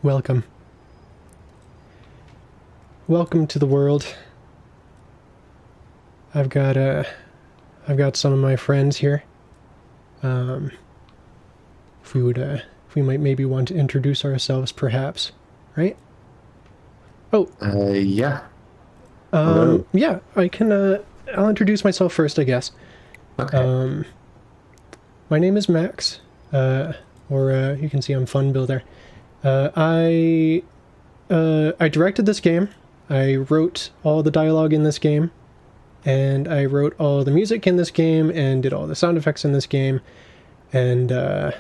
Welcome. Welcome to the world. I've got some of my friends here. If we might maybe want to introduce ourselves, perhaps, right? Oh. Yeah. Hello. Yeah, I can, I'll introduce myself first, I guess. Okay. My name is Max, or you can see I'm Fun Builder. I directed this game. I wrote all the dialogue in this game, and I wrote all the music in this game, and did all the sound effects in this game, and, I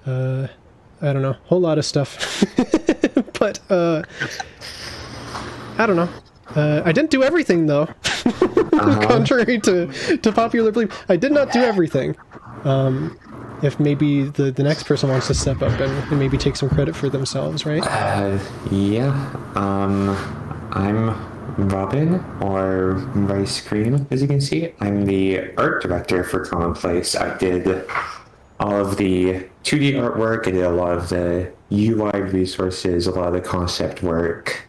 don't know, whole lot of stuff. But, I don't know. I didn't do everything, though. Contrary to popular belief. I did not do everything. If maybe the next person wants to step up and maybe take some credit for themselves, right? Yeah. I'm Robin, or Rice Cream, as you can see. I'm the art director for Commonplace. I did all of the 2D artwork. I did a lot of the UI resources, a lot of the concept work.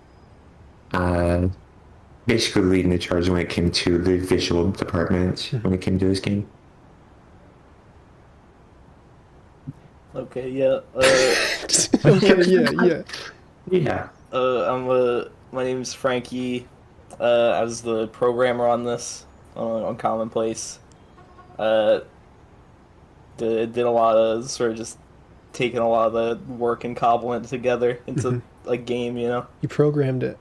Basically leading the charge when it came to the visual department, when it came to this game. Okay, yeah. Okay, yeah. Yeah. My name's Frankie. I was the programmer on this, on Commonplace. Did a lot of sort of just taking a lot of the work and cobbling it together into a game, you know? You programmed it.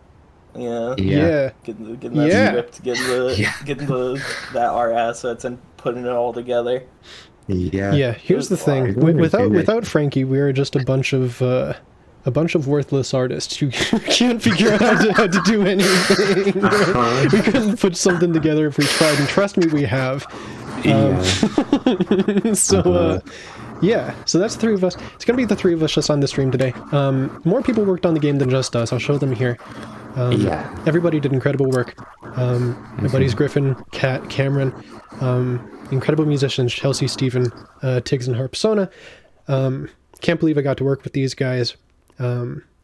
Yeah. Yeah. Getting that script, getting that art assets and putting it all together. Yeah. Yeah, here's the thing. Without Frankie, we are just a bunch of worthless artists who can't figure out how to do anything. Right? We couldn't put something together if we tried, and trust me, we have. So that's the three of us. It's gonna be the three of us just on the stream today. More people worked on the game than just us. I'll show them here. Everybody did incredible work. My buddies Griffin, Kat, Cameron, incredible musicians, Chelsea, Stephen, Tiggs, and Harpsona. Can't believe I got to work with these guys.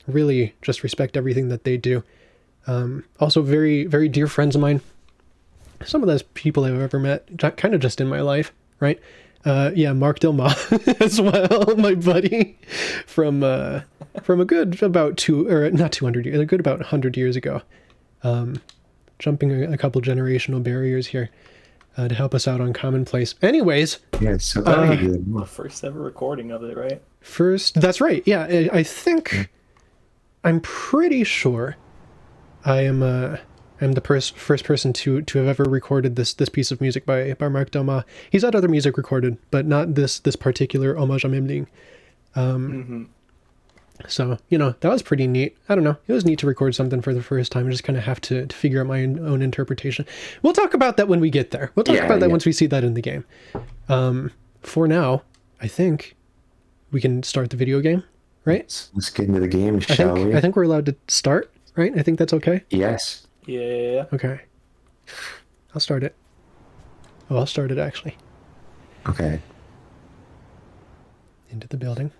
Really just respect everything that they do. Also very, very dear friends of mine. Some of those people I've ever met, kind of just in my life, right? Mark Dilma as well, my buddy from a good about 200 years, a good about 100 years ago. Jumping a couple generational barriers here to help us out on Commonplace. Anyways, yeah, so the first ever recording of it, right? That's right. Yeah, I think I'm pretty sure I'm the first person to have ever recorded this piece of music by Mark Delma. He's had other music recorded, but not this particular Hommage à Memling. So, that was pretty neat. I don't know. It was neat to record something for the first time. I just kind of have to figure out my own interpretation. We'll talk about that when we get there. We'll talk about that once we see that in the game. For now, I think we can start the video game, right? Let's get into the game, shall we? I think we're allowed to start, right? I think that's okay. Yes. Yeah. Okay. I'll start it. Oh, I'll start it, actually. Okay. Into the building.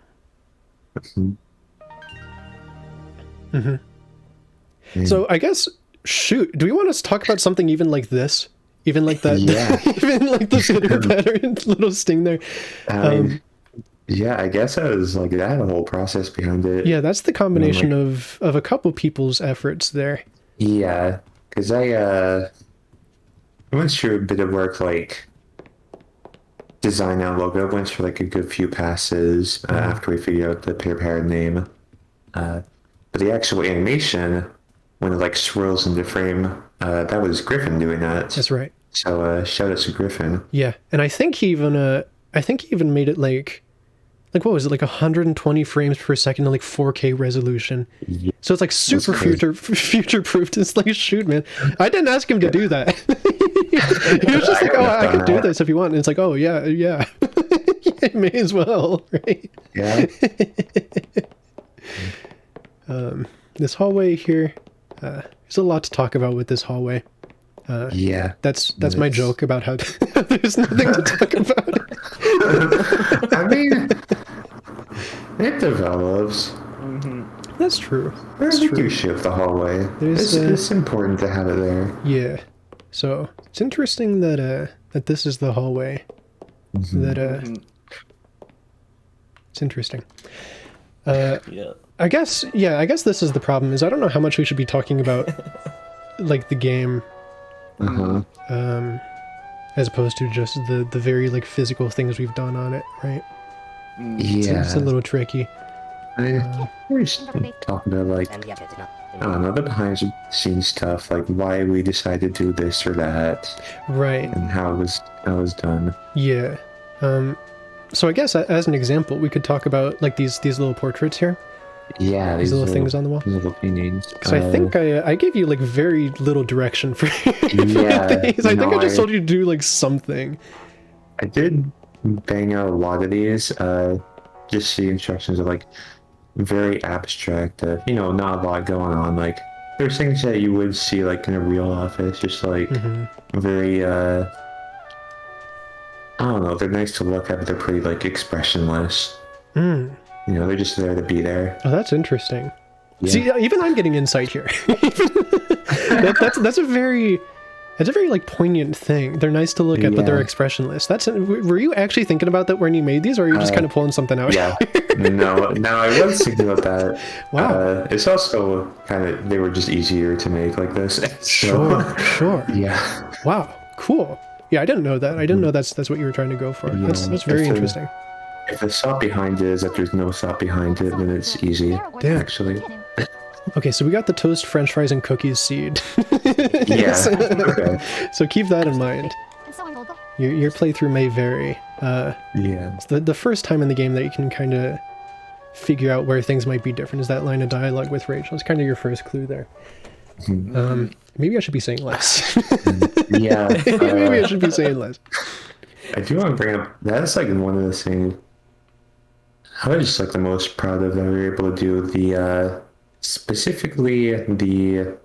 So I guess, shoot, do we want to talk about something even like this? Even like that? Yeah. Even like the pitter patter little sting there. Yeah, I guess I was like that whole process behind it. Yeah, that's the combination of a couple people's efforts there. Yeah, because I went through a bit of work, like design our logo. Went through like a good few passes after we figured out the pair name. But the actual animation, when it like swirls into frame, that was Griffin doing that. That's right. So shout out to Griffin. Yeah, and I think he even made it like what was it, like 120 frames per second and like 4K resolution. Yeah. So it's like super future-proofed. It's like, shoot, man. I didn't ask him to do that. He was just like, oh, I could do this if you want. And it's like, oh, yeah. You may as well, right? Yeah. This hallway here, there's a lot to talk about with this hallway. That's my joke about how there's nothing to talk about. I mean, it develops. That's true. We That's do true. shift the hallway. There's, It's important to have it there. Yeah. So it's interesting that that this is the hallway. That it's interesting. Yeah. I guess this is the problem. Is I don't know how much we should be talking about, like the game, as opposed to just the very like physical things we've done on it, right? Yeah. It's a little tricky. We're just talking about like, I don't know, the behind the scenes stuff, like why we decided to do this or that, Right. and how it was done. Yeah. So I guess as an example, we could talk about like these little portraits here. Yeah, These little things on the wall. little paintings. So I think I gave you like very little direction for, for Yeah, these. I think no, I just told you to do like something. I did bang out a lot of these. Just the instructions are like very abstract. Not a lot going on. Like there's things that you would see like in a real office, just like very. I don't know. They're nice to look at, but they're pretty like expressionless. They're just there to be there. Oh, that's interesting. Yeah. See, even I'm getting insight here. That's a very like poignant thing. They're nice to look at, but they're expressionless. Were you actually thinking about that when you made these, or are you just kind of pulling something out? Yeah. No, I was thinking about that. Wow. It's also they were just easier to make like this. Sure. Yeah. Wow. Cool. Yeah, I didn't know that. I didn't know that's what you were trying to go for. Yeah. That's very interesting. If the thought behind it is that there's no thought behind it, then it's easy. Damn. Actually. Okay, so we got the toast, french fries, and cookies seed. Yeah. Okay. So keep that in mind. Your playthrough may vary. Yeah. It's the first time in the game that you can kind of figure out where things might be different is that line of dialogue with Rachel. It's kind of your first clue there. Maybe I should be saying less. Yeah. Maybe I should be saying less. I do want to bring up, that's like one of the things I was just like the most proud of that we were able to do, specifically the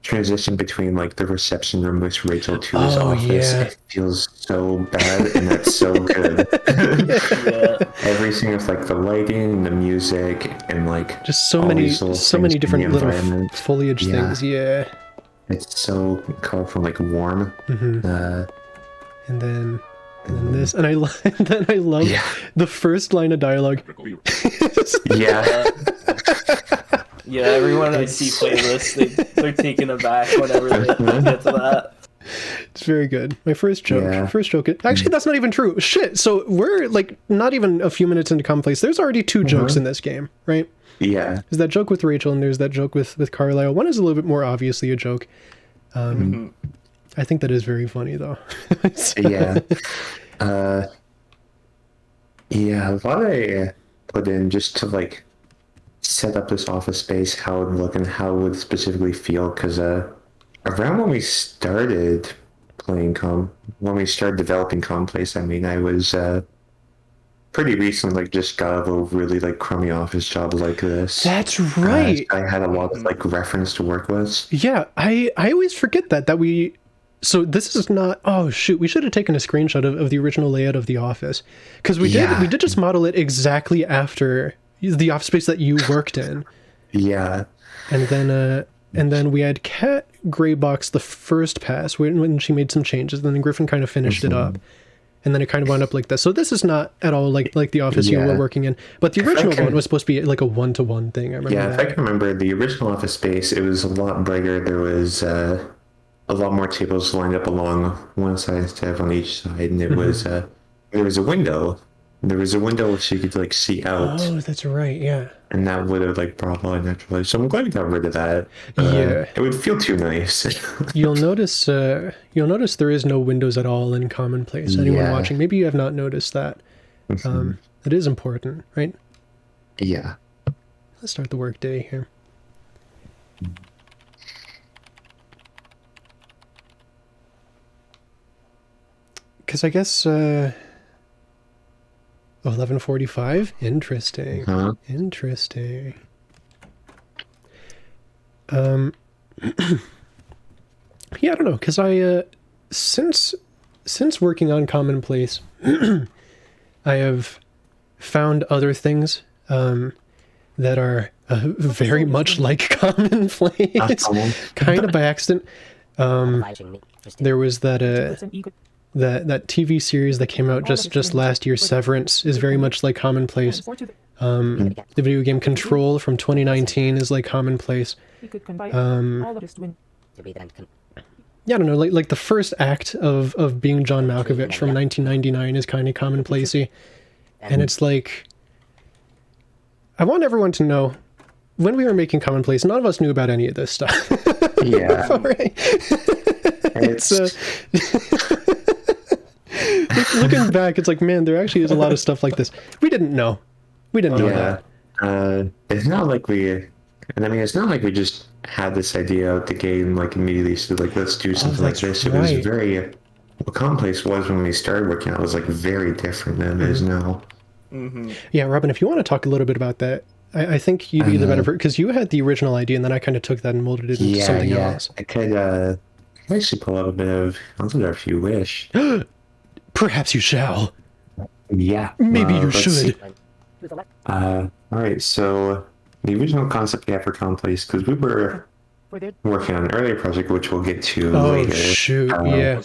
transition between like the reception room with Rachel to his office. Yeah. It feels so bad and that's so good. Yeah. Everything with like the lighting and the music and like Just so all many these little so many things in different the little environment. foliage Yeah. things. Yeah. It's so colorful, like warm. And then this, and then I love the first line of dialogue. Yeah. Yeah, everyone I see play this, they're taken aback whenever they get to that. It's very good. My first joke. Yeah. First joke. Actually, that's not even true. Shit. So we're like not even a few minutes into Commonplace. There's already two jokes in this game, right? Yeah. There's that joke with Rachel, and there's that joke with Carlisle. One is a little bit more obviously a joke. I think that is very funny, though. Yeah. Yeah, a lot I put in just to like set up this office space, how it would look and how it would specifically feel, because around when we started when we started developing Commonplace, I mean, I was pretty recent, like just got out of a really like crummy office job like this. That's right. I had a lot of like reference to work with. Yeah, I always forget that we. So this is not. Oh shoot! We should have taken a screenshot of the original layout of the office, because we did just model it exactly after the office space that you worked in. Yeah. And then we had Kat Graybox the first pass when she made some changes. Then Griffin kind of finished it up, and then it kind of wound up like this. So this is not at all like the office you were working in. But the original one was supposed to be like a 1-to-1 thing. I remember. Yeah, that. if I can remember, the original office space, it was a lot brighter. There was a lot more tables lined up along one side instead of on each side, and it was there was a window. There was a window so you could like see out. Oh, that's right. Yeah. And that would have like brought a lot of natural light. So I'm glad we got rid of that. Yeah. It would feel too nice. You'll notice there is no windows at all in Commonplace. Anyone watching, maybe you have not noticed that. It is important, right? Yeah. Let's start the work day here. Because I guess 11:45. Interesting. Interesting. Yeah, I don't know, because I since working on Commonplace, I have found other things that are very much like Commonplace, kind of by accident. There was that that TV series that came out just last year, Severance, is very much like Commonplace. The video game Control from 2019 is like Commonplace. Yeah, I don't know, like the first act of Being John Malkovich from 1999 is kind of commonplacey. And it's like, I want everyone to know, when we were making Commonplace, none of us knew about any of this stuff. Yeah. It's looking back, it's like, man, there actually is a lot of stuff like this. We didn't know. We didn't know that. It's not like it's not like we just had this idea of the game like immediately, so like let's do something like this. It was very what Commonplace was when we started working on it was like very different than it is now. Yeah, Robin, if you want to talk a little bit about that, I think you'd be the better person, because you had the original idea and then I kind of took that and molded it into something else. I could actually pull up a bit of concept art if you wish. Perhaps you shall. Yeah. Maybe you should. Alright, so the original concept we had for Commonplace, because we were working on an earlier project, which we'll get to later. Oh, shoot, yeah.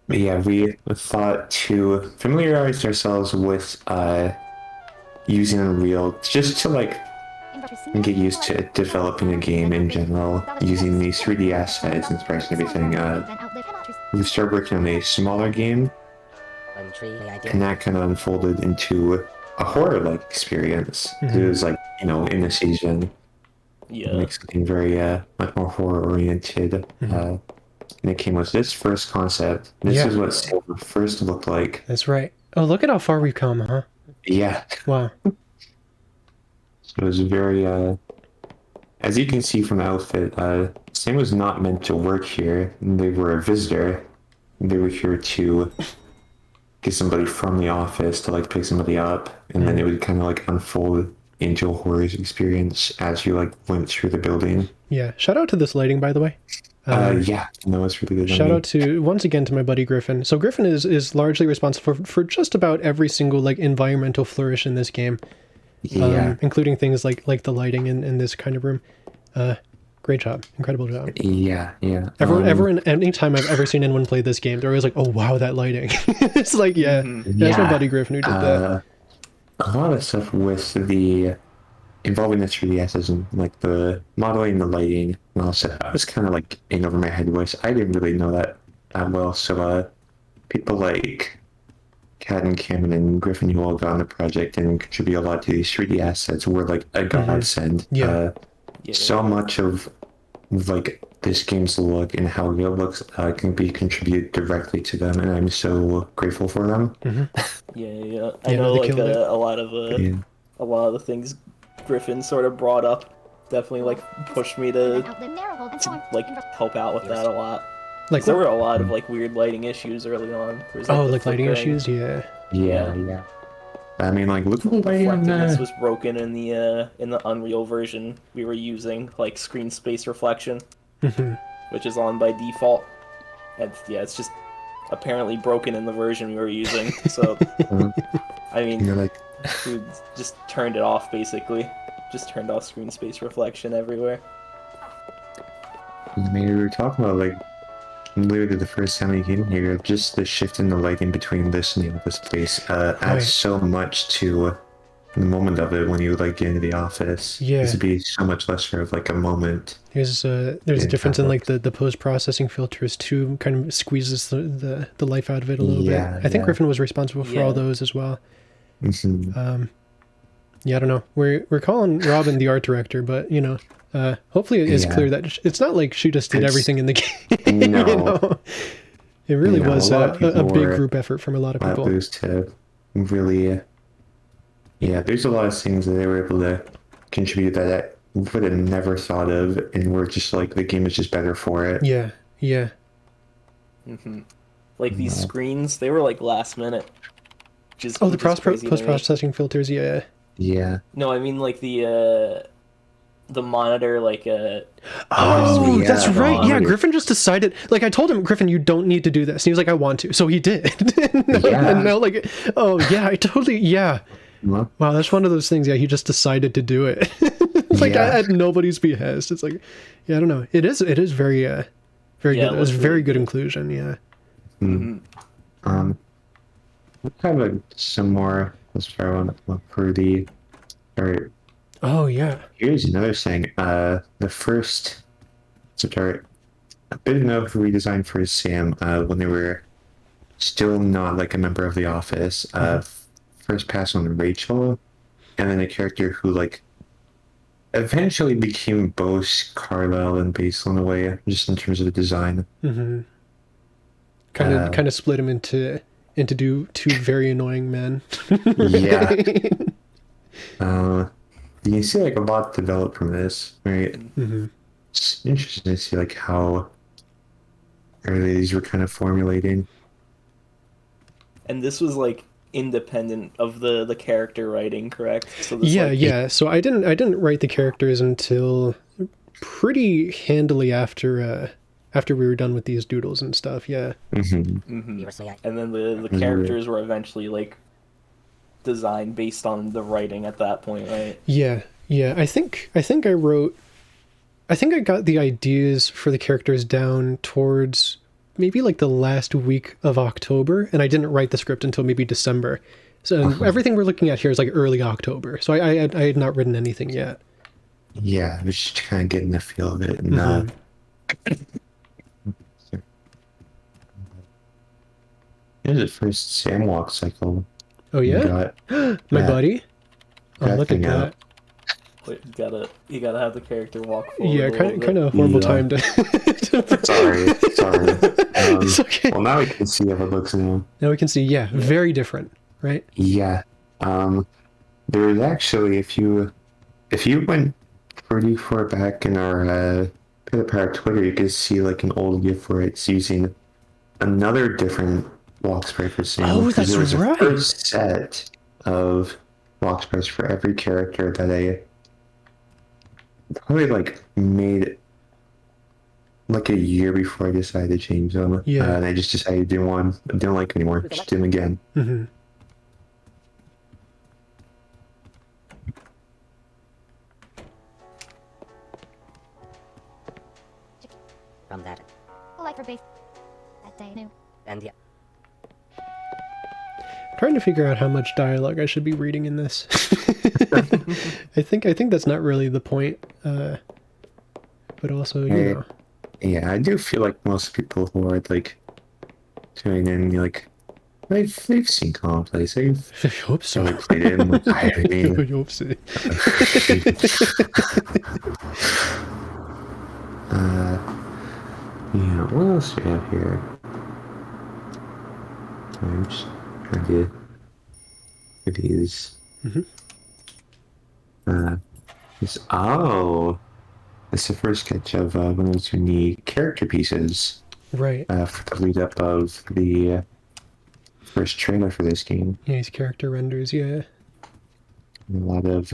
Yeah, we thought to familiarize ourselves with using Unreal just to like get used to developing a game in general, using these 3D assets and sprites and everything. We started working on a smaller game, and that kind of unfolded into a horror-like experience. It was like, in the season. Yeah. It makes something very much more horror-oriented. And it came with this first concept. This is what Silver first looked like. That's right. Oh, look at how far we've come, huh? Yeah. Wow. So it was very, as you can see from the outfit, Sam was not meant to work here. They were a visitor. They were here to get somebody from the office to like pick somebody up, and then it would kind of like unfold into a horror experience as you like went through the building. Yeah. Shout out to this lighting, by the way. Yeah, no, it's really good. Shout out to, once again, to my buddy Griffin. So Griffin is largely responsible for just about every single like environmental flourish in this game. Including things like the lighting in this kind of room. Great job. Incredible job. Yeah. Anytime I've ever seen anyone play this game, they're always like, oh wow, that lighting. It's like, that's my buddy Griffin who did that. A lot of stuff with the involving the 3D assets and like the modeling, the lighting, and all that. I was kind of like in over my head voice. I didn't really know that well. So people like Kat and Cameron and Griffin, who all got on the project and contribute a lot to these 3D assets, were like a godsend. So much of like this game's look and how it looks can be contributed directly to them, and I'm so grateful for them. I know like a lot of the things Griffin sort of brought up definitely like pushed me to like help out with that a lot. Like there were a lot of like weird lighting issues early on. Like lighting issues, yeah. I mean, like, look at the lighting on that. This was broken in the Unreal version we were using, like screen space reflection, which is on by default. And it's just apparently broken in the version we were using. So, I mean, we just turned it off basically. Just turned off screen space reflection everywhere. I mean, we were talking about like literally the first time we came here, just the shift in the lighting between this and the office place adds so much to the moment of it when you like get into the office. This would be so much less of like a moment. There's a difference in like the post-processing filters too, kind of squeezes the life out of it a little bit. I think Griffin was responsible for all those as well. I don't know. We're calling Robin the art director, but hopefully it's clear that it's not like she just did everything in the game. No. It really was a big group effort from a lot of people. To really, there's a lot of things that they were able to contribute that I would have never thought of, and we're just like, the game is just better for it. Like these screens, they were like last minute. The post-processing filters, No, I mean like the monitor, like that's right. Yeah, Griffin just decided. Like I told him, Griffin, you don't need to do this. And he was like, I want to, so he did. And now, like, I totally, Well, Wow, that's one of those things. Yeah, he just decided to do it. It's like yeah. at nobody's behest. It's like, yeah, I don't know. It is very very Yeah, good. it It was looks very really good good. inclusion. Yeah. Mm. Um, we have some more. Let's try one look for the. Or Oh yeah. here's another thing. The first. Sorry, a bit of a redesign for Sam. When they were still not like a member of the office. First pass on Rachel, and then a character who like eventually became both Carlisle and Basil in a way, just in terms of the design. Mm-hmm. Uh, Kind of split him into two very annoying men. yeah. You can see like a lot developed from this, right? Mm-hmm. It's interesting to see like how early these were kind of formulating. And this was like independent of the character writing, correct? So this Yeah, like yeah. So I didn't write the characters until pretty handily after we were done with these doodles and stuff. Yeah. Mm-hmm. and then the characters were eventually like designed based on the writing at that point, right? Yeah. Yeah. I think I think I got the ideas for the characters down towards maybe like the last week of October, and I didn't write the script until maybe December. So everything we're looking at here is like early October. So I had not written anything yet. Yeah, I was just kind of getting the feel of it. And here's the first Sam walk cycle. Oh We yeah, got my that- buddy. Oh, that look at thing out. that. Wait, you gotta have the character walk forward. Yeah, a little kind bit. of horrible Yeah. time to. Sorry. It's okay. Well, now we can see how it looks now. Now we can see. Yeah, very different, right? Yeah. There's actually if you went pretty far back in our Power Twitter, you could see like an old GIF where it's using another different walk spray for Sam. Oh, because that's there was right. a first set of walk sprays for every character that I probably like made like a year before I decided to change them. Yeah. And I just decided I didn't like them anymore. Just did them again. Mm-hmm. From that, Like for base that day, no. and yeah, Trying to figure out how much dialogue I should be reading in this. I think that's not really the point. But also, you know. Yeah, I do feel like most people who are like tuning in, like they've seen Commonplace. They've I hope so. probably played it. And, like, I mean, I hope so. yeah, what else do we have here? I'm just trying to get these. It's the first sketch of one of those unique character pieces Right. for the lead up of the first trailer for this game. Yeah, these character renders, yeah. A lot of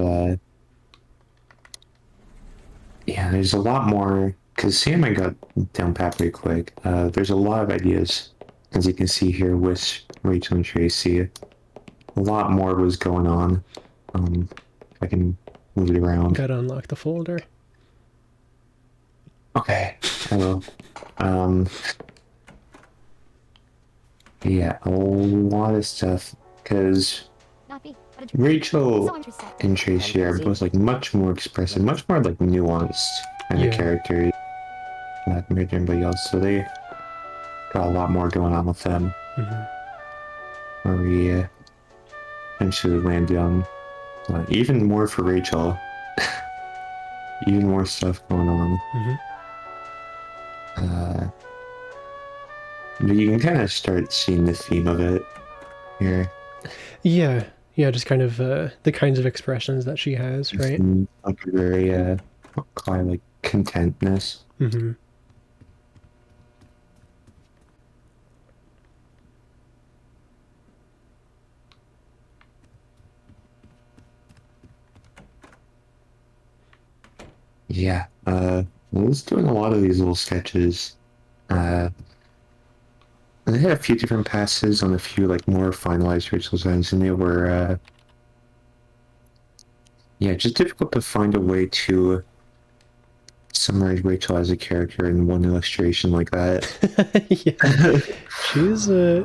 there's a lot more because Sam I got down pat pretty quick. There's a lot of ideas, as you can see here with Rachel and Tracy. A lot more was going on. If I can move it around. Gotta unlock the folder. Okay, I will. Yeah, a lot of stuff because Not be. But Oh. Rachel so interested. and Tracy are both like much more expressive, much more like nuanced kind Yeah. of characters compared to everybody else. So they got a lot more going on with them. Where we eventually landed on even more for Rachel. Even more stuff going on. But you can kind of start seeing the theme of it here. Yeah. Yeah, just kind of the kinds of expressions that she has, right? Like a very kind of like contentness. Yeah, I was doing a lot of these little sketches. And I had a few different passes on a few like more finalized ritual designs, and they were Yeah, just difficult to find a way to summarize Rachel as a character in one illustration like that. Yeah.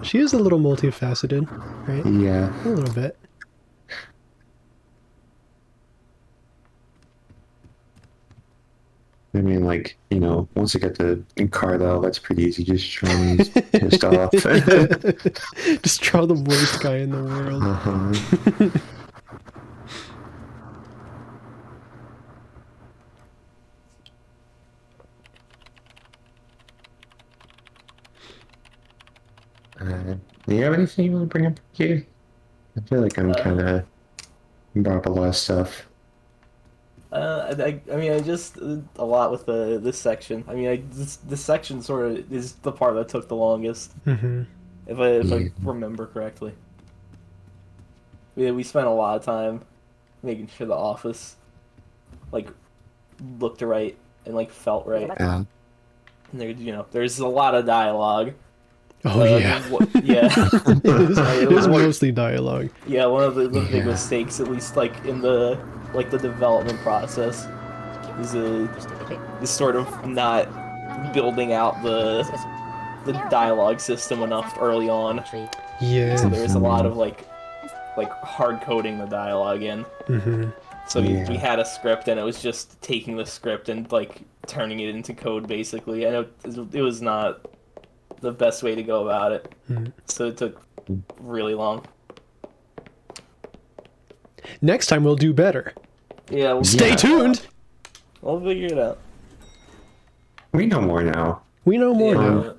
She is a little multifaceted, right? Yeah. A little bit. I mean, like, once I get the car though, that's pretty easy. Just drawing these pissed off. Just draw the worst guy in the world. Uh-huh. Do you have anything you want to bring up here? I feel like I'm kind of brought up a lot of stuff. I mean, I just a lot with this section. I mean, this section sort of is the part that took the longest, Mm-hmm. if I remember correctly. We spent a lot of time making sure the office like looked right and like felt right. Yeah. And there's a lot of dialogue. Oh yeah. Yeah. It was mostly dialogue. Yeah, one of the big mistakes, at least like in the development process, is sort of not building out the dialogue system enough early on. Yeah. So there's a lot of like hard coding the dialogue in. Mm-hmm. So we had a script, and it was just taking the script and like turning it into code basically. And it was not the best way to go about it. Mm. So it took really long. Next time we'll do better. Yeah. Stay tuned. We'll figure it out. We know more now. We know more now.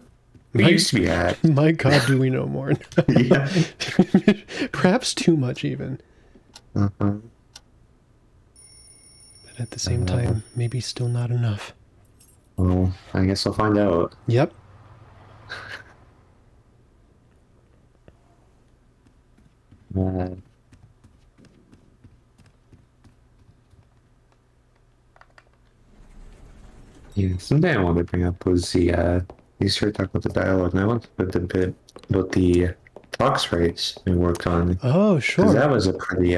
We used to be at. My God, do we know more now? Yeah. Perhaps too much even. Uh-huh. But at the same time, maybe still not enough. Well, I guess I'll find out. Yep. Yeah, something I wanted to bring up was you started talking about the dialogue, and I want to put a bit about the talk sprites we worked on. Oh, 'Cause sure. that was a pretty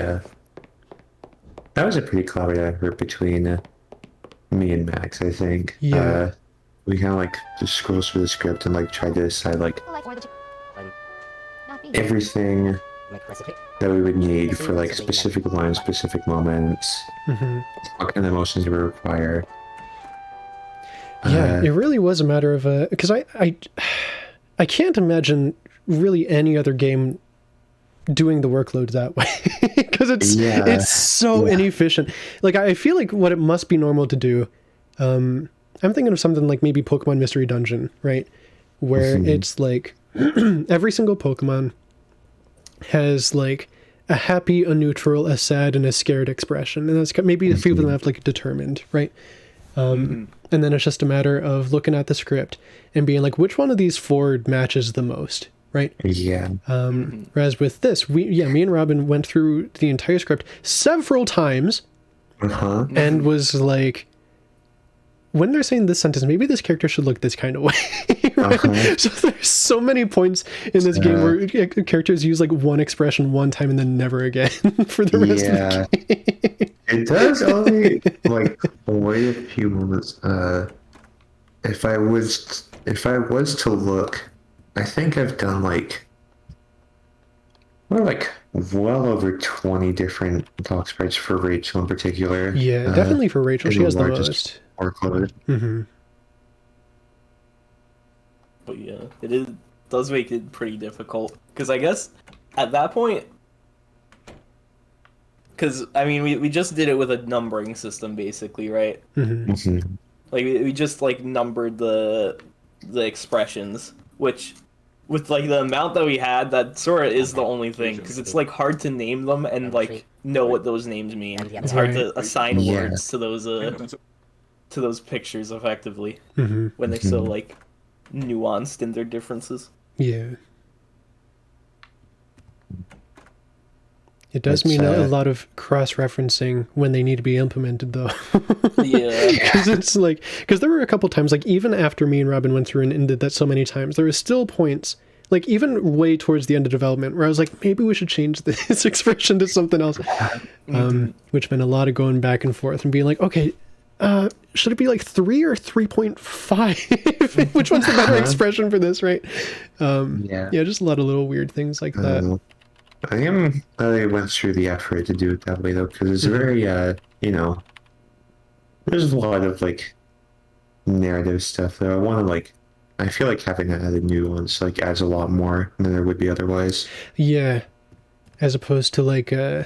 collaborative effort between me and Max, I think. Yeah. We kind of like just scrolled through the script and like tried to decide like People like or the not me. everything Make recipe. that we would need for like specific lines, specific moments, Mm-hmm. what kind of emotions we require. Yeah, it really was a matter of because I can't imagine really any other game doing the workload that way because it's so inefficient. Like I feel like what it must be normal to do. I'm thinking of something like maybe Pokemon Mystery Dungeon, right? Where it's like every single Pokemon has like a happy, a neutral, a sad, and a scared expression, and that's maybe a few of them have like determined, right? And then it's just a matter of looking at the script and being like, which one of these four matches the most, right? Yeah. Whereas with this, me and Robin went through the entire script several times Uh-huh. and was like, when they're saying this sentence, maybe this character should look this kind of way. Right? So there's so many points in this game where characters use like one expression one time and then never again for the rest of the game. It does only like wait a few moments. If I was to look, I think I've done like well over 20 different talk sprites for Rachel in particular. Yeah, definitely for Rachel. She has the most workload. Mm-hmm. But yeah, does make it pretty difficult. Because I guess at that point, because I mean, we just did it with a numbering system basically, right? Mm-hmm. Mm-hmm. Like we just like numbered the expressions, which with like the amount that we had, that sort of is the only thing, because it's like hard to name them and like know what those names mean. It's hard to assign words to those pictures effectively when they're so like nuanced in their differences. Yeah. It does mean a lot of cross-referencing when they need to be implemented, though. Yeah. Because it's like, because there were a couple times, like even after me and Robin went through and did that so many times, there were still points, like even way towards the end of development, where I was like, maybe we should change this expression to something else, which meant a lot of going back and forth and being like, okay, should it be like 3 or 3.5? Which one's the better expression for this, right? Yeah, just a lot of little weird things like that. I am glad I went through the effort to do it that way though, because it's very, you know, there's a lot of like narrative stuff though. I feel like having added nuance like adds a lot more than there would be otherwise. Yeah, as opposed to like a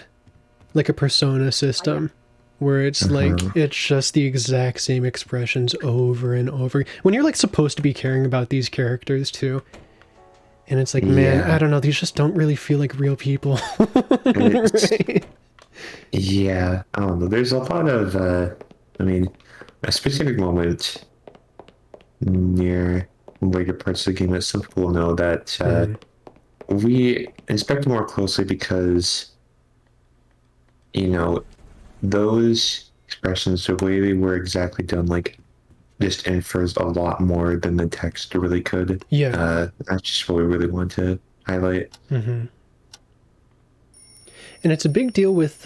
persona system where it's like it's just the exact same expressions over and over. When you're like supposed to be caring about these characters too. And it's like, man, I don't know, these just don't really feel like real people. Right? Yeah, I don't know. There's a lot of, I mean, a specific moment near later parts of the game that some people know that we inspect more closely because, you know, those expressions, the way they were exactly done, like, just infers a lot more than the text really could. Yeah. That's just what we really want to highlight. And it's a big deal with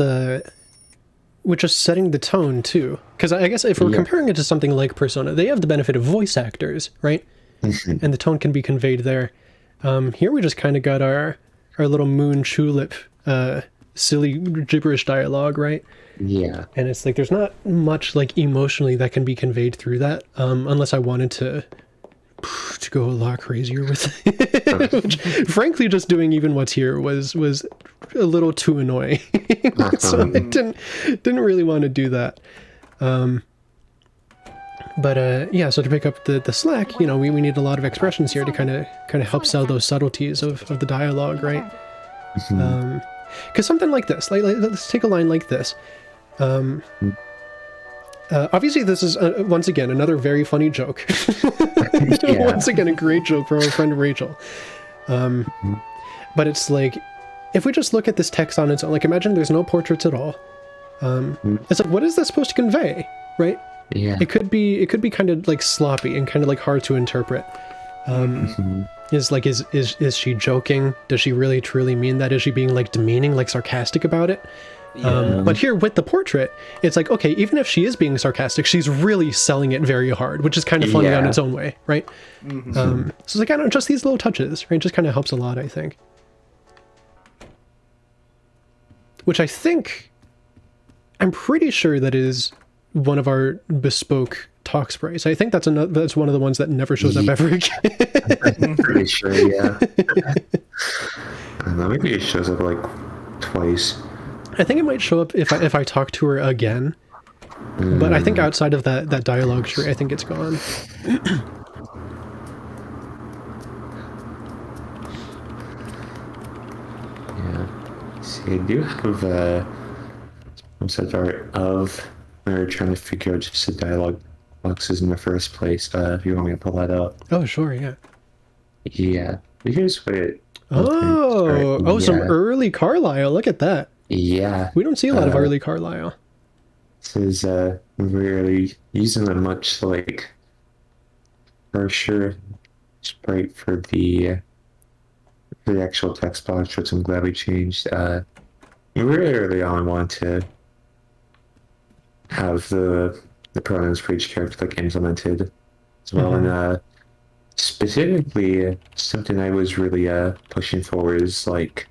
just setting the tone too. Because I guess if we're comparing it to something like Persona, they have the benefit of voice actors, right? And the tone can be conveyed there. Here we just kind of got our little moon tulip silly gibberish dialogue, right? Yeah. And it's like there's not much like emotionally that can be conveyed through that, unless I wanted to go a lot crazier with it. Which, frankly, just doing even what's here was a little too annoying. So I didn't really want to do that. But yeah, so to pick up the slack, you know, we need a lot of expressions here to kind of help sell those subtleties of the dialogue, right? Because something like this, like let's take a line like this. Obviously this is once again another very funny joke. Once again a great joke from our friend Rachel. But it's like, if we just look at this text on its own, like imagine there's no portraits at all. It's like, what is that supposed to convey, right? Yeah. It could be kind of like sloppy and kind of like hard to interpret. Is she joking? Does she really truly mean that? Is she being like demeaning, like sarcastic about it? But here with the portrait, it's like, okay, even if she is being sarcastic, she's really selling it very hard, which is kind of funny on its own way, right? So it's like, I don't know, just these little touches, right? Just kind of helps a lot, I think. Which I'm pretty sure that is one of our bespoke talk sprays. I think that's one of the ones that never shows up ever again. I'm pretty sure, yeah. I don't know, maybe it shows up like twice. I think it might show up if I talk to her again. But I think outside of that dialogue tree, I think it's gone. Yeah. See, I do have some such art of when we were trying to figure out just the dialogue boxes in the first place. If you want me to pull that up. Oh, sure, yeah. Yeah. Here's what it... Some early Carlisle. Look at that. Yeah. We don't see a lot of early Carlisle. This is really using a much like harsher sprite for the actual text box, which I'm glad we changed. Really early on, I wanted to have the pronouns for each character like implemented as well, and specifically something I was really pushing for is like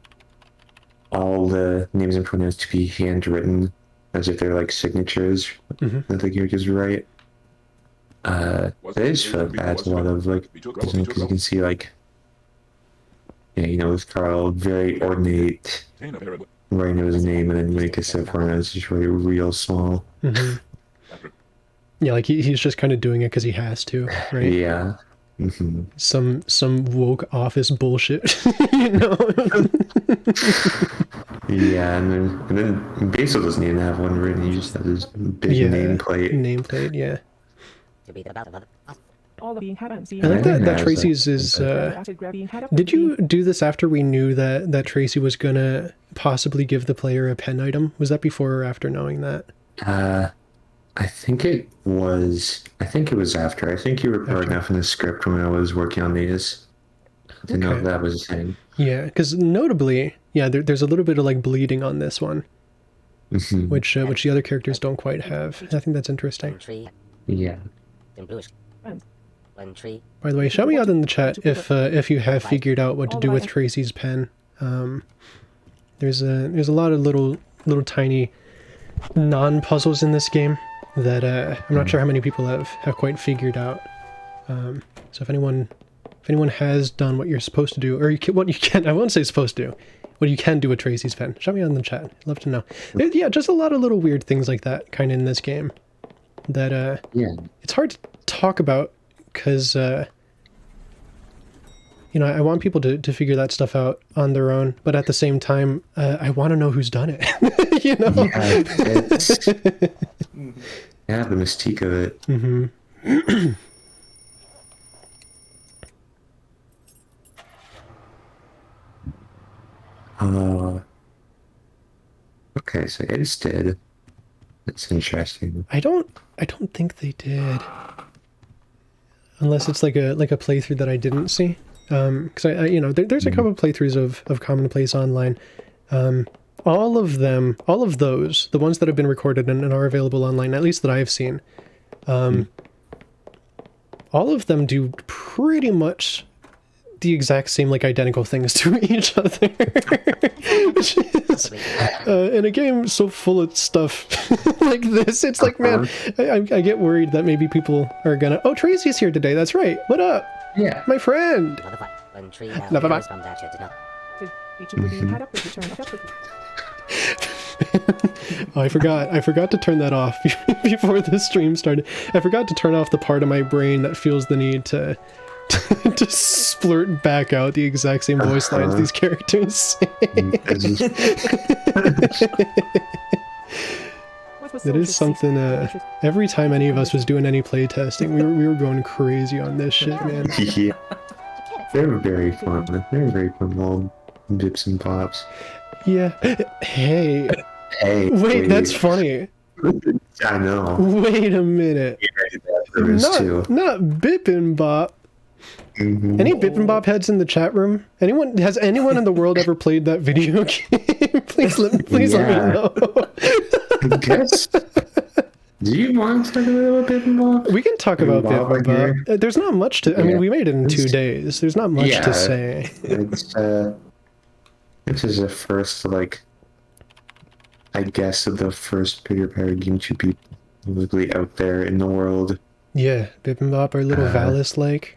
all the names and pronouns to be handwritten as if they're like signatures that the characters write. I just feel like adds a lot of like, because you can see like, yeah, you know, with Carl, very ornate writing of his name, and then when it gets to the pronouns, it's really real small. Yeah, like he's just kind of doing it because he has to, right? Yeah. Some woke office bullshit, you know. Yeah, and then Basil doesn't even have one written. He just has his big nameplate. Nameplate, yeah. To be the best of other. All of the inhabitants. I like that Tracy's is. Did you do this after we knew that Tracy was gonna possibly give the player a pen item? Was that before or after knowing that? I think it was after. I think you were part enough in the script when I was working on these. didn't know Okay. that was a thing. Yeah, because notably, yeah, there's a little bit of like bleeding on this one, Mhm. which the other characters don't quite have. I think that's interesting. One tree, Yeah. then bluish. One tree, By the way, shout me out in the chat if you have figured out what to do with Tracy's pen. There's a lot of little tiny non-puzzles in this game that I'm not sure how many people have quite figured out. So if anyone has done what you're supposed to do, or what you can, I won't say supposed to do, what you can do with Tracy's pen, shout me out in the chat. I'd love to know. Yeah, just a lot of little weird things like that kind of in this game that Yeah. it's hard to talk about because you know, I want people to figure that stuff out on their own, but at the same time, I want to know who's done it. You know? Yeah, it's, yeah, the mystique of it. Mm-hmm. Okay, so it's dead. That's interesting. I don't think they did, unless it's like a playthrough that I didn't see. Because I you know, there's a couple of playthroughs of Commonplace online. All of those, the ones that have been recorded and are available online, at least that I've seen, all of them do pretty much the exact same, like, identical things to each other. Which is, in a game so full of stuff like this, it's like, man, I get worried that maybe people are gonna, oh, Tracy's here today, that's right, what up? Yeah. My friend! another fight. One tree, now Another here's fight. from that shit to know. Did each of you head up with you turn up with you? Oh, I forgot to turn that off before the stream started. I forgot to turn off the part of my brain that feels the need to splurt back out the exact same voice lines these characters say. That is something, every time any of us was doing any play testing, we were going crazy on this shit, man. Yeah. They're very fun. They're very fun little dips and pops. Yeah. Hey. Hey. Wait, that's funny. I know. Wait a minute. Not Bip and Bop. Mhm. Any Bip and Bop heads in the chat room? Has anyone in the world ever played that video game? Please let me know. I guess. Do you want to talk a little bit more? We can talk about Bip and Bop. There's not much to. I mean, we made it in 2 days. There's not much to say. It's this is the first, like, I guess the first Peter Parry game to be publicly out there in the world. Yeah, Bip and Bop are little Valis-like.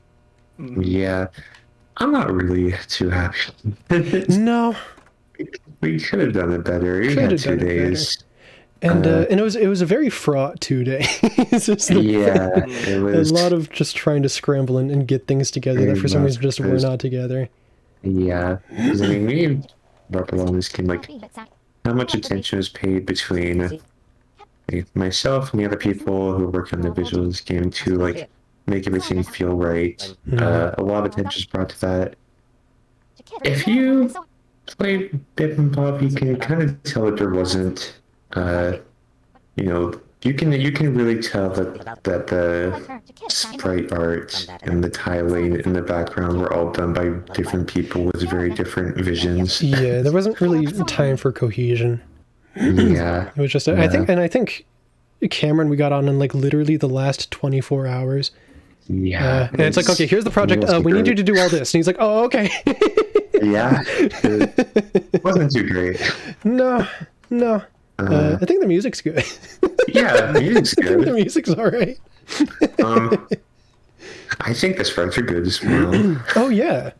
Yeah, I'm not really too happy. No, We could have done it better. We had 2 days. and it was a very fraught 2 days. It was a lot of just trying to scramble and get things together that for some reason just were not together. Yeah, because I mean, we brought along this game, like, how much attention was paid between myself and the other people who worked on the visuals of this game to, like, make everything feel right. A lot of attention is brought to that. If you play Bip and Bob, you can kind of tell that there wasn't, you know, you can really tell that the sprite art and the tiling in the background were all done by different people with very different visions. Yeah, there wasn't really time for cohesion. Yeah, It was just, I think Cameron, we got on in like literally the last 24 hours. yeah. And it's like, okay, here's the project. We need you to do all this. And he's like, oh, okay. Yeah, it wasn't too great. No. I think the music's good. Yeah, the music's I think the good. music's all right. I think the sprites are good as well. Oh, yeah.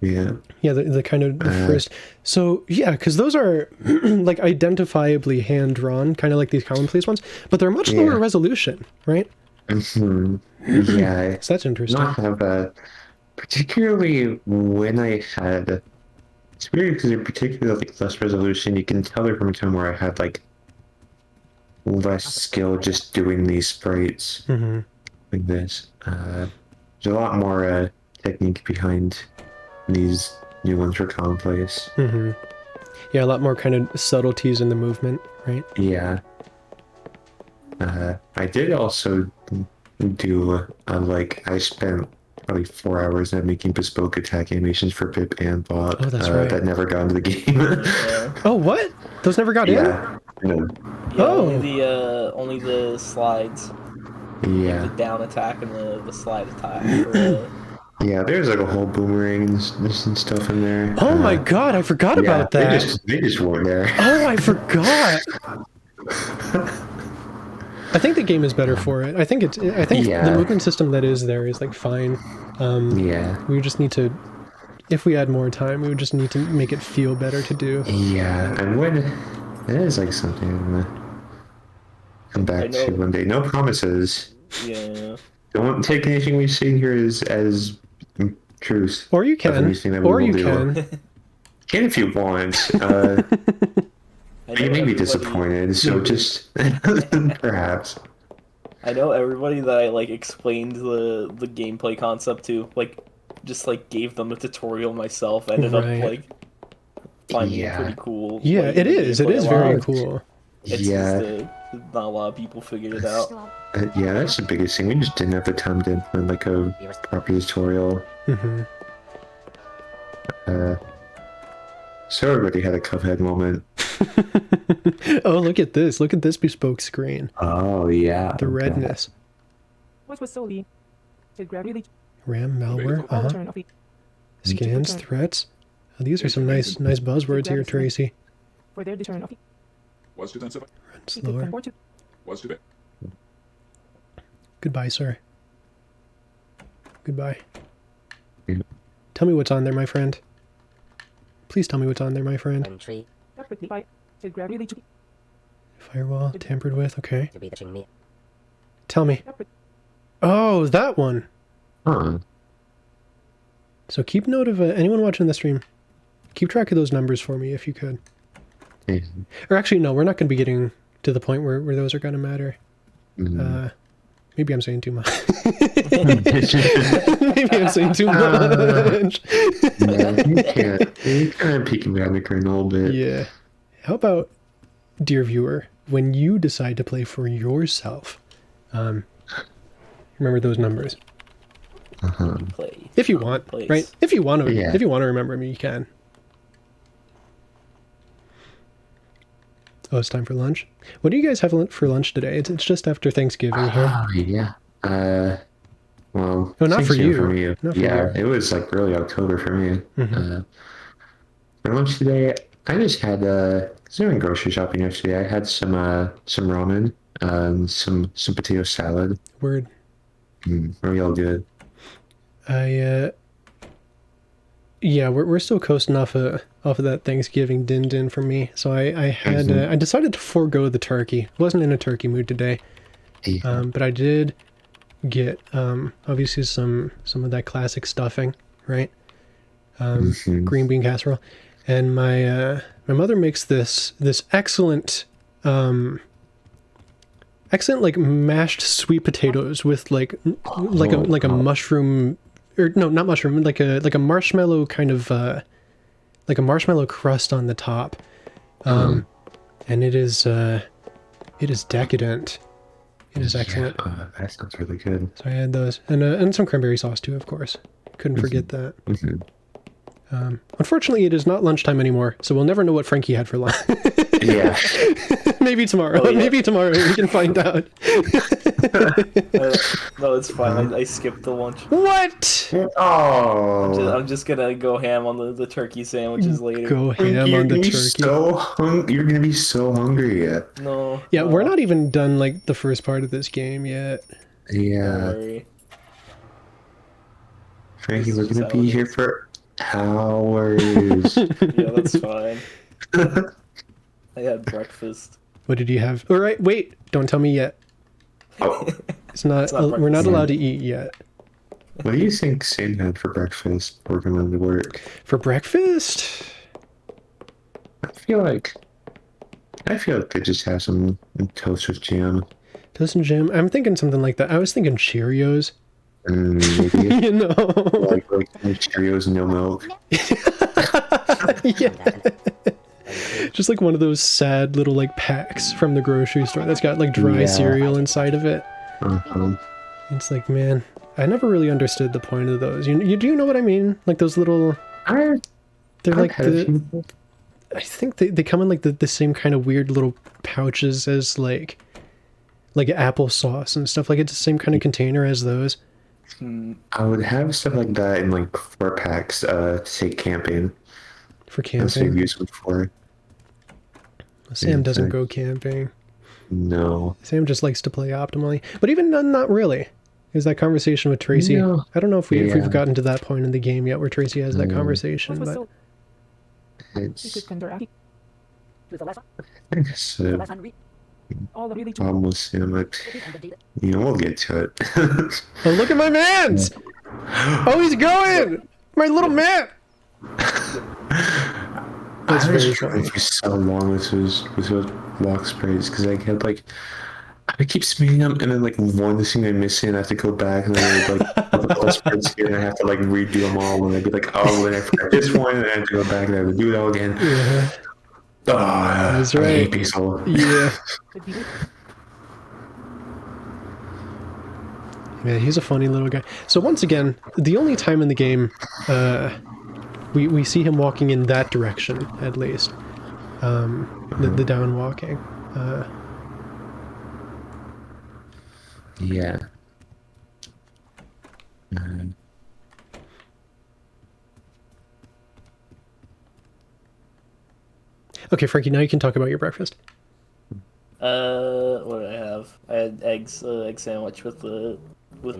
Yeah. Yeah, the kind of the first. So, yeah, because those are like identifiably hand-drawn, kind of like these Commonplace ones, but they're much lower resolution, right? Mm-hmm. Yeah. So that's interesting. Not have particularly when I had, it's weird because in particular like less resolution, you can tell there from a time where I had like less skill just doing these sprites like this. There's a lot more technique behind these new ones for Commonplace. Yeah, a lot more kind of subtleties in the movement, right? Yeah. I did also do like I spent probably 4 hours of making bespoke attack animations for Pip and Bob. Oh, that's right. That never got into the game. Yeah. Oh, what? Those never got in? Yeah. No. Yeah, Oh. only the slides. Yeah. The down attack and the slide attack. For, Yeah, there's like a whole boomerang and stuff in there. Oh my god, I forgot about that. They just weren't there. Oh, I forgot. I think the game is better for it. I think the movement system that is there is like fine. Yeah. We just need to, if we had more time, we would just need to make it feel better to do. Yeah, and when it is like something I'm gonna come back to one day. No promises. Yeah. Don't take anything we say here as truth. Or you can. Or you can. Can if you want. You may be disappointed, so just perhaps. I know everybody that I like explained the gameplay concept to, like, just like gave them a tutorial myself. Ended up like finding it pretty cool. Yeah, like, it is. It is very cool. It's just not a lot of people figured it out. Yeah, that's the biggest thing. We just didn't have the time to implement like a proper tutorial. So everybody had a Cuphead moment. Oh, look at this. Look at this bespoke screen. Oh, yeah. The redness. What was solely it gradually RAM malware. turn off it. Scans, threats. Oh, these are some nice buzzwords here, Tracy. For their turn off it. Was to then survive. Run slower. Was to be. Goodbye, sir. Goodbye. Yeah. Tell me what's on there, my friend. Please tell me what's on there, my friend. Entry Separately by it gradually Firewall, tampered with, okay. to be touching me. Tell me. Oh, that one. Huh. So keep note of anyone watching the stream. Keep track of those numbers for me if you could. Yeah. Or actually, no, we're not going to be getting to the point where those are going to matter. Maybe I'm saying too much. Maybe I'm saying too much. You kind of peeking behind the curtain a little bit. Yeah. How about, dear viewer, when you decide to play for yourself, remember those numbers. Play. If you want, Commonplace. right? If you want to, Yeah. if you want to remember them, you can. Oh, it's time for lunch. What do you guys have for lunch today? It's just after Thanksgiving here. Oh, yeah. Well, Oh, not for Thanksgiving you. For me. Not for yeah, you. it was like early October for me. For lunch today, I just had, because I went grocery shopping yesterday, I had some ramen, some potato salad. Word. Real good. Yeah, we're still coasting off of that Thanksgiving din for me. So I had I decided to forego the turkey. Wasn't in a turkey mood today. Yeah. But I did get obviously some of that classic stuffing, right? Green bean casserole, and my mother makes this excellent like mashed sweet potatoes with like a mushroom, or no, not mushroom, like a marshmallow kind of like a marshmallow crust on the top, and it is decadent. It is excellent. That sounds really good. So I had those, and some cranberry sauce too, of course. Couldn't forget that. Unfortunately, it is not lunchtime anymore, so we'll never know what Frankie had for lunch. Yeah. Maybe tomorrow. Oh, yeah. Maybe tomorrow we can find out. No, it's fine. I skipped the lunch. What? Oh. I'm just gonna go ham on the turkey sandwiches later. Go ham on the turkey. You're gonna be so hungry yet. No. Yeah, no, we're not even done like the first part of this game yet. don't Yeah. worry. Frankie, This we're is gonna how be it here is. for hours. Yeah, that's fine. I had breakfast. What did you have? All right, wait. Don't tell me yet. Oh, It's not. not We're not breakfast. allowed to eat yet. what do you think Sam had for breakfast before going to work? For breakfast? I feel like I could just have some toast with jam. Toast and jam. I'm thinking something like that. I was thinking Cheerios. Maybe You know. like Cheerios, no milk. Yeah. Just like one of those sad little like packs from the grocery store that's got like dry Yeah. cereal inside of it. Uh-huh. It's like, man, I never really understood the point of those. You do you know what I mean? Like those little... They're like the... I think they come in like the same kind of weird little pouches as like applesauce and stuff. Like it's the same kind of container as those. I would have stuff like that in like 4-packs to take camping. For That's what I've camping. used them for. Sam doesn't fact. go camping. No. Sam just likes to play optimally. But even not really. Is that conversation with Tracy? No. I don't know if Yeah. we've gotten to that point in the game yet where Tracy has that Mm. conversation, What was but so you It's could counteract I think it's all the really almost sandwich. We'll get to it. oh, look at my man's! Oh, he's going! My little man! That's I was very trying funny. for so long with those walk sprays because I kept like I keep spinning them and then like one thing I'm missing I have to go back and then like a couple sprays here and I have to like redo them all and I'd be like then I forgot this one and I have to go back and I would do it all again. Yeah. That's right. I hate Basil. Yeah. could be Yeah, he's a funny little guy. So once again, the only time in the game we see him walking in that direction, at least. The down walking. Yeah. Okay, Frankie, now you can talk about your breakfast. What did I have? I had egg sandwich with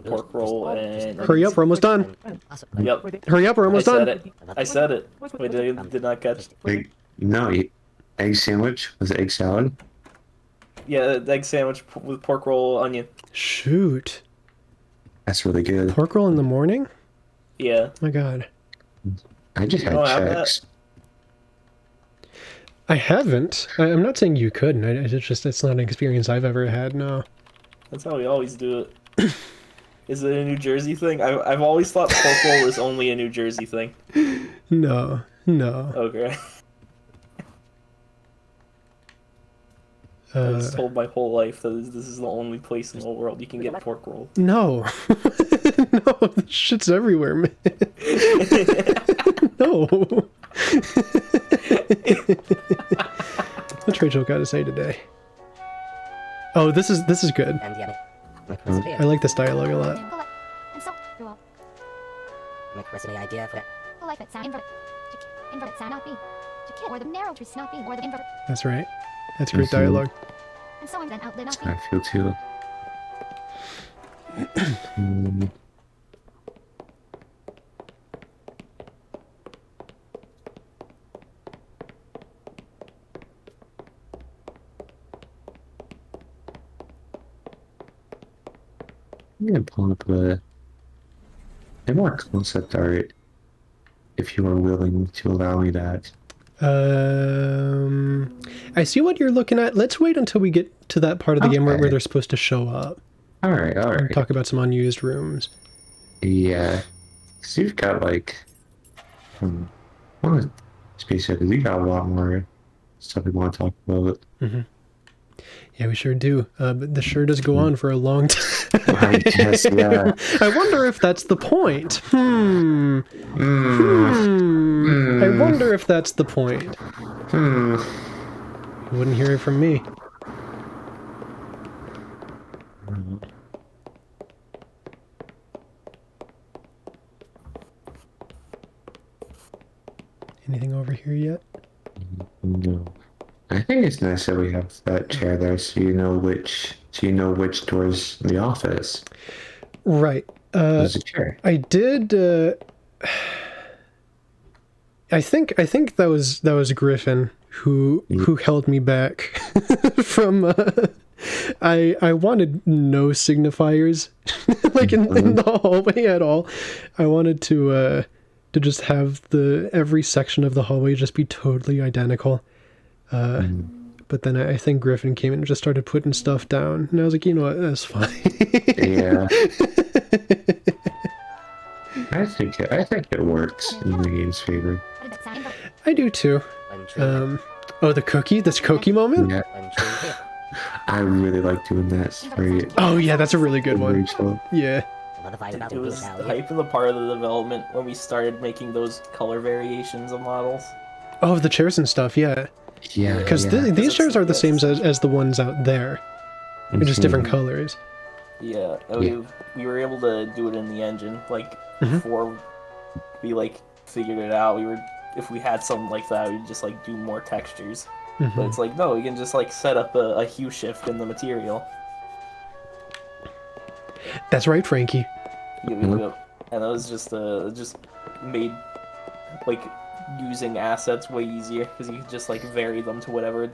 pork roll and... Hurry up, we're almost done. Yep, Hurry up, we're almost I said done. it. I said it. Wait, did not catch. Like no, egg sandwich with egg salad. Yeah, egg sandwich with pork roll, onion. Shoot. That's really good. Pork roll in the morning? Yeah. My god. I just had Oh, I have checks. I haven't. I'm not saying you couldn't. It's not an experience I've ever had, no. That's how we always do it. Is it a New Jersey thing? I've always thought pork roll is only a New Jersey thing. No. Okay. I was told my whole life that this is the only place in the world you can get pork roll. No. No, this shit's everywhere, man. No. What's Rachel got to say today? Oh, this is good. And yet, I like this dialogue a lot. And so, through all. make recipe idea for The life at sound inverted sound not be. To kid or the narrow truth not be or the inverted. That's right. That's great Mhm. dialogue. And so I'm then outlive not be. I feel too. I'm gonna pull up a more concept art if you are willing to allow me that. I see what you're looking at. Let's wait until we get to that part of the game where Okay. they're supposed to show up. All right. Talk about some unused rooms. Yeah, so you've got like, one of space because we got a lot more stuff we want to talk about. Yeah, we sure do. But the sure does go on for a long time. I guess, yeah. I wonder if that's the point. I wonder if that's the point. You wouldn't hear it from me. Anything over here yet? No. I think it's nice that we have that chair there, so you know which door's the office. Right. There's a chair. I did. I think that was Griffin who held me back from. I wanted no signifiers, like in the hallway at all. I wanted to just have every section of the hallway just be totally identical. But then I think Griffin came in and just started putting stuff down, and I was like, you know what, that's fine. Yeah. I think it works in the game's favor. What did that sound inverted? I do too. one tree, Oh, the cookie? This cookie moment? Yeah, one tree here, I really like doing that. It's very Oh yeah, that's a really good one. Rachel. Yeah. Modify It about was the the hype in the part of the development when we started making those color variations of models. Oh, the chairs and stuff, yeah. Yeah, Because yeah. these it's- chairs are the yeah, same it's- as the ones out there. They're just different Mhm. colors. Yeah, and Yeah. we were able to do it in the engine. Like Mhm. before we like figured it out, if we had something like that, we'd just like do more textures. But Mhm. it's like no, we can just like set up a hue shift in the material. That's right, Frankie. And that was just made like using assets way easier because you could just like vary them to whatever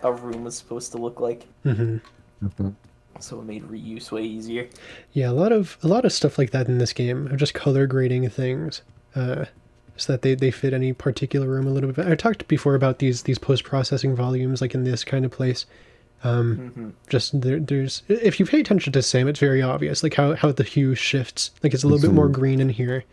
a room is supposed to look like. Hmm. Mhm. So it made reuse way easier. Yeah, a lot of stuff like that in this game of just color grading things, so that they fit any particular room a little bit. I talked before about these post processing volumes, like in this kind of place. Just there's if you pay attention to Sam, it's very obvious, like how the hue shifts. Like it's a little bit more green in here,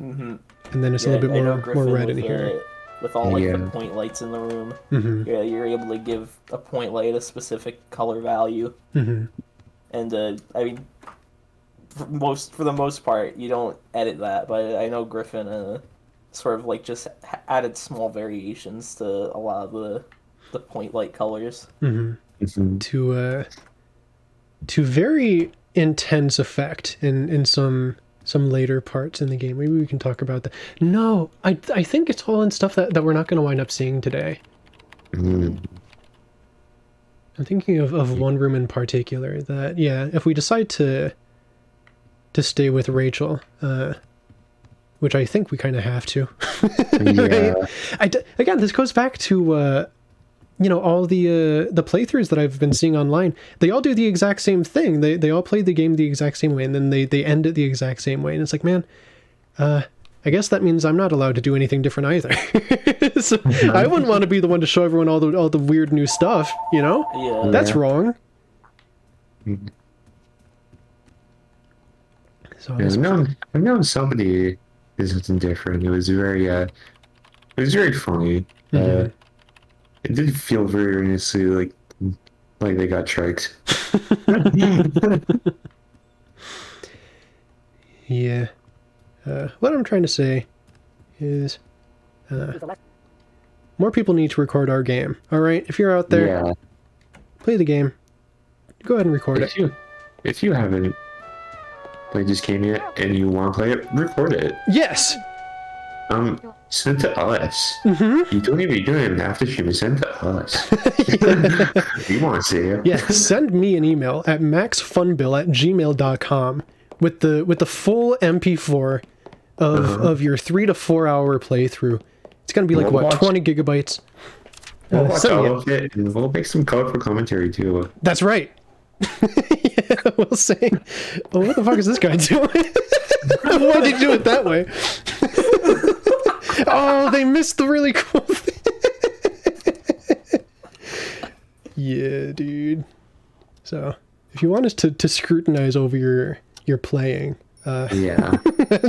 Mm-hmm. and then it's a little bit I know more Griffin red in with, here. with all like the Yeah. point lights in the room. Hmm. Yeah, you're able to give a point light a specific color value, Hmm. and I mean, for the most part, you don't edit that. But I know Griffin sort of like just added small variations to a lot of the point light colors. Hmm. Mhm. To very intense effect in some later parts in the game. Maybe we can talk about that. No, I think it's all in stuff that we're not going to wind up seeing today. Mm. I'm thinking of one room in particular that, yeah, if we decide to stay with Rachel, which I think we kind of have to. Yeah. Again, this goes back to all the playthroughs that I've been seeing online. They all do the exact same thing. They all play the game the exact same way, and then they end it the exact same way. And it's like, man, I guess that means I'm not allowed to do anything different either. So I wouldn't want to be the one to show everyone all the weird new stuff, you know? Yeah. That's Yeah. wrong. Mhm. So Yeah, I've known somebody did something different. It was very funny. Mhm. It did feel very earnestly like they got tricked. Yeah. What I'm trying to say is more people need to record our game. All right? If you're out there, Yeah. play the game. Go ahead and record it. If you haven't played this game yet and you want to play it, record it. Yes. Send it to us. Mm-hmm. You don't even have to stream it. Send it to us. We want to see it. Yeah, send me an email at maxfunbill@gmail.com with the full MP4 of your 3 to 4 hour playthrough. It's gonna be like We'll watch- 20 gigabytes. We'll watch send me all of it, and we'll make some colorful commentary too. That's right. Yeah, we'll say, oh, what the fuck is this guy doing? Why did he do it that way? Oh, they missed the really cool thing. Yeah, dude. So, if you want us to scrutinize over your playing, Yeah.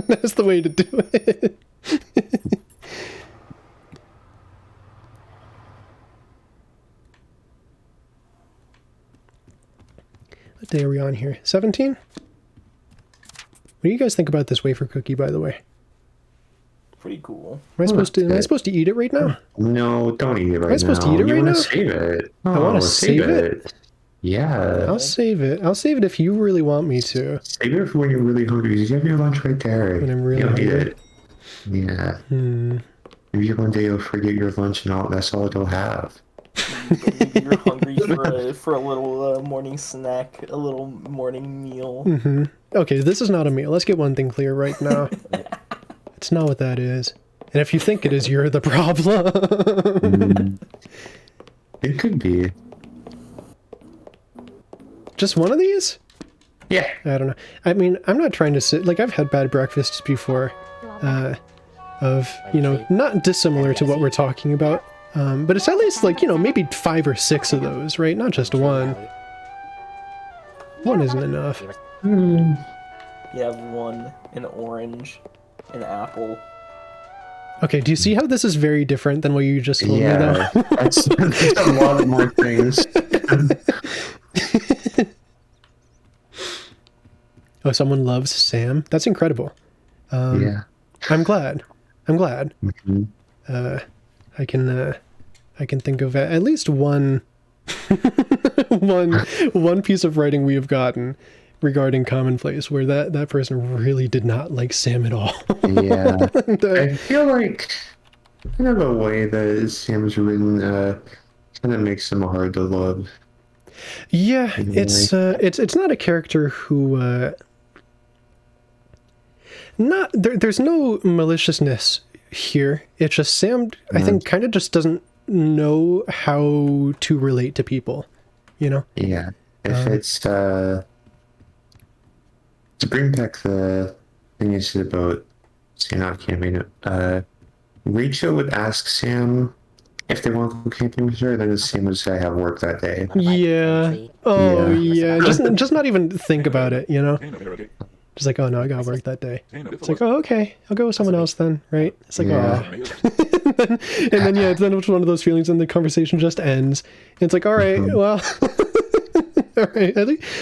that's the way to do it. What day are we on here? 17? What do you guys think about this wafer cookie, by the way? Pretty cool. Am I supposed to eat it right now? No, don't eat it right now. I supposed to eat it You right wanna now? Save it. I wanna Oh, save it? Yeah. I'll save it. I'll save it if you really want me to. Save it for when you're really hungry. You have your lunch right there. When I'm really you don't need hungry? it. Yeah. Hmm. Maybe one day you'll forget your lunch and that's all it'll have. Maybe you're hungry for a little morning snack, a little morning meal. Mm-hmm. Okay, this is not a meal. Let's get one thing clear right now. It's not what that is. And if you think it is, you're the problem. It could be. Just one of these? Yeah. I don't know. I mean, I'm not trying to sit... Like, I've had bad breakfasts before. Not dissimilar to what we're talking about. But it's at least, like, maybe 5 or 6 of those, right? Not just one. One isn't enough. You have one, an orange, an apple. Okay, do you see how this is very different than what you just told me, Yeah. though? That's a lot more things. Oh, someone loves Sam. That's incredible. Yeah. I'm glad. Mhm. I can think of at least one one piece of writing we have gotten regarding Commonplace where that person really did not like Sam at all. Yeah. And, I feel like kind of a way that Sam's written kind of makes him hard to love. yeah, in a it's way. it's not a character who not there's no maliciousness here. It's just Sam, I think, kind of just doesn't know how to relate to people, you know? Yeah. If it's to bring back the thing you said about Sam not camping, Rachel would ask Sam if they want to go camping with her, then Sam would say I have work that day. Yeah. Oh, Yeah. yeah. Just not even think about it, you know? Ain't no okay. Just like, oh no, I gotta work that day. Ain't no It's like, oh, okay, I'll go with someone else then, right? It's like, Yeah. oh. And then yeah, then it's one of those feelings, and the conversation just ends. And it's like, all right, well, all right,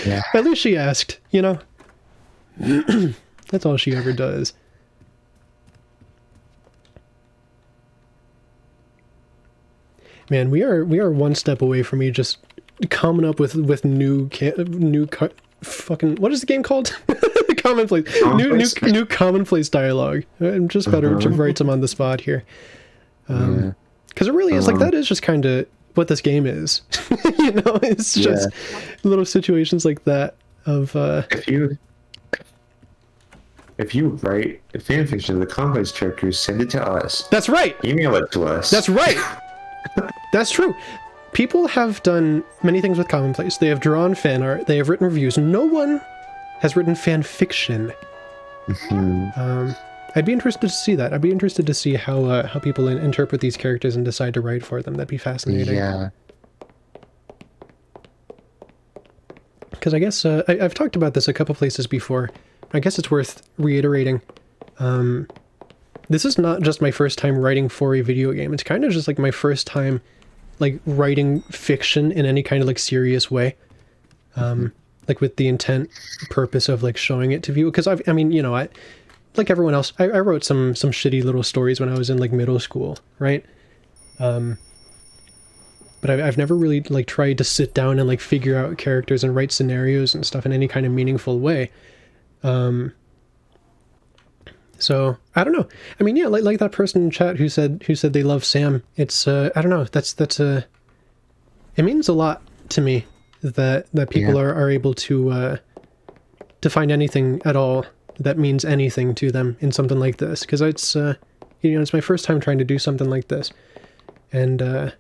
Yeah. at least she asked, you know. That's all she ever does. Man, we are one step away from me just coming up with fucking, what is the game called? Commonplace. Commonplace? New Commonplace dialogue. I'm just better to write some on the spot here. Yeah. Because it really is like, that is just kind of what this game is. You know, it's just little situations like that of If you write a fanfiction of the Commonplace characters, send it to us. That's right. Email it to us. That's right. That's true. People have done many things with Commonplace. They have drawn fan art. They have written reviews. No one has written fan fiction. I'd be interested to see that. I'd be interested to see how people interpret these characters and decide to write for them. That'd be fascinating. Yeah. Because I guess I've talked about this a couple places before. I guess it's worth reiterating. This is not just my first time writing for a video game. It's kind of just like my first time like writing fiction in any kind of like serious way. Like with the intent purpose of like showing it to people. Because I mean, you know, I like everyone else, I wrote some shitty little stories when I was in like middle school, right? But I've never really like tried to sit down and like figure out characters and write scenarios and stuff in any kind of meaningful way. So I don't know. I mean, yeah, like that person in chat who said they love Sam. It's I don't know. That's it means a lot to me that people are able to find anything at all that means anything to them in something like this, because it's you know, it's my first time trying to do something like this, and I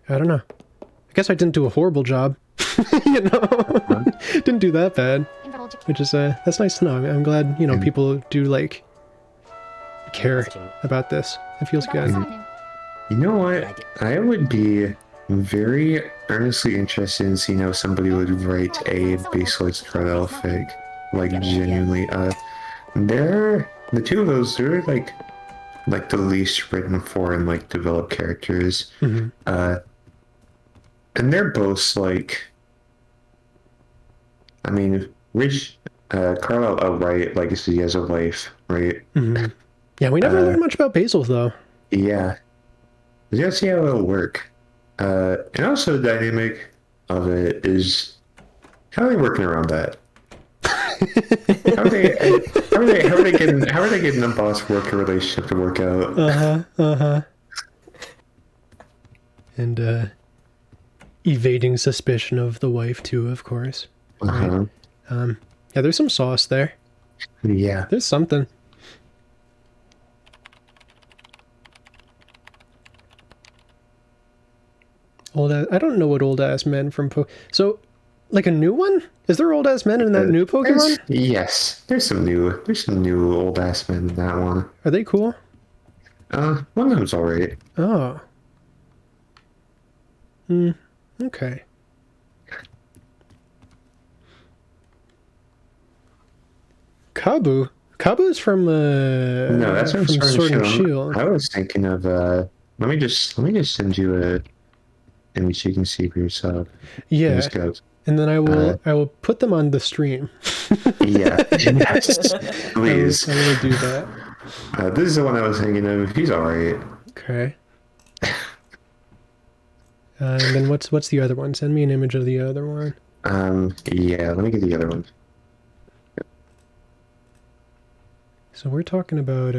don't know. I guess I didn't do a horrible job. You know, didn't do that bad, which is that's nice to know. I'm glad, you know, people do like care about this. It feels good. You know what? I would be very earnestly interested in seeing how somebody would write a baseless Carlisle fic. Like genuinely. They're the two of those, they're like the least written for and like developed characters. And they're both like, I mean, Rich Carlisle outright legacy as a life, right? Yeah, we never learned much about Basil though. Yeah. We gotta see how it'll work. And also the dynamic of it is, how are they working around that? How are they getting the boss worker relationship to work out? And evading suspicion of the wife too, of course. Right? Yeah, there's some sauce there. Yeah. There's something. I don't know what old ass men from so, like a new one? Is there old ass men in that new Pokemon? Yes, there's some new old ass men in that one. Are they cool? One of them's alright. Oh. Okay. Kabu is from No, that's from Sword and Shield. I was thinking of let me just send you a image so you can see for yourself. Yeah. And then I will put them on the stream. Yeah. Yes. Please. I will do that. This is the one I was thinking of. He's alright. Okay. And then what's the other one? Send me an image of the other one. Yeah, let me get the other one. So we're talking about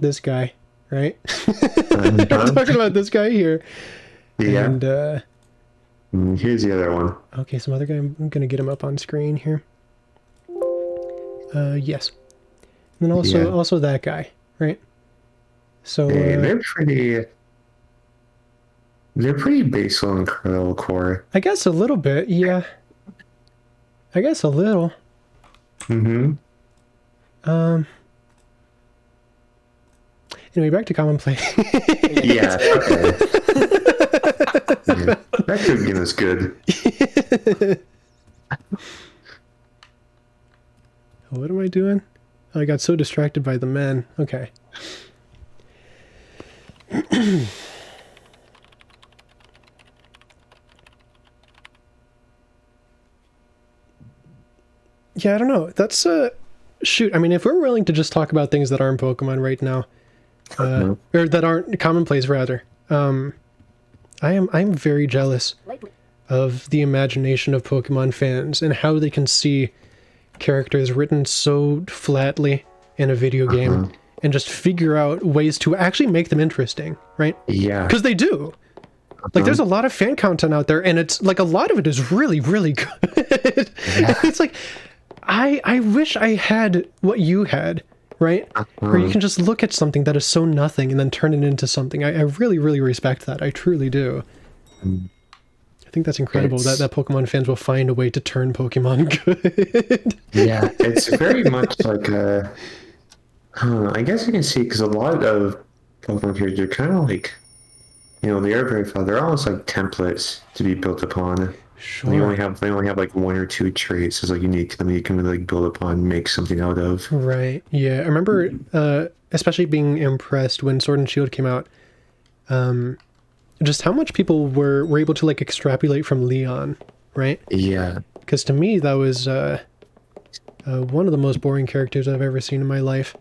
this guy, right? We're talking about this guy here. Yeah. And here's the other one. okay, some other guy. I'm gonna get him up on screen here. Yes. And then also that guy, right? So They're pretty basal and curl core. I guess a little bit, yeah. I guess a little. Mm-hmm. Anyway, back to Commonplace. Yeah. Okay. Yeah, that could get us good. What am I doing? Oh, I got so distracted by the men. Okay. Yeah, I don't know. That's shoot. I mean, if we're willing to just talk about things that aren't Pokemon right now, or that aren't Commonplace, rather, I'm very jealous of the imagination of Pokemon fans and how they can see characters written so flatly in a video game and just figure out ways to actually make them interesting, right? Yeah. Because they do. Like, there's a lot of fan content out there, and it's like a lot of it is really, really good. It's like, I wish I had what you had, right? Where you can just look at something that is so nothing and then turn it into something. I really, really respect that. I truly do. I think that's incredible that Pokemon fans will find a way to turn Pokemon good. Yeah, it's very much like I guess you can see, because a lot of Pokemon characters are kind of like, they are very fun. They're almost like templates to be built upon. Sure. They only have like one or two traits as like unique to them you can really like build upon, make something out of. Right. Yeah. I remember especially being impressed when Sword and Shield came out. Just how much people were able to like extrapolate from Leon, right? Yeah. Because to me that was one of the most boring characters I've ever seen in my life.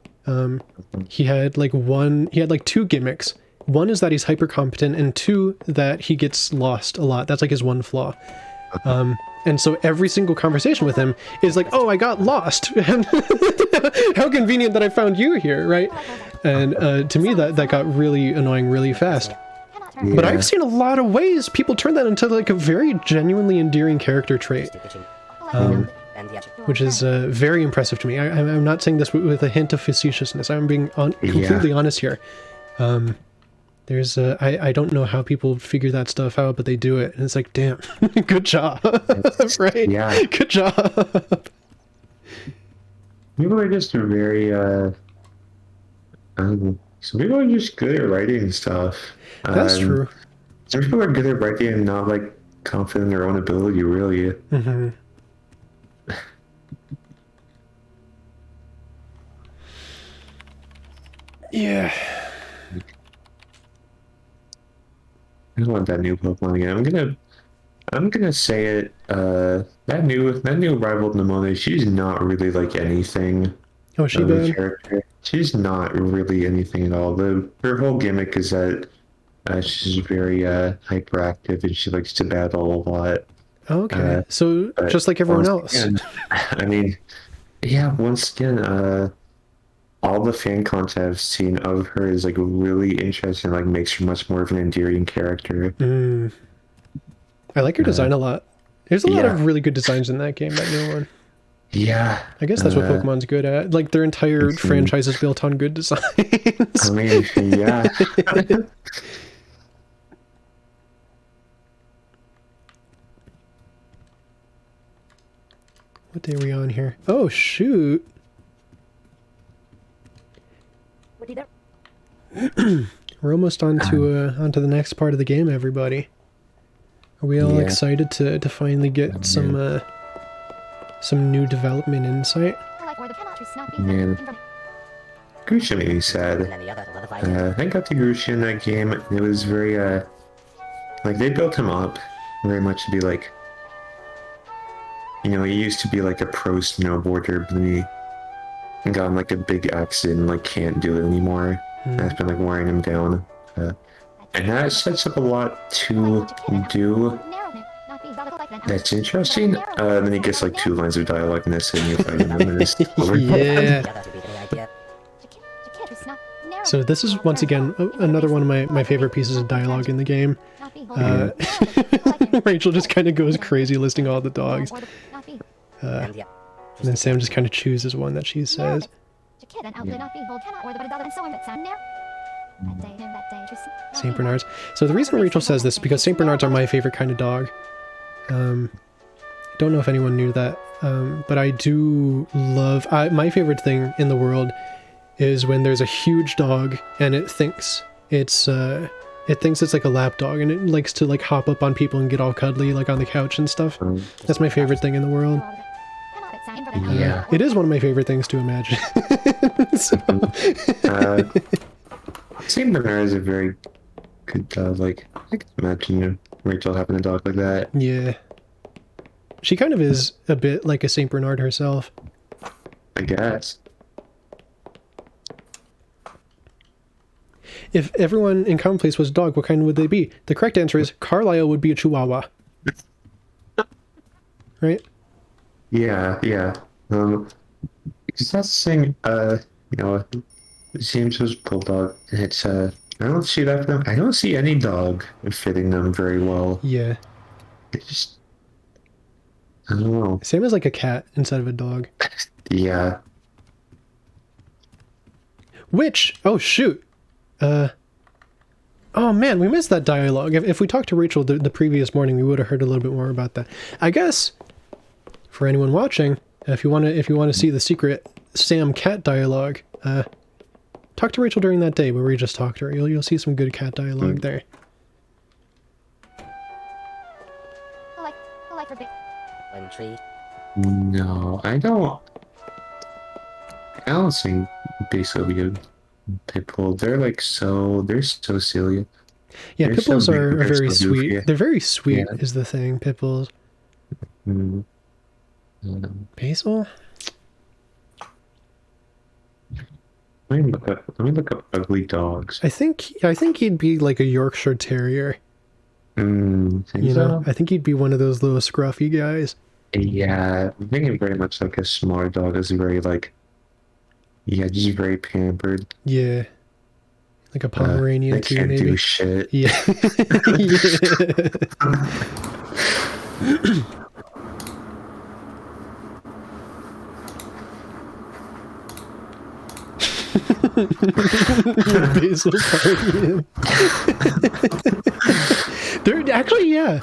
He had like two gimmicks. One is that he's hyper competent, and two, that he gets lost a lot. That's like his one flaw. And so every single conversation with him is like, oh, I got lost. And how convenient that I found you here, right? And to me, that got really annoying really fast. Yeah. But I've seen a lot of ways people turn that into like a very genuinely endearing character trait. Which is very impressive to me. I'm not saying this with a hint of facetiousness. I'm being completely honest here. There's I don't know how people figure that stuff out, but they do it, and it's like, damn, good job, right? Yeah, good job. People are just very some people are just good at writing and stuff. That's true. Some people are good at writing and not like confident in their own ability, really. Mm-hmm. Yeah. I want that new Pokemon again. I'm gonna say it. That new rival Nemone, she's not really like anything. Oh, is she of a bad? character. She's not really anything at all. Her whole gimmick is that she's very hyperactive and she likes to battle a lot. Okay, so just like everyone else. Again, I mean, yeah. Once again, all the fan content I've seen of her is like really interesting. Like makes her much more of an endearing character. I like her design a lot. There's a lot of really good designs in that game. That new one. Yeah. I guess that's what Pokemon's good at. Like their entire franchise is built on good designs. I mean, yeah. What day are we on here? Oh shoot! We're almost onto the next part of the game, everybody. Are we all excited to finally get some new development insight? Man. Grusha made me sad. I got the Grusha in that game, and it was very Like they built him up very much to be like, you know, he used to be like a pro snowboarder, but then he got in like a big accident and like can't do it anymore. That's been like wearing him down. And that sets up a lot to do. That's interesting. Then he gets like 2 lines of dialogue in this and you find him and it's over. Yeah. Together to be the idea. So this is once again another one of my favorite pieces of dialogue in the game. Rachel just kind of goes crazy listing all the dogs. And yeah. And then Sam just kind of chooses one that she says. St. Bernards. So the reason Rachel says this is because St. Bernards are my favorite kind of dog. I don't know if anyone knew that, but I do love... my favorite thing in the world is when there's a huge dog and it thinks it's like a lap dog and it likes to like hop up on people and get all cuddly like on the couch and stuff. That's my favorite thing in the world. Yeah. It is one of my favorite things to imagine. So- St. Bernard is a very good dog. Like, I can imagine, you know, Rachel having a dog like that. Yeah. She kind of is a bit like a St. Bernard herself. I guess. If everyone in Commonplace was a dog, what kind would they be? The correct answer is Carlisle would be a Chihuahua. Right? Yeah, yeah. Because that's the thing, you know, James was bulldog, and it's, I don't see that for them. I don't see any dog fitting them very well. Yeah. It's just, I don't know. Same as like a cat instead of a dog. Yeah. Which, oh shoot. Oh man, we missed that dialogue. If we talked to Rachel the previous morning, we would have heard a little bit more about that. I guess, for anyone watching, if you want to see the secret Sam cat dialogue, talk to Rachel during that day where we just talked to her. You'll see some good cat dialogue there. One tree. No, I don't think Basil would be a pit bull. They're like they're so silly. Yeah, They're pit so bulls big, are they're very so sweet. goofy. They're very sweet Yeah. is the thing, pit bulls. Mm. Basil? Let me look up ugly dogs. I think he'd be like a Yorkshire Terrier. Think You know, so? I think he'd be one of those little scruffy guys. Yeah, I'm thinking very much like a smaller dog is very like, yeah, just very pampered. Yeah. Like a Pomeranian They too, can't maybe. do shit. Yeah. Yeah. Basil party. There actually, yeah.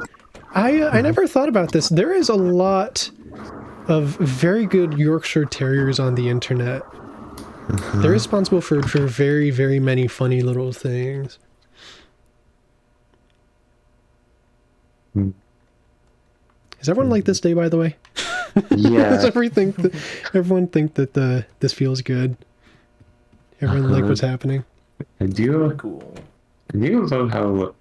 I never thought about this. There is a lot of very good Yorkshire Terriers on the internet. They're responsible for very, very many funny little things. Mm. Is everyone like this day, by the way? Does Yeah, everyone think that this feels good? Everyone like what's happening? I do. Cool. I do love how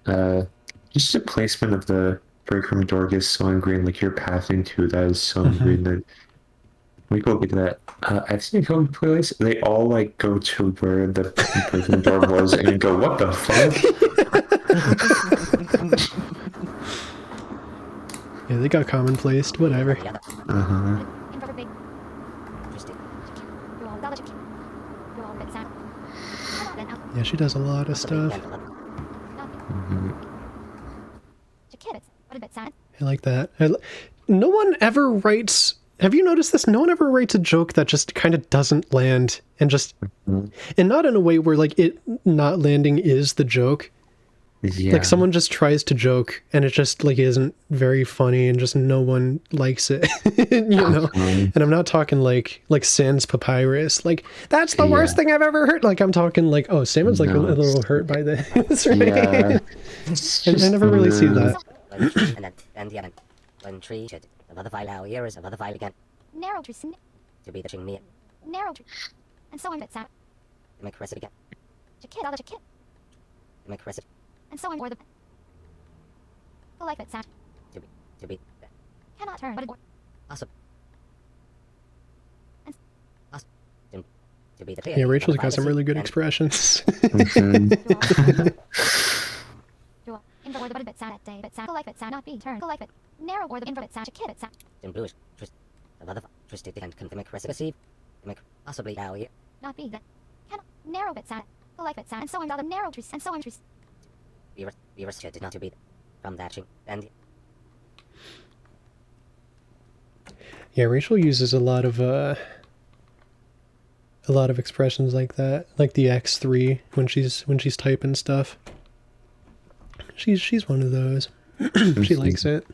just the placement of the break from Dorg is so green. Like your path into that is so green that we go look at that. I've seen a couple of playlists. They all like go to where the break from Dorg was, and you go, "What the fuck?" Yeah, they got commonplace. Whatever. Together. Interesting. Yeah, she does a lot of stuff. I like that. No one ever writes... Have you noticed this? No one ever writes a joke that just kind of doesn't land and just... And not in a way where, like, it not landing is the joke. Yeah. Like, someone just tries to joke and it just, like, isn't very funny and just no one likes it. You know? And I'm not talking, like Sans Papyrus. Like, that's the worst thing I've ever heard. Like, I'm talking, like, oh, Salmon's, like, a little hurt by this, right? Yeah. I never really see that. One tree, and the other. One tree should. Another file our ears, another file again. Narrow tree, To be the ching me. narrow tree. And so I'm at sound. Make rest again. Kid, other kid. Make rest. And so I'm or the Go like it sound. To be. Cannot turn. But Awesome. Awesome. To be the Yeah, Rachel's got some really good expressions. Draw. Invert or the bit sound at day. Bit sound. Go like it sound. Not be turn. Go like it. Narrow or the invert bit sound. Kid bit sound. In bluish. Twisted and confirmic recipe. Possibly now here. Not be that. Cannot. Narrow bit sound. Go like it sound. And so on. The narrow trees. And so on trees. We restricted not to be from thatching and Yeah, Rachel uses a lot of expressions like that, like the X3 when she's typing stuff. She's one of those. She likes it.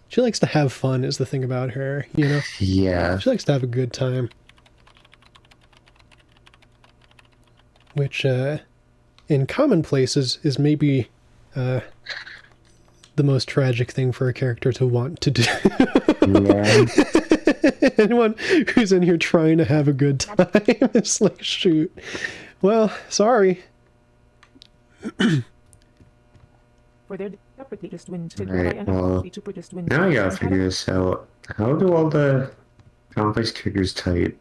She likes to have fun is the thing about her, you know? Yeah. She likes to have a good time. Which, in Commonplace is maybe, the most tragic thing for a character to want to do. Yeah. Anyone who's in here trying to have a good time is like, shoot. Well, sorry. For their interpreters to interpret Right, and well, interpreters to now I gotta figure this out. How do all the Commonplace characters type?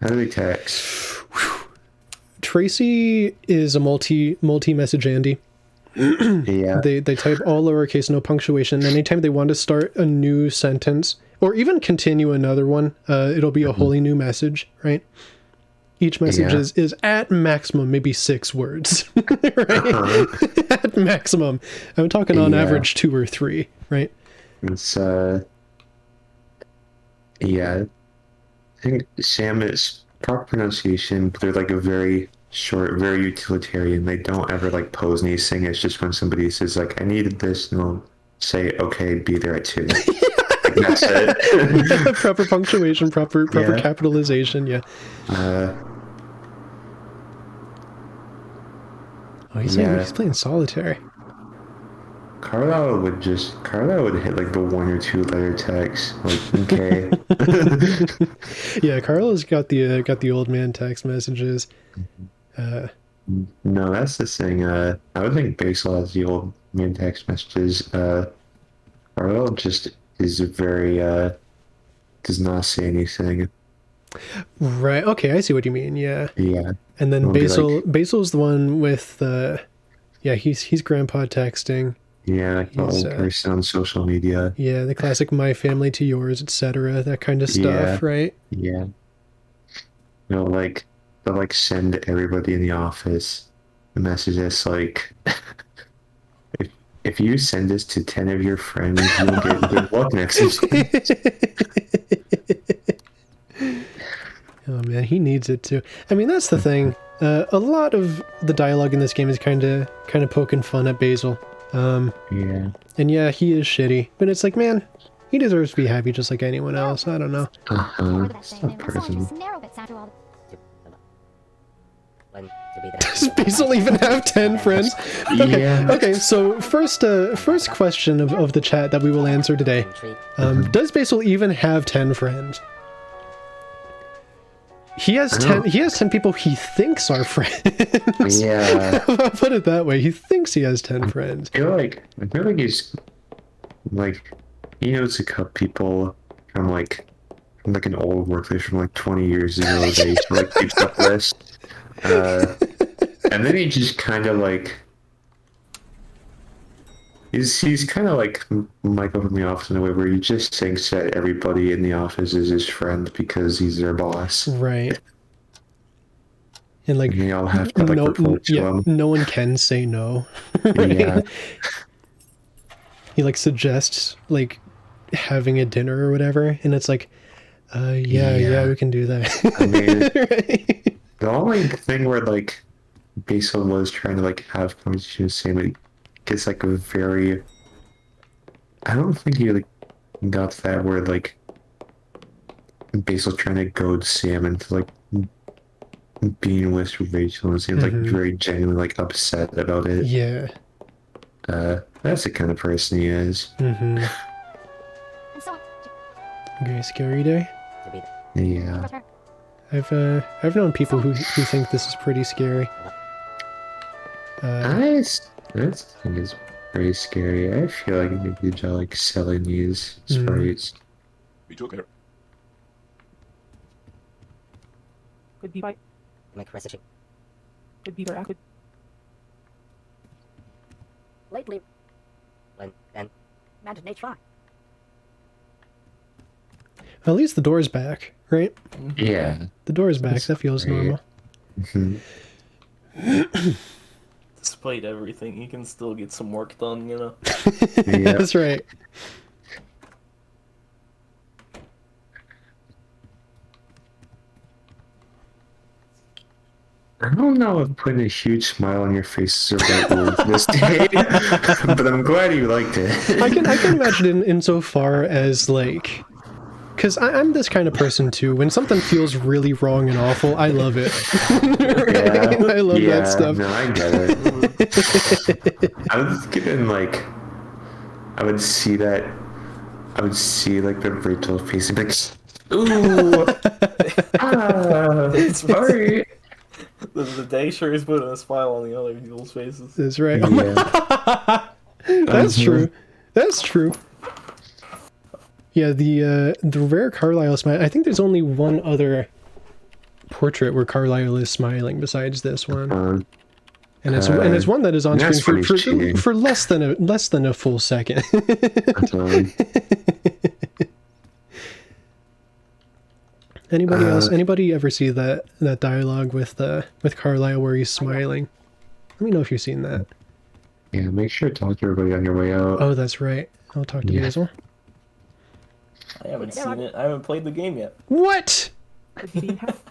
How do they text? Tracy is a multi-message Andy. Yeah. They type all lowercase, no punctuation. Anytime they want to start a new sentence or even continue another one, it'll be a wholly new message, right? Each message is at maximum maybe 6 words, right? At maximum. I'm talking on average 2 or 3, right? It's yeah. I think Sam is proper pronunciation, but they're like a very short, very utilitarian. They don't ever like pose anything. It's just when somebody says like, I needed this, and they'll say, okay, be there at 2. Like, that's it. Proper punctuation, proper capitalization, yeah. Oh, he's playing solitaire. Carlisle would hit like the 1 or 2 letter text, like okay. Yeah, Carla's got the old man text messages. No, that's the thing. I would think Basil has the old man text messages. Carlisle just is very does not say anything. Right. Okay, I see what you mean. Yeah. Yeah. And then It'll be Basil's the one with he's grandpa texting. Yeah, like the old person on social media. Yeah, the classic my family to yours, etc. That kind of stuff, right? Yeah. They'll send everybody in the office a message that's like, if you send this to 10 of your friends, you'll get good luck next week. Oh man, he needs it too. I mean, that's the thing. A lot of the dialogue in this game is kind of poking fun at Basil. Yeah. And yeah, he is shitty, but it's like, man, he deserves to be happy just like anyone else. I don't know. It's not personal. Does Basil even have 10 friends? Okay, Yeah. okay. So first question of the chat that we will answer today: does Basil even have 10 friends? He has 10. He has 10 people he thinks are friends. Yeah. I'll put it that way. He thinks he has 10 friends. I feel like he's like, he knows a couple people from an old workplace from like 20 years ago that he like keeps up list. And then he just kind of like he's kind of like Michael from The Office in a way where he just thinks that everybody in the office is his friend because he's their boss. Right. And like, And they all have to report to him. no one can say no. Right? Yeah. He like suggests like having a dinner or whatever, and it's like, yeah, we can do that. I mean, right? the only thing where like Basil was trying to like have conversation with Sam, it gets like a very, I don't think he like got to that where like Basil's trying to goad Sam into like being with Rachel, and Sam's like very genuinely like upset about it. Yeah. That's the kind of person he is. Mm-hmm. Okay, scary day. Yeah. I've known people who think this is pretty scary. I think it's Very scary. I feel like maybe they're like selling these sprites. We took care. Could be by. Make research. Could be where I could. Lately. When and manage nature. At least the door's back, right? Yeah. The door's back. That's That feels great. normal. Despite everything, you can still get some work done, you know? Yeah. That's right. I don't know if putting a huge smile on your face is the right move this day, but I'm glad you liked it. I can imagine insofar as like, because I'm this kind of person too. When something feels really wrong and awful, I love it. Yeah, I love that stuff. No, I get it. I was getting like, I would see like the Rachel face and be like, ooh, sorry. The day sure is putting a smile on the other people's faces. That's right. Yeah. That's true. That's true. Yeah, the rare Carlisle smile. I think there's only one other portrait where Carlisle is smiling besides this one, and it's one that is on that's screen pretty cheating. for less than a full second. Anybody else? Anybody ever see that dialogue with Carlisle where he's smiling? Let me know if you've seen that. Yeah, make sure to talk to everybody on your way out. Oh, that's right. I'll talk to you as well. I haven't seen it. I haven't played the game yet. What? Could be being half.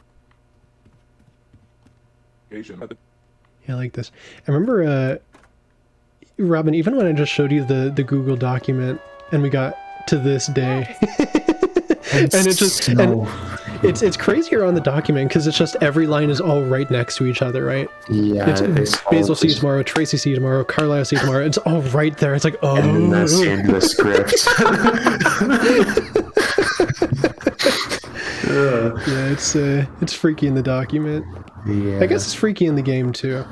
Asian method. Yeah, I like this. I remember, Robin, even when I just showed you the Google document and we got to this day, and it's just and it's crazier on the document because it's just every line is all right next to each other, right? Yeah, It's Basil see tomorrow, Tracy see tomorrow, Carlisle see tomorrow. It's all right there. It's like, oh, and then that's the end of the script. yeah, it's freaky in the document. Yeah. I guess it's freaky in the game too.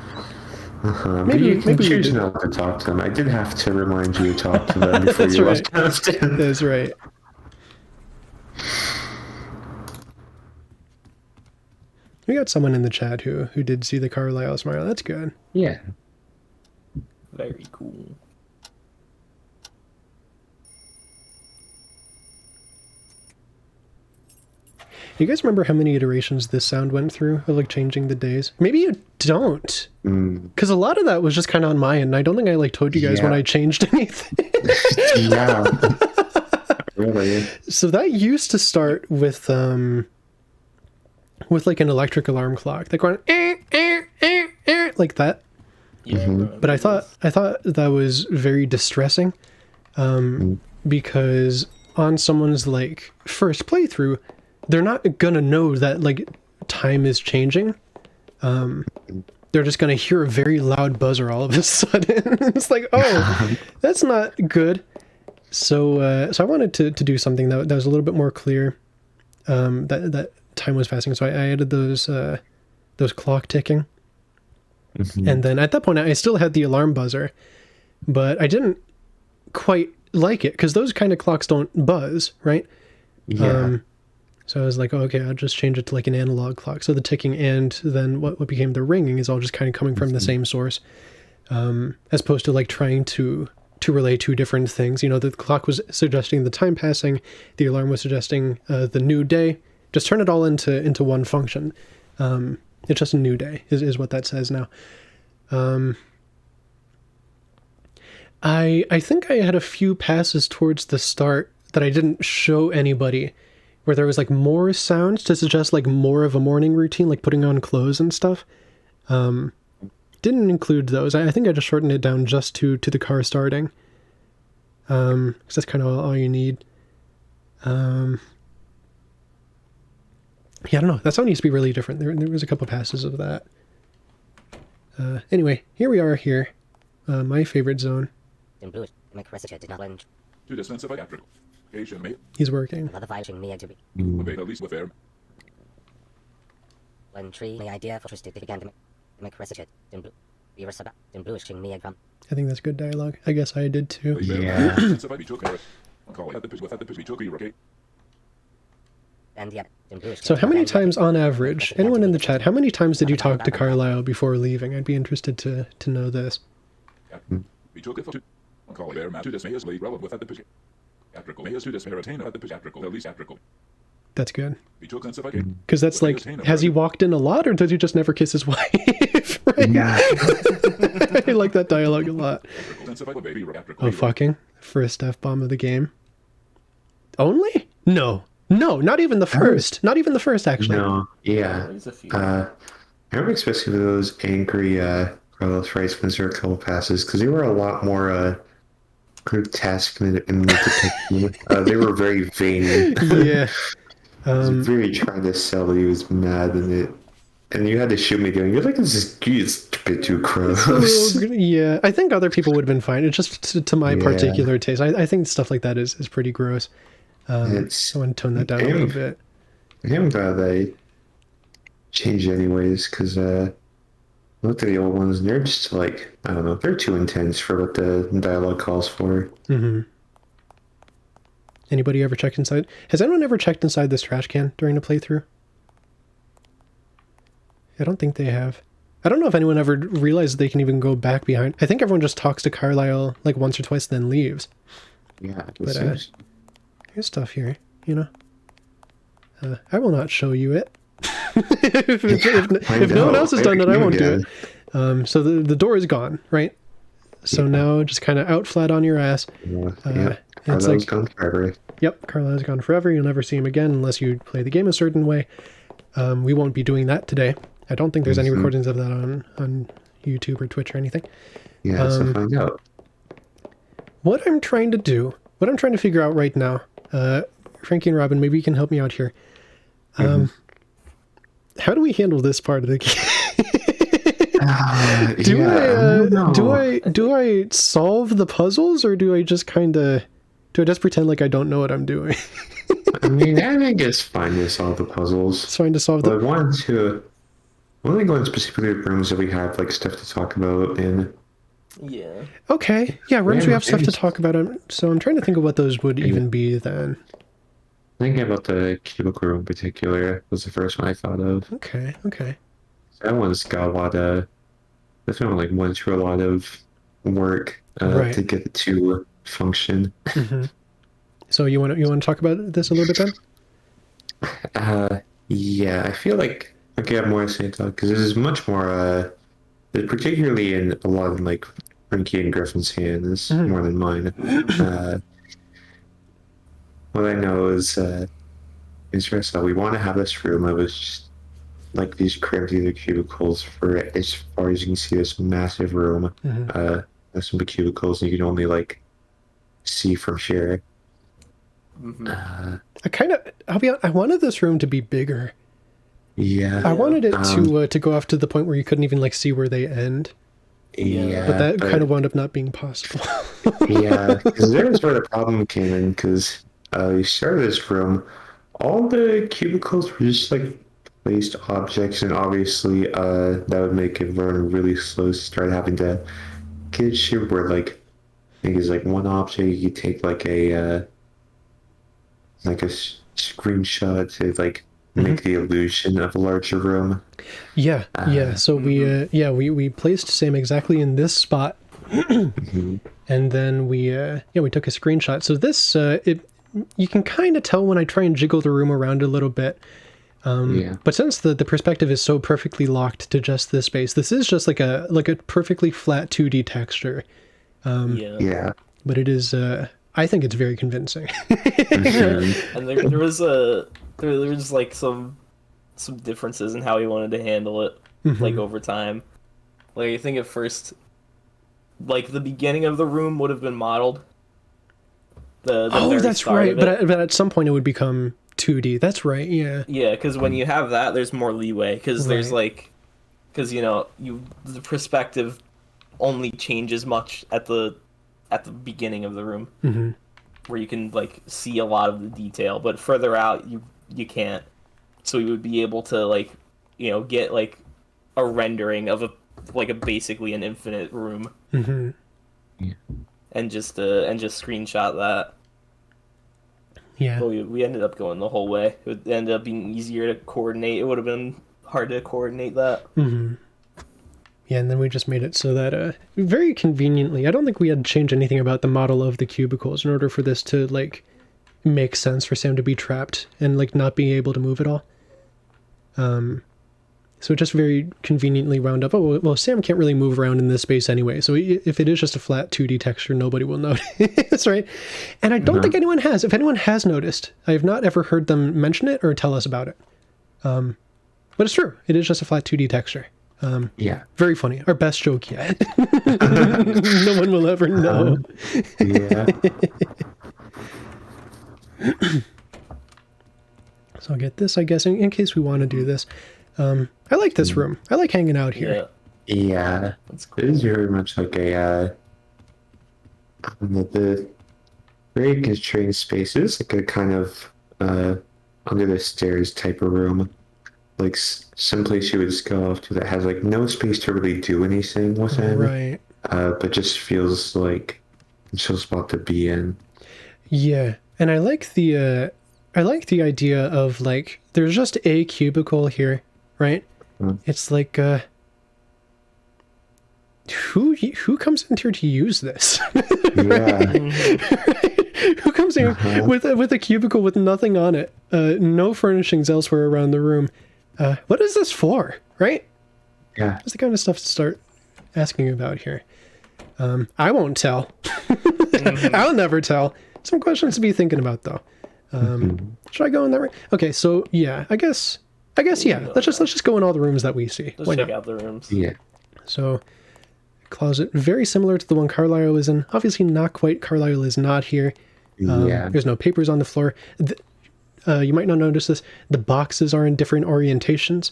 But you can maybe we choose did. not to talk to them. I did have to remind you to talk to them before That's you right. left. That's right. We got someone in the chat who did see the Carlisle smile. That's good. Yeah. Very cool. You guys remember how many iterations this sound went through of like changing the days? Maybe you don't, because a lot of that was just kind of on my end. I don't think I like told you guys when Yeah. I changed anything. Yeah. Really? So that used to start with like an electric alarm clock, like going like that. Yeah. But I thought that was very distressing, because on someone's like first playthrough, they're not gonna know that like time is changing. They're just gonna hear a very loud buzzer all of a sudden. It's like, oh, that's not good. So I wanted to do something that was a little bit more clear. That time was passing, so I added those clock ticking. And then at that point, I still had the alarm buzzer, but I didn't quite like it because those kind of clocks don't buzz, right? Yeah. So I was like, oh, okay, I'll just change it to like an analog clock. So the ticking and then what became the ringing is all just kind of coming from the same source, as opposed to like trying to relay two different things. You know, the clock was suggesting the time passing, the alarm was suggesting the new day. Just turn it all into one function. It's just a new day is what that says now. I think I had a few passes towards the start that I didn't show anybody, where there was like more sounds to suggest like more of a morning routine, like putting on clothes and stuff. Didn't include those. I think I just shortened it down just to the car starting. Because that's kind of all you need. Yeah, I don't know. That sound used to be really different. There was a couple passes of that. Anyway, here we are here. My favorite zone. In blue, make research did not lunge. To dispense theatrical. Asian made. He's working. Another file me to be. Obey the least affair. When tree, the idea for twisted began to make research in blue. Beaver Sabah. Dimblushing me from. I think that's good dialogue. I guess I did too. Yeah. And yet, Dimblushing. So how many times on average, anyone in the chat, how many times did you talk to Carlisle before leaving? I'd be interested to know this. That's good. Because that's like, has he walked in a lot, or does he just never kiss his wife? Right? Yeah. I like that dialogue a lot. Oh, fucking. First F-bomb of the game. Only? No. No, not even the first. Not even the first, actually. No. Yeah. There's a few. I remember especially those angry Carlos Rice when there were a couple passes, because they were a lot more grotesque in the depiction. They were very veiny. Yeah. He was really trying to sell that he was mad in it. And you had to shoot me going, you're like, this is a bit too gross. Yeah, I think other people would have been fine. It's just to my particular taste. I think stuff like that is pretty gross. I want to tone that down a little bit. I'm glad they changed anyways, because look at the old ones, and they're just like, I don't know, they're too intense for what the dialogue calls for. Mm-hmm. Anybody ever checked inside? Has anyone ever checked inside this trash can during a playthrough? I don't think they have. I don't know if anyone ever realized they can even go back behind. I think everyone just talks to Carlisle like once or twice, then leaves. Yeah, But here's stuff here, you know. I will not show you it. if no one else has done it, I won't do it. So the door is gone, right? So now just kind of out flat on your ass. It's like gone forever. Yep, Carlisle's gone forever. You'll never see him again unless you play the game a certain way. We won't be doing that today. I don't think there's any recordings of that on YouTube or Twitch or anything. Yeah, so find out. What I'm trying to figure out right now, Frankie and Robin, maybe you can help me out here. How do we handle this part of the game? Do I solve the puzzles, or do I just pretend like I don't know what I'm doing? I mean, I think it's fine to solve the puzzles. It's fine to solve the... I want to go in specifically rooms that we have like stuff to talk about in. Yeah. Okay. Yeah, rooms we have stuff to talk about. So I'm trying to think of what those would even be then. Thinking about the cubicle room in particular was the first one I thought of. Okay. That one's got a lot of... This one like went through a lot of work to get it to function. Mm-hmm. So you want to talk about this a little bit then? Yeah, I feel like I could have more to say about, because this is much more, particularly in a lot of like Frankie and Griffin's hands more than mine. What I know is we want to have this room. It was just like these cramped either cubicles for as far as you can see this massive room. There's some big cubicles, and you can only like see from here. I wanted this room to be bigger. Yeah. I wanted it to go off to the point where you couldn't even like see where they end. Yeah. But that kind of wound up not being possible. Yeah, because there's where the problem came in, because you started this room, all the cubicles were just like placed objects, and obviously that would make it run really slow. Start having to get shit where like I think it's like one object you take like a screenshot to like make the illusion of a larger room. Yeah. So we placed Sam exactly in this spot, and then we took a screenshot. So this you can kind of tell when I try and jiggle the room around a little bit. But since the perspective is so perfectly locked to just this space, this is just like a perfectly flat 2D texture. But it is. I think it's very convincing. And there was like some differences in how he wanted to handle it, like over time. Like I think at first, like the beginning of the room would have been modeled. That's right. But at some point it would become 2D. That's right. Yeah. Yeah, because when you have that, there's more leeway. Because there's like, because the perspective only changes much at the beginning of the room, where you can like see a lot of the detail, but further out you can't. So you would be able to like get like a rendering of like a basically an infinite room, Mm-hmm. and just screenshot that. Yeah. But we ended up going the whole way. It ended up being easier to coordinate. It would have been hard to coordinate that. Mm-hmm. Yeah, and then we just made it so that, very conveniently, I don't think we had to change anything about the model of the cubicles in order for this to, like, make sense for Sam to be trapped and, like, not being able to move at all. So it just very conveniently wound up, oh, well, Sam can't really move around in this space anyway, so if it is just a flat 2D texture, nobody will notice, right? And I don't think anyone has. If anyone has noticed, I have not ever heard them mention it or tell us about it. But it's true. It is just a flat 2D texture. Yeah. Very funny. Our best joke yet. No one will ever know. Yeah. So I'll get this, I guess, in case we want to do this. I like this room. I like hanging out here. Yeah, Yeah. that's cool. It is very much like the very constrained space. It is like a kind of under the stairs type of room. Like some place you would just go off to that has like no space to really do anything within. Right. But just feels like a chill spot to be in. Yeah. And I like the idea of, like, there's just a cubicle here, right? It's like, who comes in here to use this? Yeah. Who comes in with a cubicle with nothing on it? No furnishings elsewhere around the room. What is this for, right? Yeah. That's the kind of stuff to start asking about here. I won't tell. I'll never tell. Some questions to be thinking about, though. Should I go in that room? Okay, so yeah, I guess yeah. Let's just go in all the rooms that we see. Just Why check not? out the rooms. Yeah. So, closet very similar to the one Carlisle is in. Obviously, not quite. Carlisle is not here. Yeah. There's no papers on the floor. You might not notice this. The boxes are in different orientations.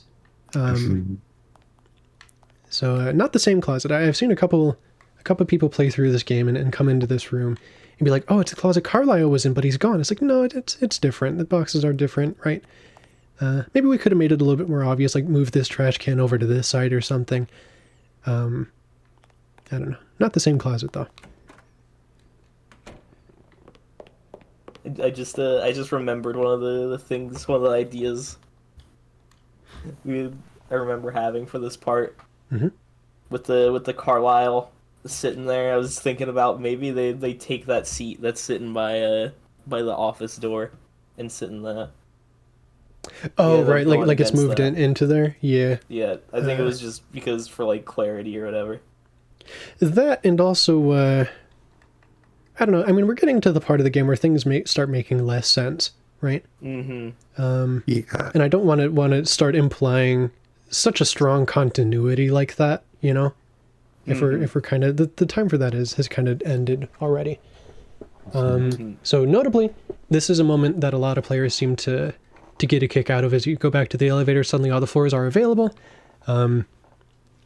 So not the same closet. I've seen a couple people play through this game and come into this room and be like, "Oh, it's a closet Carlisle was in, but he's gone." It's like, no, it's different. The boxes are different, right? Maybe we could have made it a little bit more obvious, like move this trash can over to this side or something. I don't know. Not the same closet though. I just remembered one of the ideas I remember having for this part. With the Carlisle sitting there. I was thinking about maybe they take that seat that's sitting by the office door and sit in that. Oh, Yeah, they're right, going like it's against moved that. into there. Yeah. Yeah, I think it was just because for like clarity or whatever. That, and also, I don't know. I mean, we're getting to the part of the game where things start making less sense, right? Yeah. And I don't want to start implying such a strong continuity like that, you know? If we're kind of the time for that has kind of ended already. So notably, this is a moment that a lot of players seem to get a kick out of. As you go back to the elevator, suddenly all the floors are available.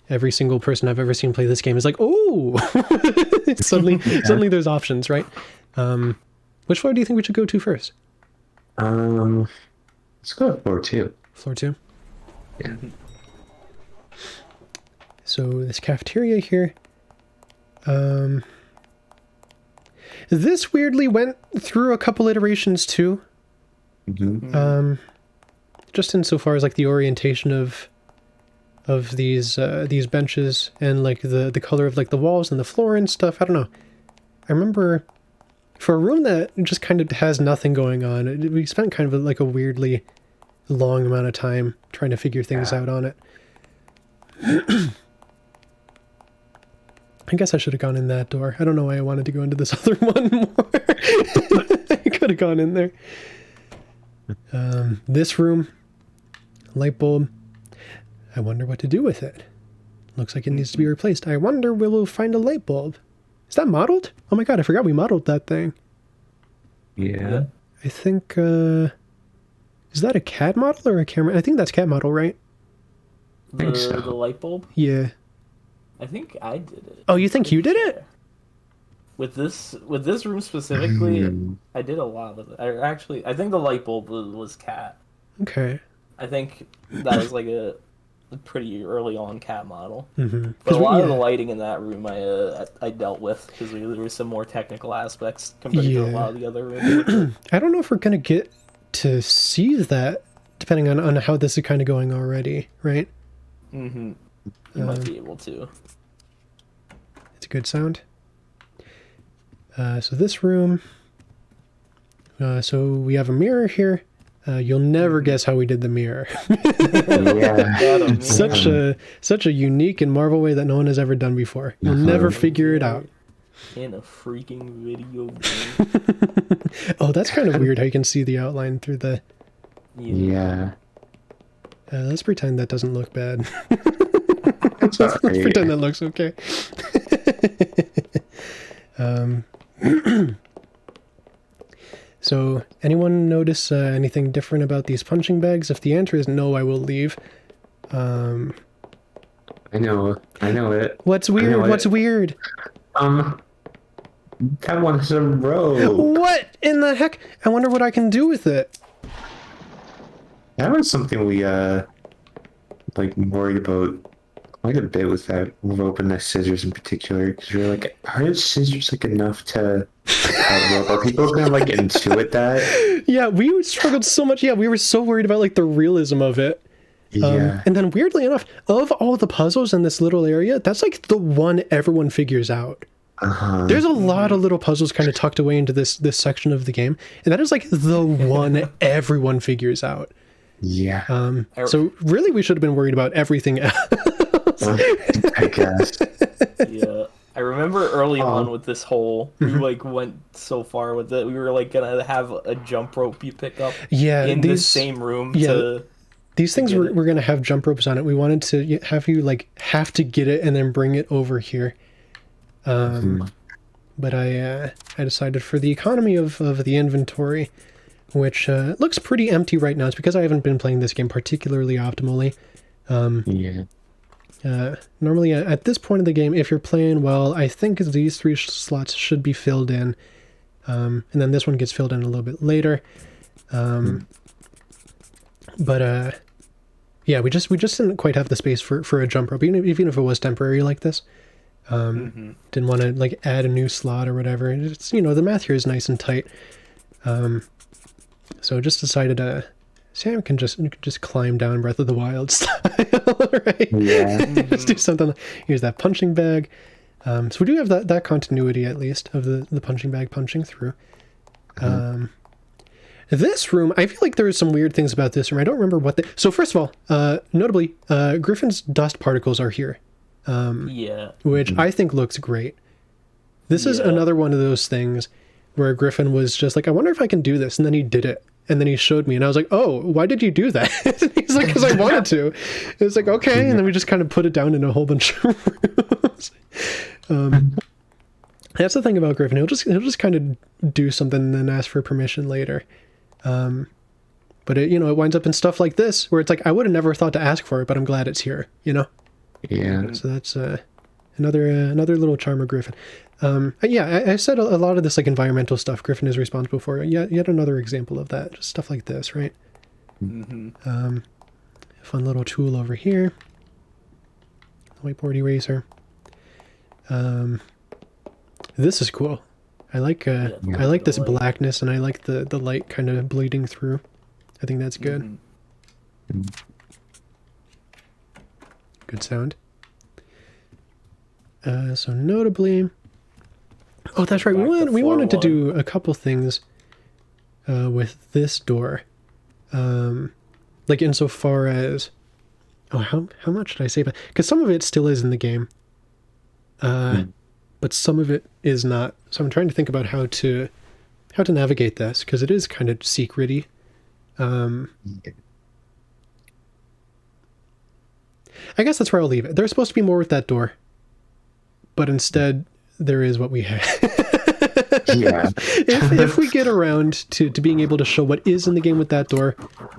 Every single person I've ever seen play this game is like, oh, suddenly there's options, right? Which floor do you think we should go to first? Let's go to floor 2. Floor 2. Yeah. So this cafeteria here. This weirdly went through a couple iterations too. Just insofar as like the orientation of these benches and like the color of like the walls and the floor and stuff. I don't know. I remember for a room that just kind of has nothing going on, we spent kind of like a weirdly long amount of time trying to figure things out on it. I guess I should have gone in that door. I don't know why I wanted to go into this other one more. I could have gone in there. This room, light bulb. I wonder what to do with it. Looks like it needs to be replaced. I wonder will we'll find a light bulb. Is that modeled? Oh my god, I forgot we modeled that thing. Yeah. I think, is that a CAD model or a camera? I think that's CAD model, right? think so. The light bulb? Yeah. I think I did it. Oh, you think you did it? With this room specifically, I did a lot of it. I think the light bulb was cat. Okay. I think that was like a pretty early on cat model. Mm-hmm. But a lot of the lighting in that room I dealt with because there were some more technical aspects compared to a lot of the other rooms. I don't know if we're gonna get to see that, depending on how this is kind of going already, right? Mm-hmm. You might be able to. It's a good sound. So this room. So we have a mirror here. You'll never guess how we did the mirror. Yeah. Such a unique and Marvel way that no one has ever done before. You'll never figure it out. In a freaking video game. Oh, that's kind of weird how you can see the outline through the... Yeah. Let's pretend that doesn't look bad. That's Let's alright. pretend that looks okay. So, anyone notice anything different about these punching bags? If the answer is no, I will leave. I know it. What's I know weird? What's it. weird? That one has a rope. What in the heck? I wonder what I can do with it. That was something we like worried about quite a bit with that rope and the scissors in particular, because we were like, are the scissors like enough to rope? Are people gonna like intuit that? Yeah, we struggled so much. Yeah, we were so worried about like the realism of it. Yeah. And then weirdly enough, of all the puzzles in this little area, that's like the one everyone figures out. There's a lot of little puzzles kind of tucked away into this section of the game, and that is like the one everyone figures out. Yeah. So really we should have been worried about everything else. I guess. Yeah. I remember early on with this whole, we like went so far with it. We were like gonna have a jump rope you pick up in the same room. These things were going to have jump ropes on it. We wanted to have you like have to get it and then bring it over here. But I decided for the economy of the inventory, which looks pretty empty right now. It's because I haven't been playing this game particularly optimally. Normally at this point of the game, if you're playing well, I think these 3 slots should be filled in. And then this one gets filled in a little bit later. But yeah, we just didn't quite have the space for a jump rope, even if it was temporary like this. Didn't want to like add a new slot or whatever. It's, you know, the math here is nice and tight. So just decided Sam can just climb down Breath of the Wild style, right? Yeah. Just do something. Here's that punching bag. So we do have that continuity at least of the punching bag punching through. This room, I feel like there are some weird things about this room. I don't remember what so first of all, notably, Griffin's dust particles are here. Which I think looks great. This is another one of those things where Griffin was just like, I wonder if I can do this. And then he did it. And then he showed me and I was like, oh, why did you do that? He's like, because I wanted to. It's like, okay. And then we just kind of put it down in a whole bunch of rooms. That's the thing about Griffin. He'll just kind of do something and then ask for permission later. But it, it winds up in stuff like this where it's like, I would have never thought to ask for it, but I'm glad it's here, Yeah. So that's another little charm of Griffin. I said a lot of this like environmental stuff Griffin is responsible for. Yet another example of that. Just stuff like this, right? Fun little tool over here. Whiteboard eraser. This is cool. I like this blackness, and I like the light kind of bleeding through. I think that's good. Good sound. So notably, oh, that's right. We wanted to do a couple things with this door, like insofar as, how much did I say? Because some of it still is in the game, but some of it is not. So I'm trying to think about how to navigate this because it is kind of secret-y. I guess that's where I'll leave it. There's supposed to be more with that door, but instead there is what we have. Yeah. if we get around to being able to show what is in the game with that door,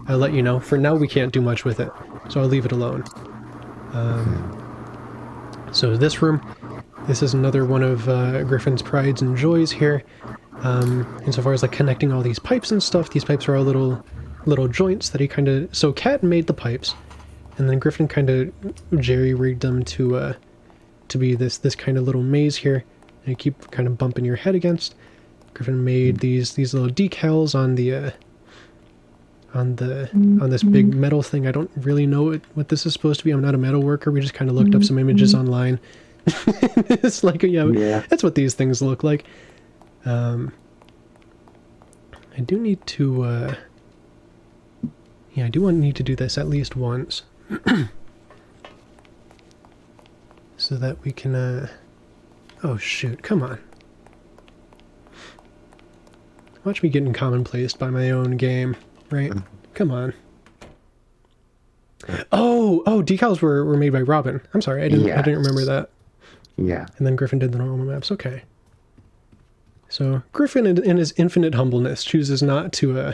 I'll let you know. For now, we can't do much with it, so I'll leave it alone. So this room, this is another one of Griffin's prides and joys here. Insofar as like connecting all these pipes and stuff, these pipes are all little joints that he kind of... So Cat made the pipes. And then Griffin kind of jerry-rigged them to be this kind of little maze here. And you keep kind of bumping your head against. Griffin made these little decals on the on this big metal thing. I don't really know what this is supposed to be. I'm not a metal worker. We just kind of looked up some images online. It's like, yeah, that's what these things look like. I do need to, yeah, I do need to do this at least once. So that we can, oh shoot, come on. Watch me getting commonplace by my own game, right? Come on. Oh, decals were made by Robin. I'm sorry, I didn't remember that. Yeah. And then Griffin did the normal maps. Okay. So Griffin, in his infinite humbleness, chooses not to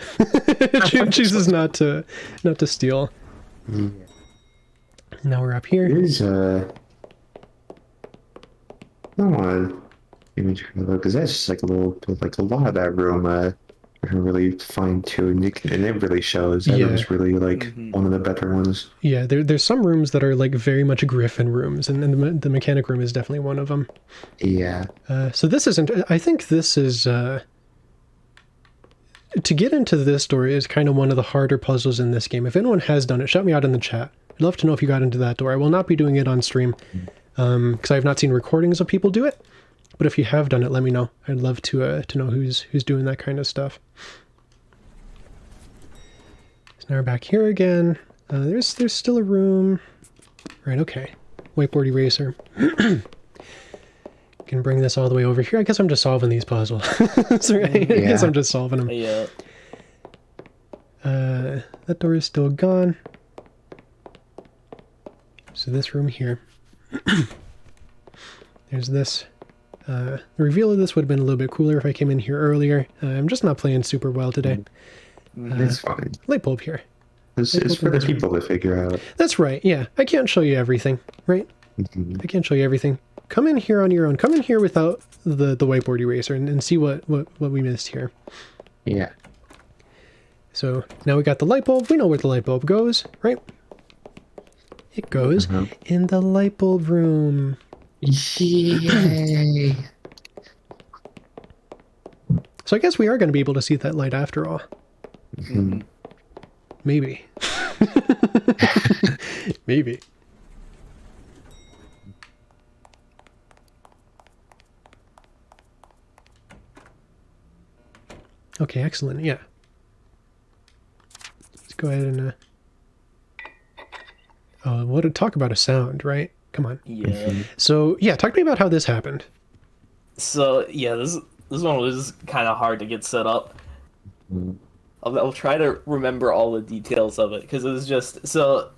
chooses not to steal. Yeah. Now we're up here. There's I don't want to image because that's just like a little bit, like a lot of that room. Really fine-tuned, and it really shows. That room's really like one of the better ones. Yeah, there's some rooms that are like very much Griffin rooms, and the mechanic room is definitely one of them. Yeah. So this isn't. I think this is. To get into this story is kind of one of the harder puzzles in this game. If anyone has done it, shout me out in the chat. I'd love to know if you got into that door. I will not be doing it on stream because I have not seen recordings of people do it. But if you have done it, let me know. I'd love to know who's doing that kind of stuff. So now we're back here again. There's still a room. Right, okay. Whiteboard eraser. Can bring this all the way over here. I guess I'm just solving these puzzles. Sorry, I guess I'm just solving them. Yeah. That door is still gone. So this room here. There's this. The reveal of this would have been a little bit cooler if I came in here earlier. I'm just not playing super well today. It's fine. Light bulb here. It's for the people to figure out. That's right, yeah. I can't show you everything, right? I can't show you everything. Come in here on your own. Come in here without the whiteboard eraser and see what we missed here. Yeah. So now we got the light bulb. We know where the light bulb goes, right? It goes in the light bulb room. Yay! So I guess we are going to be able to see that light after all. Maybe. Maybe. Okay, excellent. Yeah. Let's go ahead and oh, what to talk about a sound, right? Come on. Yeah. So, yeah, talk to me about how this happened. So, yeah, this one was kind of hard to get set up. I'll try to remember all the details of it, because it was just... So,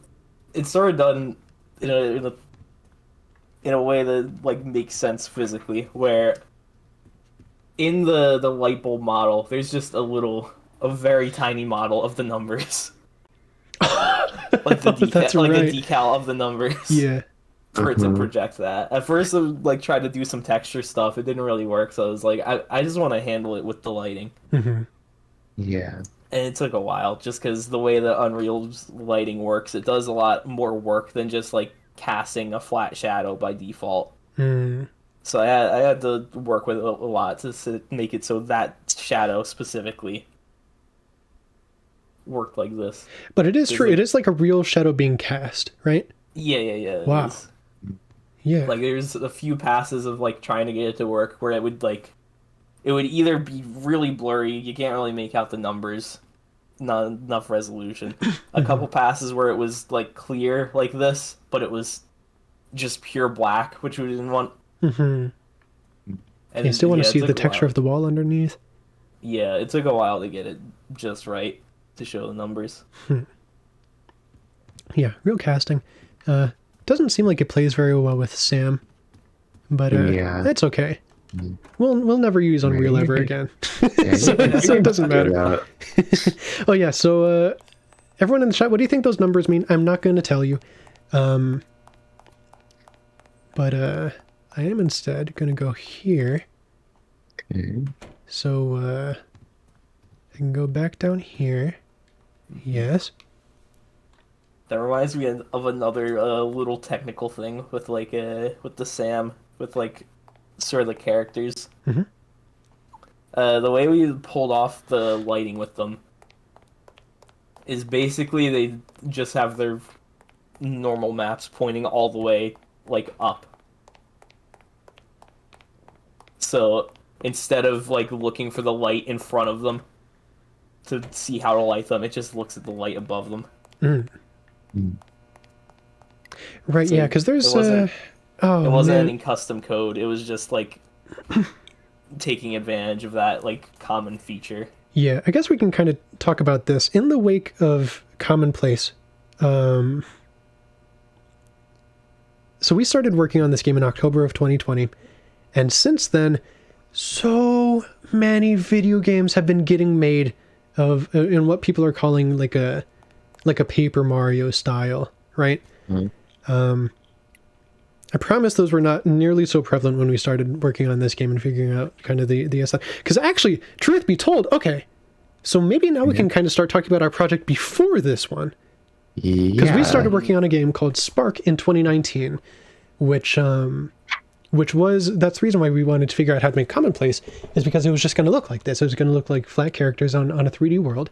it's sort of done in a way that, like, makes sense physically, where in the light bulb model, there's just a very tiny model of the numbers. Like the That's right. a decal of the numbers. Yeah. For it to project that. At first, I like tried to do some texture stuff. It didn't really work, so I was like, I just want to handle it with the lighting. Yeah. And it took a while, just because the way that Unreal's lighting works, it does a lot more work than just like casting a flat shadow by default. So I had to work with it a lot to make it so that shadow specifically worked like this. But it is true. It is like a real shadow being cast, right? Yeah. Wow. Yeah. Like there's a few passes of like trying to get it to work where it would either be really blurry, you can't really make out the numbers, not enough resolution. A couple passes where it was like clear like this, but it was just pure black, which we didn't want. And you still want to see the texture of the wall underneath? Yeah, it took a while to get it just right to show the numbers. Yeah, real casting. Doesn't seem like it plays very well with Sam, but it's okay. We'll never use Unreal ever again, so it doesn't matter. Oh yeah, so everyone in the chat, what do you think those numbers mean? I'm not going to tell you, but I am instead going to go here. So I can go back down here. Yes. That reminds me of another little technical thing with like with the Sam with like sort of the characters. Mhm. The way we pulled off the lighting with them is basically they just have their normal maps pointing all the way like up. So instead of like looking for the light in front of them to see how to light them, it just looks at the light above them. Right, So yeah, because there's it wasn't man. any custom code. It was just like taking advantage of that like common feature. Yeah, I guess we can kind of talk about this in the wake of Commonplace. So we started working on this game in October of 2020, and since then, so many video games have been getting made of in what people are calling like a Paper Mario style, right? I promise those were not nearly so prevalent when we started working on this game and figuring out kind of the aesthetic. Because actually, truth be told, okay, so maybe now we can kind of start talking about our project before this one. Because we started working on a game called Spark in 2019, which was, that's the reason why we wanted to figure out how to make Commonplace, is because it was just going to look like this. It was going to look like flat characters on a 3D world.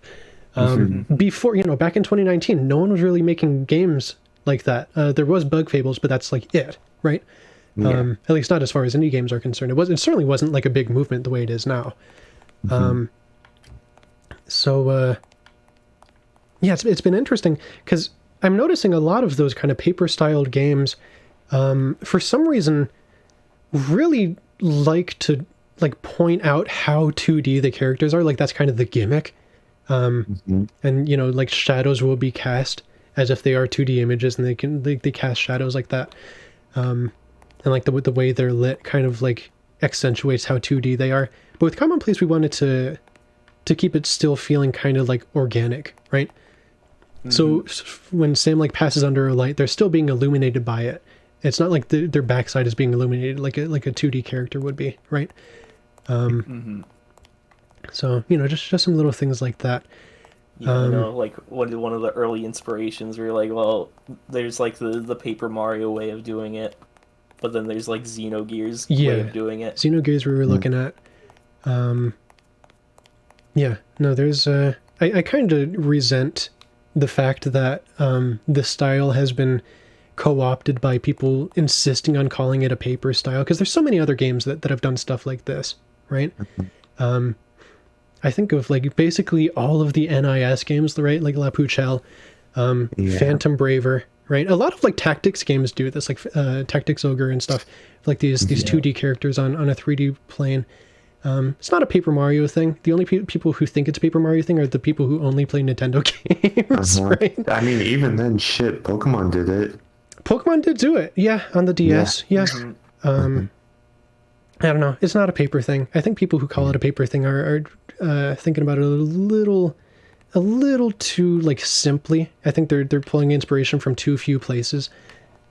Before, back in 2019, no one was really making games like that. There was Bug Fables, but that's like it, right? At least not as far as indie games are concerned. It certainly wasn't like a big movement the way it is now. Yeah, it's been interesting because I'm noticing a lot of those kind of paper-styled games, for some reason, really like to like point out how 2D the characters are. Like that's kind of the gimmick. And like shadows will be cast as if they are 2D images, and they cast shadows like that. And like the way they're lit kind of like accentuates how 2D they are. But with Commonplace, we wanted to keep it still feeling kind of like organic, right? So when Sam like passes under a light, they're still being illuminated by it. It's not like their backside is being illuminated like a 2D character would be, right? So just some little things like that. Yeah, like one of the early inspirations where you're like, well, there's like the Paper Mario way of doing it, but then there's like Xenogears way of doing it. Xenogears we were looking at. There's I kind of resent the fact that the style has been co-opted by people insisting on calling it a paper style, because there's so many other games that have done stuff like this, right? I think of like basically all of the NIS games, right? Like La Pucelle, Phantom Braver, right? A lot of like tactics games do this, like Tactics Ogre and stuff, like these 2D characters on a 3D plane. It's not a Paper Mario thing. The only people who think it's a Paper Mario thing are the people who only play Nintendo games, right? I mean, even then, shit, Pokemon did it. Pokemon did do it, yeah, on the DS, yeah. I don't know. It's not a paper thing. I think people who call it a paper thing are thinking about it a little too like simply. I think they're pulling inspiration from too few places.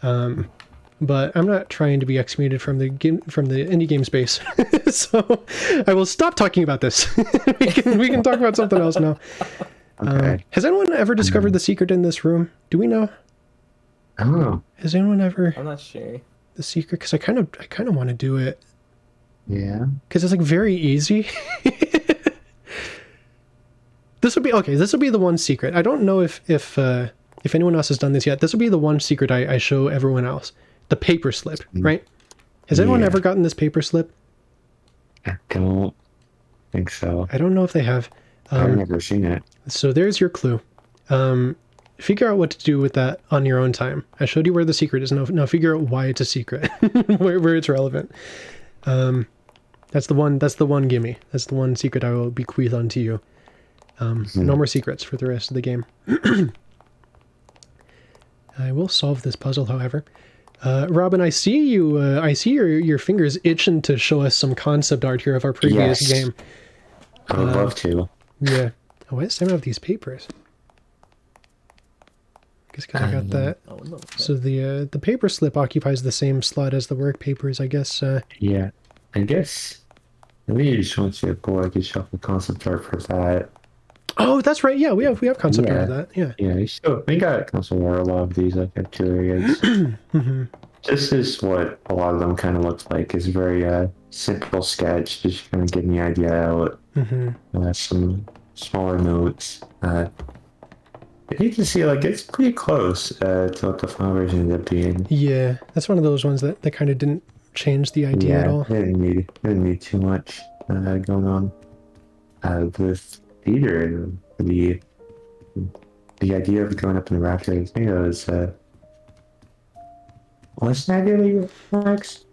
But I'm not trying to be excommunicated from the indie game space, so I will stop talking about this. we can talk about something else now. Okay. Has anyone ever discovered the secret in this room? Do we know? I don't know. Has anyone ever I'm not sure. the secret? Because I kind of want to do it. Yeah. Because it's like very easy. This would be the one secret. I don't know if anyone else has done this yet. This will be the one secret I show everyone else. The paper slip, right? Has anyone ever gotten this paper slip? I don't think so. I don't know if they have. I've never seen it. So there's your clue. Figure out what to do with that on your own time. I showed you where the secret is. Now figure out why it's a secret, where it's relevant. That's the one gimme. That's the one secret I will bequeath onto you. No more secrets for the rest of the game. I will solve this puzzle, however. Robin, I see you. I see your fingers itching to show us some concept art here of our previous game. I would love to. Yeah. Oh, why does Sam have these papers? Guess because I got that. Oh, no. So the paper slip occupies the same slot as the work papers, I guess. Yeah. I guess maybe you just want to go like yourself a concept art for that. Oh, that's right. Yeah, we have concept art of that. Yeah. Yeah, so we got console art, a lot of these like two areas. This is what a lot of them kind of look like. It's very simple sketch, just kind of getting the idea out. Some smaller notes. You can see like it's pretty close to what the final version ended up being. Yeah, that's one of those ones that kind of didn't change the idea at all. It didn't need too much going on. The theater and the idea of going up in the rafters, I think that was what's the idea that you Max?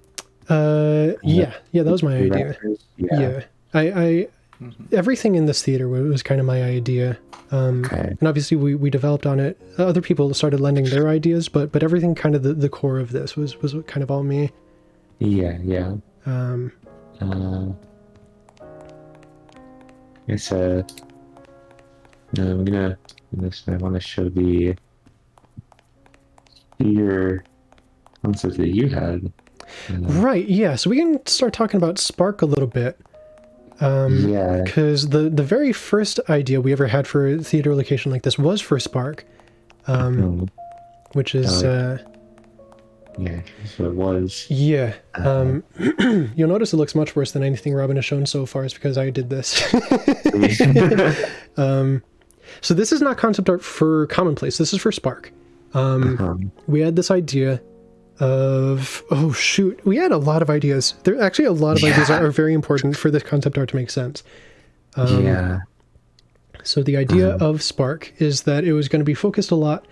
Yeah, that was my idea. Rafters? Yeah. I everything in this theater was kind of my idea. Okay. And obviously we developed on it. Other people started lending their ideas, but everything kind of the core of this was kind of all me. Yeah. It's no, I want to show the theater concept that you had. Right, yeah. So we can start talking about Spark a little bit. Yeah. Because the very first idea we ever had for a theater location like this was for Spark. Which is... yeah, so it was. Yeah. You'll notice it looks much worse than anything Robin has shown so far. It's because I did this. So this is not concept art for Commonplace. This is for Spark. We had this idea of... Oh, shoot. We had a lot of ideas. There actually a lot of ideas are very important for this concept art to make sense. So the idea of Spark is that it was going to be focused a lot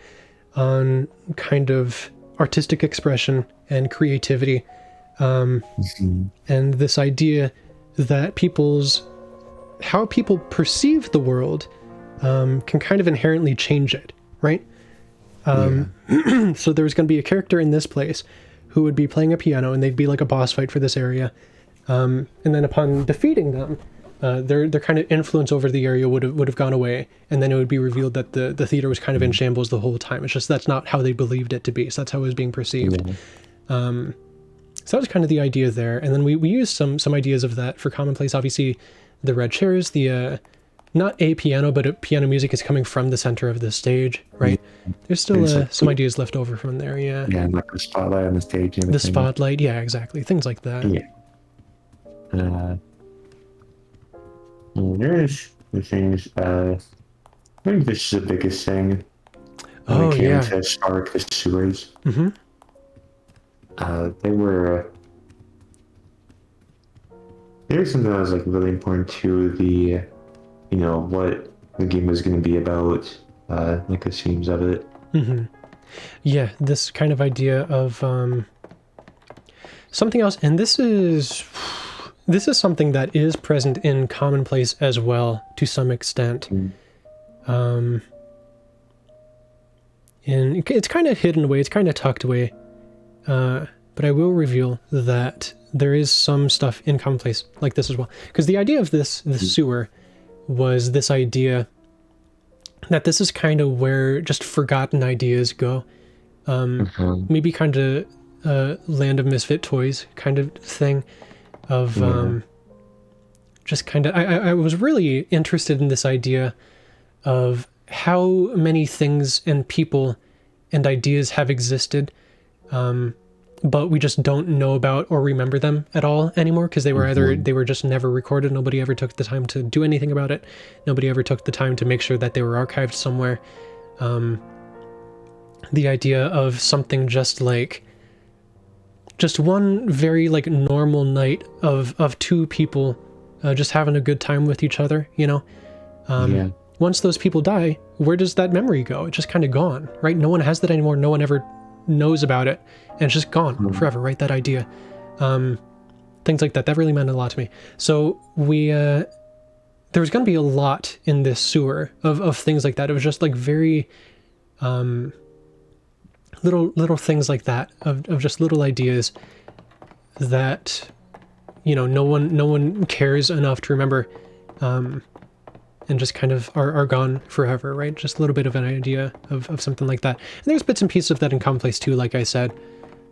on kind of artistic expression and creativity. And this idea that how people perceive the world can kind of inherently change it, right? So there's going to be a character in this place who would be playing a piano, and they'd be like a boss fight for this area. And then upon defeating them, their kind of influence over the area would have gone away, and then it would be revealed that the theater was kind of in shambles the whole time. It's just that's not how they believed it to be. So that's how it was being perceived. So that was kind of the idea there. And then we used some ideas of that for Commonplace. Obviously, the red chairs, the not a piano, but a piano music is coming from the center of the stage, right? There's still some ideas left over from there, yeah. Yeah, and like the spotlight on the stage and The everything. spotlight, yeah, exactly. Things like that. Yeah. There's the things, I think this is the biggest thing. When Oh, it came yeah. to Spark, the sewers. Mm-hmm. They were something that was like really important to the, what the game was going to be about, like the themes of it. Mm-hmm. Yeah, this kind of idea of something else, and this is something that is present in Commonplace as well, to some extent. And it's kind of hidden away, it's kind of tucked away, but I will reveal that there is some stuff in Commonplace like this as well. Because the idea of the sewer was this idea that this is kind of where just forgotten ideas go. Maybe kind of land of misfit toys kind of thing of just kind of... I was really interested in this idea of how many things and people and ideas have existed, but we just don't know about or remember them at all anymore, because they were just never recorded. Nobody ever took the time to do anything about it. Nobody ever took the time to make sure that they were archived somewhere. The idea of something just one very like normal night of two people just having a good time with each other, Once those people die, where does that memory go? It's just kind of gone, right? No one has that anymore. No one ever knows about it, and it's just gone forever, right? That idea. Things like that really meant a lot to me. So there was going to be a lot in this sewer of things like that. It was just like very little things like that of just little ideas that no one cares enough to remember, and just kind of are gone forever, right? Just a little bit of an idea of something like that. And there's bits and pieces of that in Commonplace too, like I said.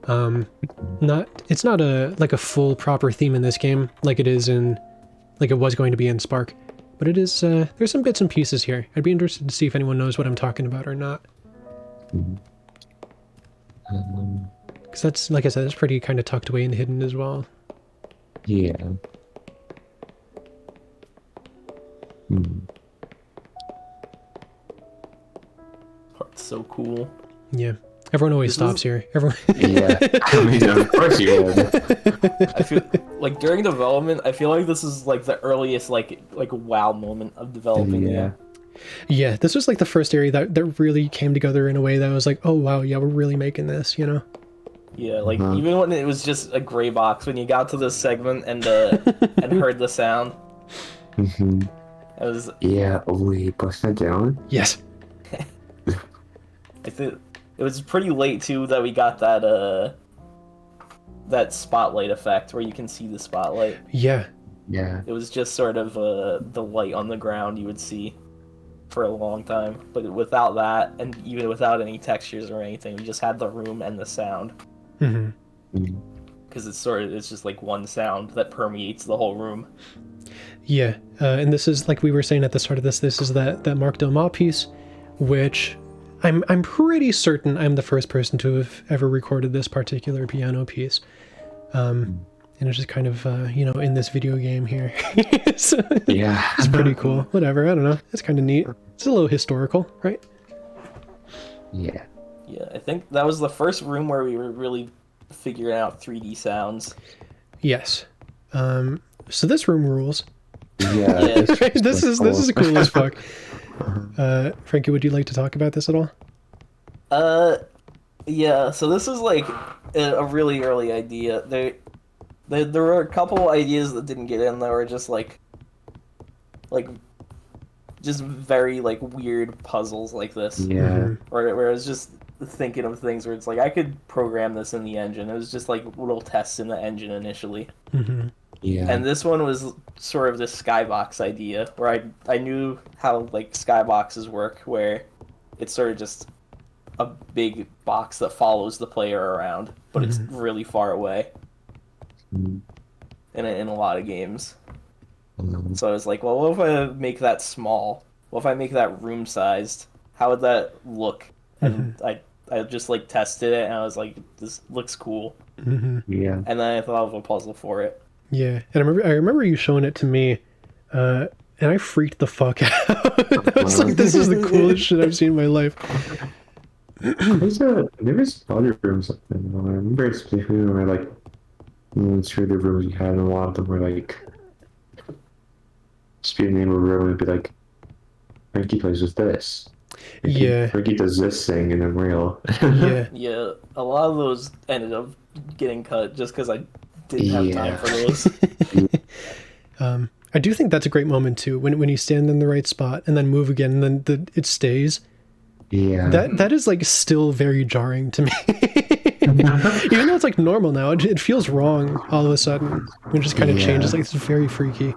It's not a full proper theme in this game like it was going to be in Spark. But it is, there's some bits and pieces here. I'd be interested to see if anyone knows what I'm talking about or not. Because that's, like I said, it's pretty kind of tucked away and hidden as well. Yeah. Part's so cool. Yeah. Everyone always stops here. Everyone. Yeah. I mean, of course you would. I feel like during development, I feel like this is like the earliest like wow moment of developing. Yeah. Yeah, this was like the first area that really came together in a way that was like, oh wow, yeah, we're really making this, you know? Yeah, like even when it was just a gray box, when you got to this segment and and heard the sound, it was. Yeah. Oh, wait, bust that down. Yes. I think it was pretty late too that we got that spotlight effect where you can see the spotlight. Yeah. Yeah. It was just sort of the light on the ground you would see for a long time, but without that, and even without any textures or anything, we just had the room and the sound. Because it's just like one sound that permeates the whole room. Yeah, and this is, like we were saying at the start of this is that Marc Delmas piece, which I'm pretty certain I'm the first person to have ever recorded this particular piano piece. And it's just kind of, you know, in this video game here. So, Yeah. it's pretty cool. Whatever, I don't know. It's kind of neat. It's a little historical, right? Yeah. Yeah, I think that was the first room where we were really figuring out 3D sounds. Yes. So this room rules. Yeah. This is cool as fuck. Frankie, would you like to talk about this at all? Yeah, so this is like a really early idea. There were a couple ideas that didn't get in that were just like just very like weird puzzles like this. Yeah. Where I was just thinking of things where it's like I could program this in the engine. It was just like little tests in the engine initially. Yeah. And this one was sort of this skybox idea where I knew how like skyboxes work, where it's sort of just a big box that follows the player around, but it's really far away in a lot of games. So I was like, well, what if I make that small? What if I make that room sized? How would that look? And I just like tested it, and I was like, this looks cool. Yeah. And then I thought of a puzzle for it. Yeah, and I remember you showing it to me, and I freaked the fuck out. I was like, this is the coolest shit I've seen in my life. There was other rooms like that. I remember specifically where like through the rooms you had, and a lot of them were like just be the name of a room and be like, Frankie plays with this. Frankie does this thing in Unreal. Yeah. Yeah, a lot of those ended up getting cut just because I didn't have time for those. I do think that's a great moment too, when you stand in the right spot and then move again, and then it stays. Yeah. That is like still very jarring to me. Even though it's like normal now, it feels wrong all of a sudden. It just kind of changes. Like, it's very freaky.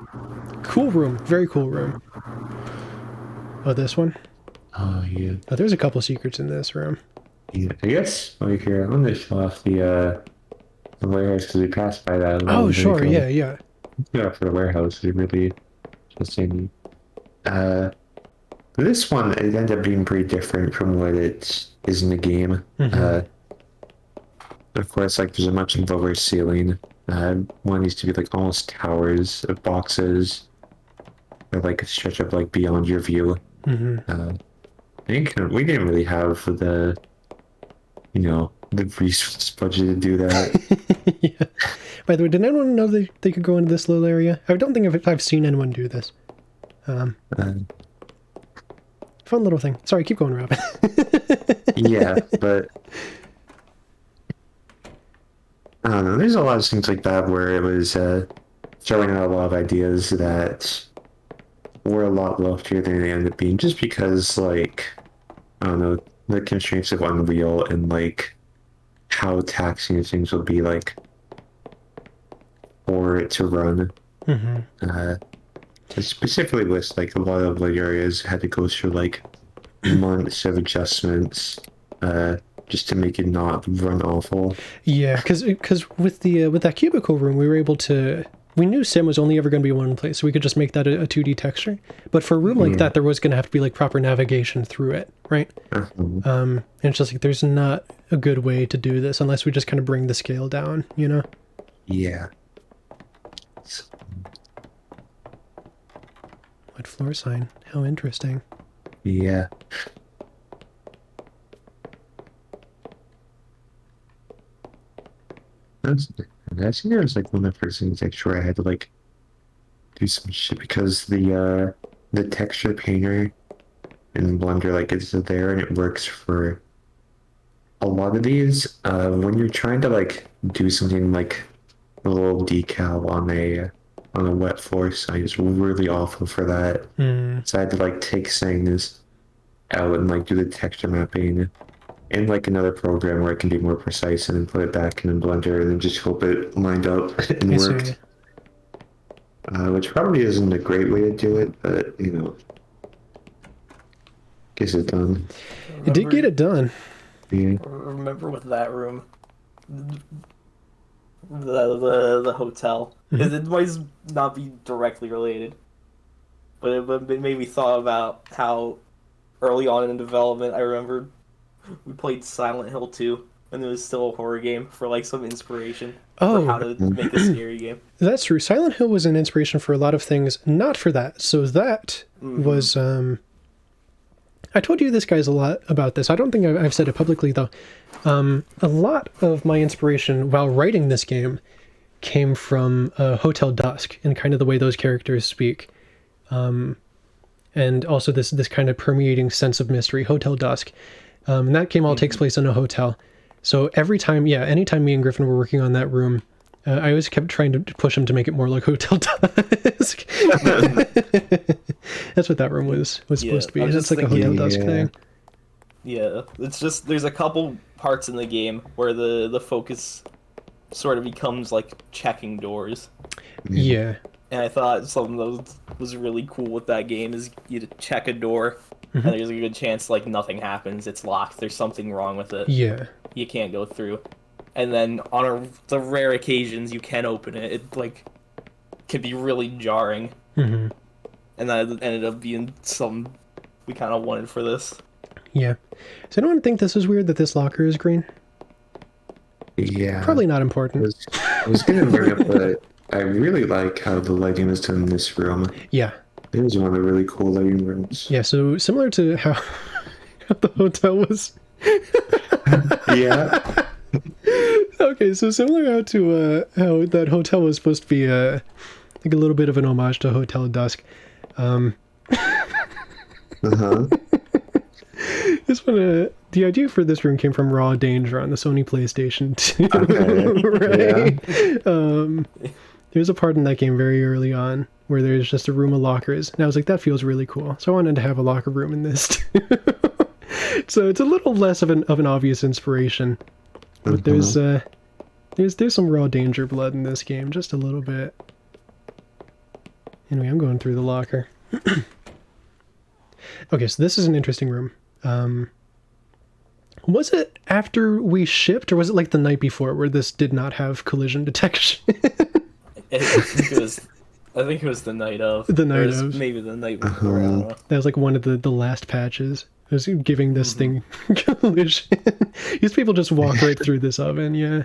Cool room, very cool room. Oh, this one? Oh yeah. Oh, there's a couple secrets in this room. Yeah. I guess like here, I'm gonna show off the warehouse because we passed by that. Oh, sure, yeah. Yeah, for the warehouse, it really interesting. This one, it ended up being pretty different from what it is in the game. Of course, like, there's a much lower ceiling. One needs to be, like, almost towers of boxes. Or, like, a stretch of, like, beyond your view. I think we didn't really have the resource budget to do that. Yeah. By the way, did anyone know they could go into this little area? I don't think I've seen anyone do this. Fun little thing. Sorry, keep going, Robin. Yeah, but I don't know. There's a lot of things like that where it was throwing out a lot of ideas that were a lot loftier than they ended up being, just because, like, I don't know, the constraints of Unreal and like how taxing things will be like for it to run. Specifically with like a lot of like areas had to go through like months of adjustments just to make it not run awful. Yeah, because with that cubicle room, we were able to we knew Sim was only ever going to be one place, so we could just make that a 2D texture. But for a room like that, there was going to have to be like proper navigation through it, right? And it's just like there's not a good way to do this unless we just kind of bring the scale down, you know? Yeah. What floor sign? How interesting. Yeah. I think it was like one of the first things like where I had to like do some shit because the texture painter in Blender like it's there and it works for a lot of these. When you're trying to like do something like a little decal on a wet floor sign, it's really awful for that. So I had to like take things out and like do the texture mapping in like another program where it can be more precise and then put it back in Blender and then just hope it lined up and I worked. see. Which probably isn't a great way to do it, but you know, gets it done. It did get it done. Yeah. Remember with that room, the hotel. It might not be directly related, but it made me thought about how early on in development, I remember we played Silent Hill 2, and it was still a horror game for like some inspiration for how to make a scary game. That's true. Silent Hill was an inspiration for a lot of things, not for that. So that was, I told you this guys a lot about this. I don't think I've said it publicly though. A lot of my inspiration while writing this game came from Hotel Dusk and kind of the way those characters speak. And also this kind of permeating sense of mystery, Hotel Dusk. And that game all takes place in a hotel. So anytime me and Griffin were working on that room, I always kept trying to push him to make it more like Hotel Dusk. That's what that room was supposed to be. It's like a Hotel Dusk thing. Yeah, it's just there's a couple parts in the game where the focus sort of becomes like checking doors. Yeah. And I thought something that was really cool with that game is you check a door, and there's a good chance like nothing happens. It's locked. There's something wrong with it. Yeah. You can't go through. And then on the rare occasions you can open it, it like can be really jarring. And that ended up being something we kind of wanted for this. Yeah. Does anyone think this is weird that this locker is green? Yeah. Probably not important. I was gonna bring up that I really like how the lighting is done in this room. Yeah. It was one of the really cool lighting rooms. Yeah, so similar to how the hotel was. Yeah. Okay, so similar how that hotel was supposed to be like a little bit of an homage to Hotel Dusk. This one, the idea for this room came from Raw Danger on the Sony PlayStation 2, right? There's a part in that game very early on where there's just a room of lockers, and I was like, that feels really cool. So I wanted to have a locker room in this too. So it's a little less of an obvious inspiration, but there's some Raw Danger blood in this game, just a little bit. Anyway, I'm going through the locker. Okay, so this is an interesting room. Was it after we shipped, or was it like the night before where this did not have collision detection? I think it was the night of. The night of. Maybe the night before. I don't know. That was like one of the last patches. It was giving this thing collision. These people just walk right through this oven, yeah.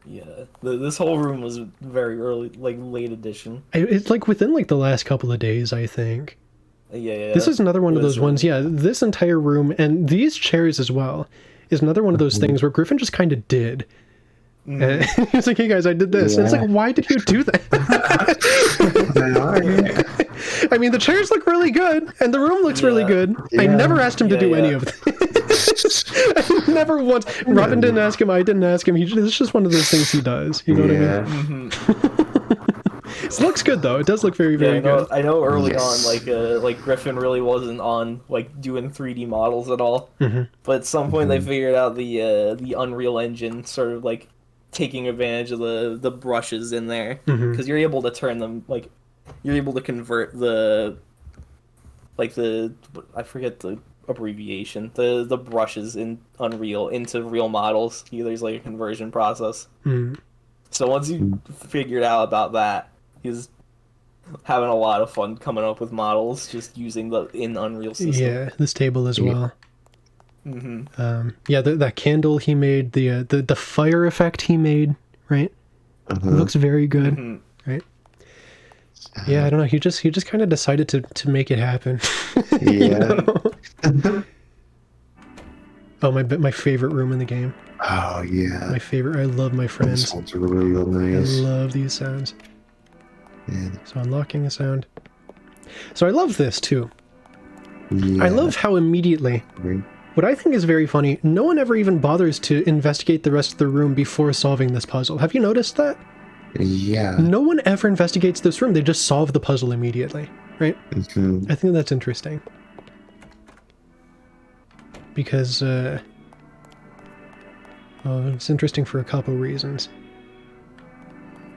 Yeah, this whole room was very early, like late edition. It's like within like the last couple of days, I think. Yeah. This is another one of those ones, yeah, this entire room, and these chairs as well, is another one of those things where Griffin just kind of did. And he was like, hey guys, I did this. And it's like, why did you do that? I mean, the chairs look really good, and the room looks really good. I never asked him to do any of this. Never once. Robin didn't ask him, I didn't ask him. It's just one of those things he does. You know what I mean? It looks good though. It does look very, very good. I know early on, like Griffin really wasn't on like doing 3D models at all. But at some point they figured out the Unreal Engine sort of like taking advantage of the brushes in there, because you're able to turn them like you're able to convert I forget the abbreviation, the brushes in Unreal into real models. There's like a conversion process. So once you figured out about that, He's having a lot of fun coming up with models just using the Unreal system. Yeah, this table as well. Mm-hmm. Yeah, that candle he made, the fire effect he made, right? Looks very good, right? Yeah, I don't know. He just kind of decided to make it happen. Yeah. Oh, my favorite room in the game. Oh yeah. My favorite. I love my Those friends. sounds are really I nice. love these sounds. Yeah. So unlocking the sound. So I love this too. Yeah. I love how immediately, what I think is very funny, no one ever even bothers to investigate the rest of the room before solving this puzzle. Have you noticed that? Yeah. No one ever investigates this room, they just solve the puzzle immediately, right? I think that's interesting. Because, well, it's interesting for a couple reasons.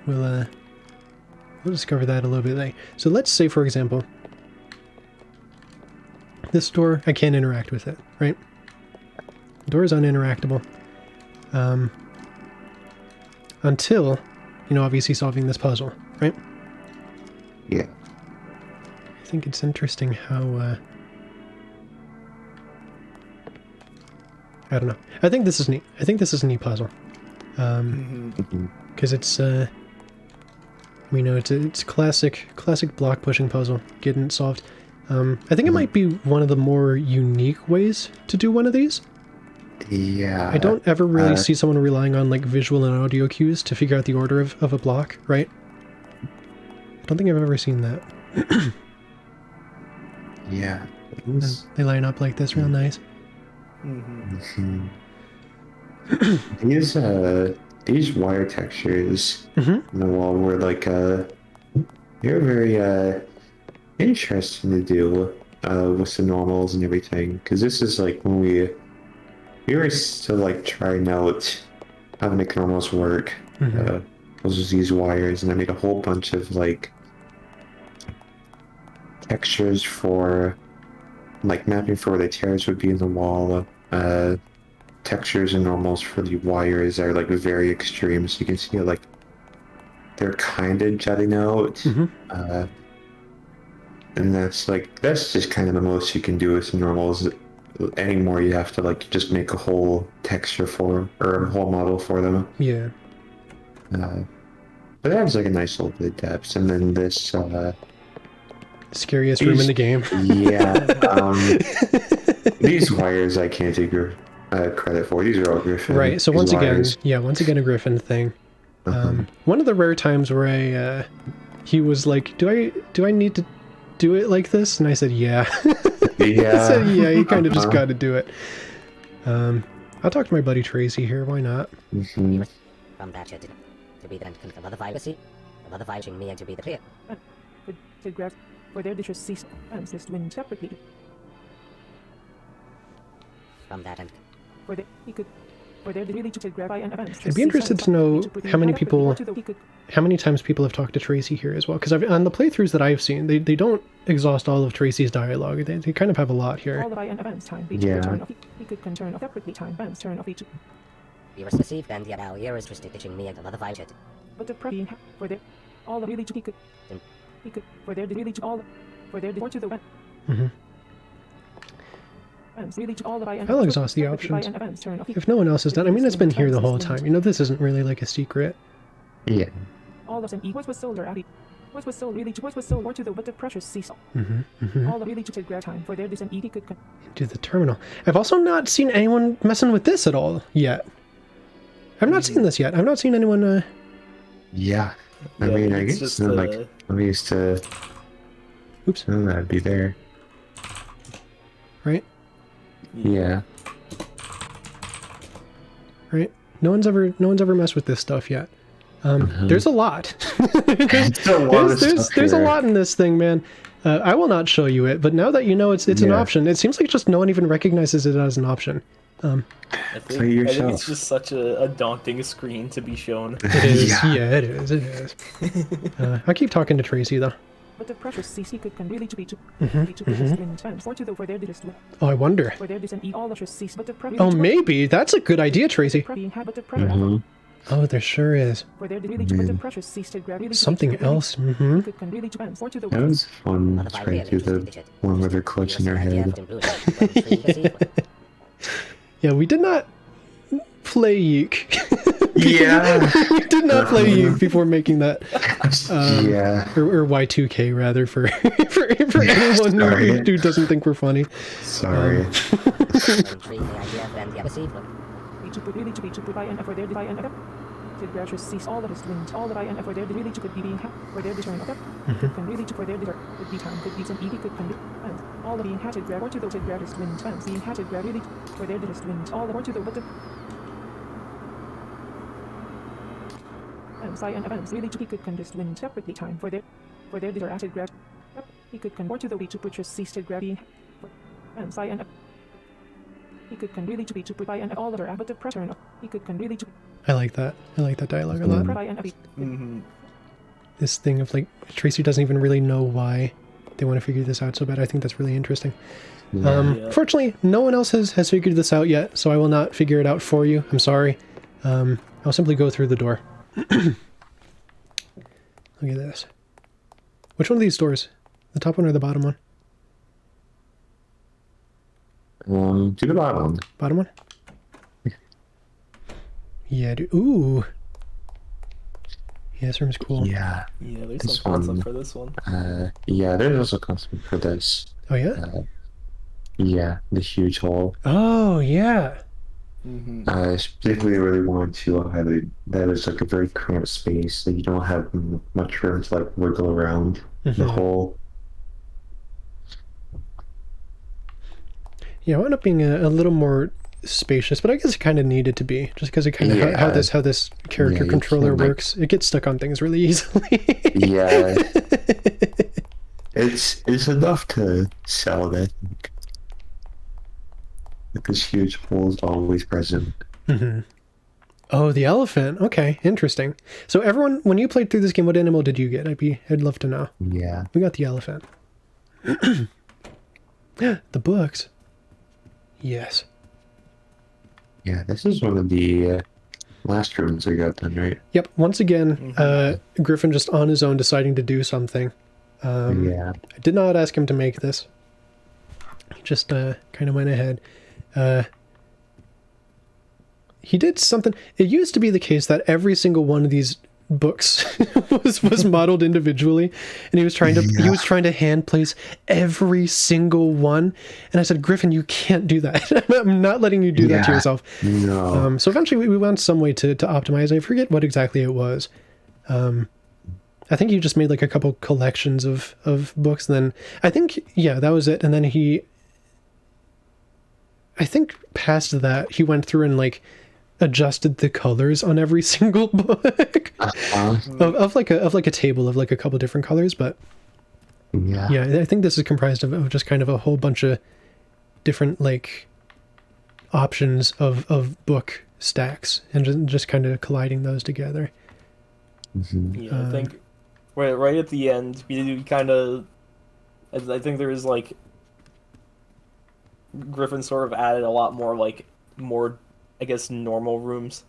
We'll discover that a little bit later. So let's say, for example, this door, I can't interact with it, right? The door is uninteractable. Until, you know, obviously solving this puzzle, right? Yeah. I think it's interesting how, I don't know. I think this is neat. I think this is a neat puzzle. Because it's, we know it's classic block pushing puzzle, getting it solved. I think it might be one of the more unique ways to do one of these. Yeah. I don't ever really see someone relying on like visual and audio cues to figure out the order of a block, right? I don't think I've ever seen that. Yeah. They line up like this real nice. These wire textures on the wall were like they're very interesting to do with the normals and everything, because this is like when we were still like trying out how to make normals work. Those was these wires, and I made a whole bunch of like textures for like mapping for where the tears would be in the wall. Textures and normals for the wires are like very extreme, so you can see like they're kind of jutting out. And that's just kind of the most you can do with normals. Anymore, you have to like just make a whole texture for or a whole model for them. Yeah. But it adds like a nice little bit of depth. And then this Scariest room in the game. Yeah. These wires I can't take your credit for. These are all Griffin. Right, so these once wires. again a Griffin thing. One of the rare times where he was like, do I need to do it like this? And I said, yeah. Yeah. I said, yeah, you kind of just got to do it. I'll talk to my buddy Tracy here, why not? From that to be the click of other file see. Of other file me and to be the clear. Could grab for their dishes cease and just win separately. From that end. For the he could for their really to grab and advance. I'd be interested to know how many times people have talked to Tracy here as well, because on the playthroughs that I've seen, they don't exhaust all of Tracy's dialogue. They kind of have a lot here. All the and advance time. Yeah. He could turn off separately time advance turn off each. We received and yet our ear is restricting me and another file shit. But the prepping for their all the really he could for their really all for their to the went. I'll exhaust the options. If no one else has done, I mean, it's been here the whole time. You know, this isn't really like a secret. Yeah. All of them what was sold or added. What was sold or to the but the pressure cease. All the really to grab time for their this and he could do the terminal. I've also not seen anyone messing with this at all yet. I've not seen this yet. I've not seen anyone Yeah. I mean, I guess like I'm used to. Oops. Oh, that'd be there. Right? Yeah. Right? No one's ever messed with this stuff yet. There's a lot. there's a lot in this thing, man. I will not show you it, but now that you know it's an option, it seems like just no one even recognizes it as an option. I think it's just such a daunting screen to be shown. It is. Yeah, it is. I'll keep talking to Tracy though. But the pressure CC could really to be to for their dishes. Oh, I wonder. For their dis and all the cease but the Oh, maybe that's a good idea, Tracy. Oh, there sure is. For there really to put the pressure cease to gradually Something else. Mm-hmm. He could really transfer to the That was fun trying to do the one where they're clutching their head. Yeah, we did not play Yeek. Yeah. We did not play Yeek before making that. Yeah. Or Y2K rather for for anyone who doesn't think we're funny. Sorry. to put really to be to put by and for there by and to gradually cease all of his wind, all the by and for there really to put be being for there determine can really to for there deter could be time could be some easy could can be and all the being had to grab or to the to grab his wind and being had to grab really for there his wind all the or to the but the and psi and events really to he could conduct wind separately time for there deter acid grab he could convert to the way to purchase cease to grab and psi and he could really to be to provide and all other ablative pressure. He could really to. I like that. I like that dialogue a lot. This thing of like Tracy doesn't even really know why they want to figure this out so bad. I think that's really interesting. Fortunately, no one else has figured this out yet, so I will not figure it out for you. I'm sorry. I'll simply go through the door. Look at this. Which one of these doors? The top one or the bottom one? To the bottom. Bottom one? Yeah, dude. Ooh. Yeah, this room's cool. Yeah. Yeah, there's some concept for this one. Yeah, there's also concept for this. Oh, yeah? Yeah, the huge hole. Oh, yeah. I particularly really wanted to highlight that it's like a very cramped space, that you don't have much room to like wiggle around the hole. Yeah, it wound up being a little more spacious, but I guess it kind of needed to be, just because it kind of how this character controller works. It gets stuck on things really easily. Yeah, it's enough to sell that. Like this huge hole is always present. Oh, the elephant. Okay, interesting. So everyone, when you played through this game, what animal did you get? I'd love to know. Yeah, we got the elephant. The books. Yes. Yeah, this is one of the last rooms I got done, right? Yep. Once again, Griffin just on his own deciding to do something. Yeah. I did not ask him to make this. He just kind of went ahead. He did something. It used to be the case that every single one of these books was modeled individually, and he was trying to hand place every single one, and I said, Griffin, you can't do that. I'm not letting you do that to yourself. No. So eventually we went some way to optimize. I forget what exactly it was. I think he just made like a couple collections of books, and then I think that was it, and then I think past that he went through and like adjusted the colors on every single book of like a table of like a couple different colors, but I think this is comprised of just kind of a whole bunch of different like options of book stacks and just kind of colliding those together. Yeah, I think right at the end we kind of, I think there was like Griffin sort of added a lot more I guess normal rooms,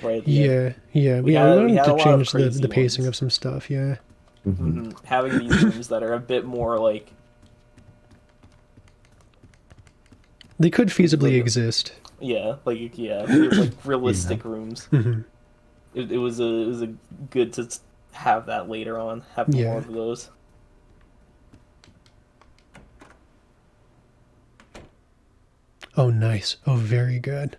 right? We wanted to change the pacing of some stuff. Yeah. Having these rooms that are a bit more like they could feasibly exist. Yeah, like realistic rooms. It was a good to have that later on. Have more of those. Oh, nice. Oh, very good.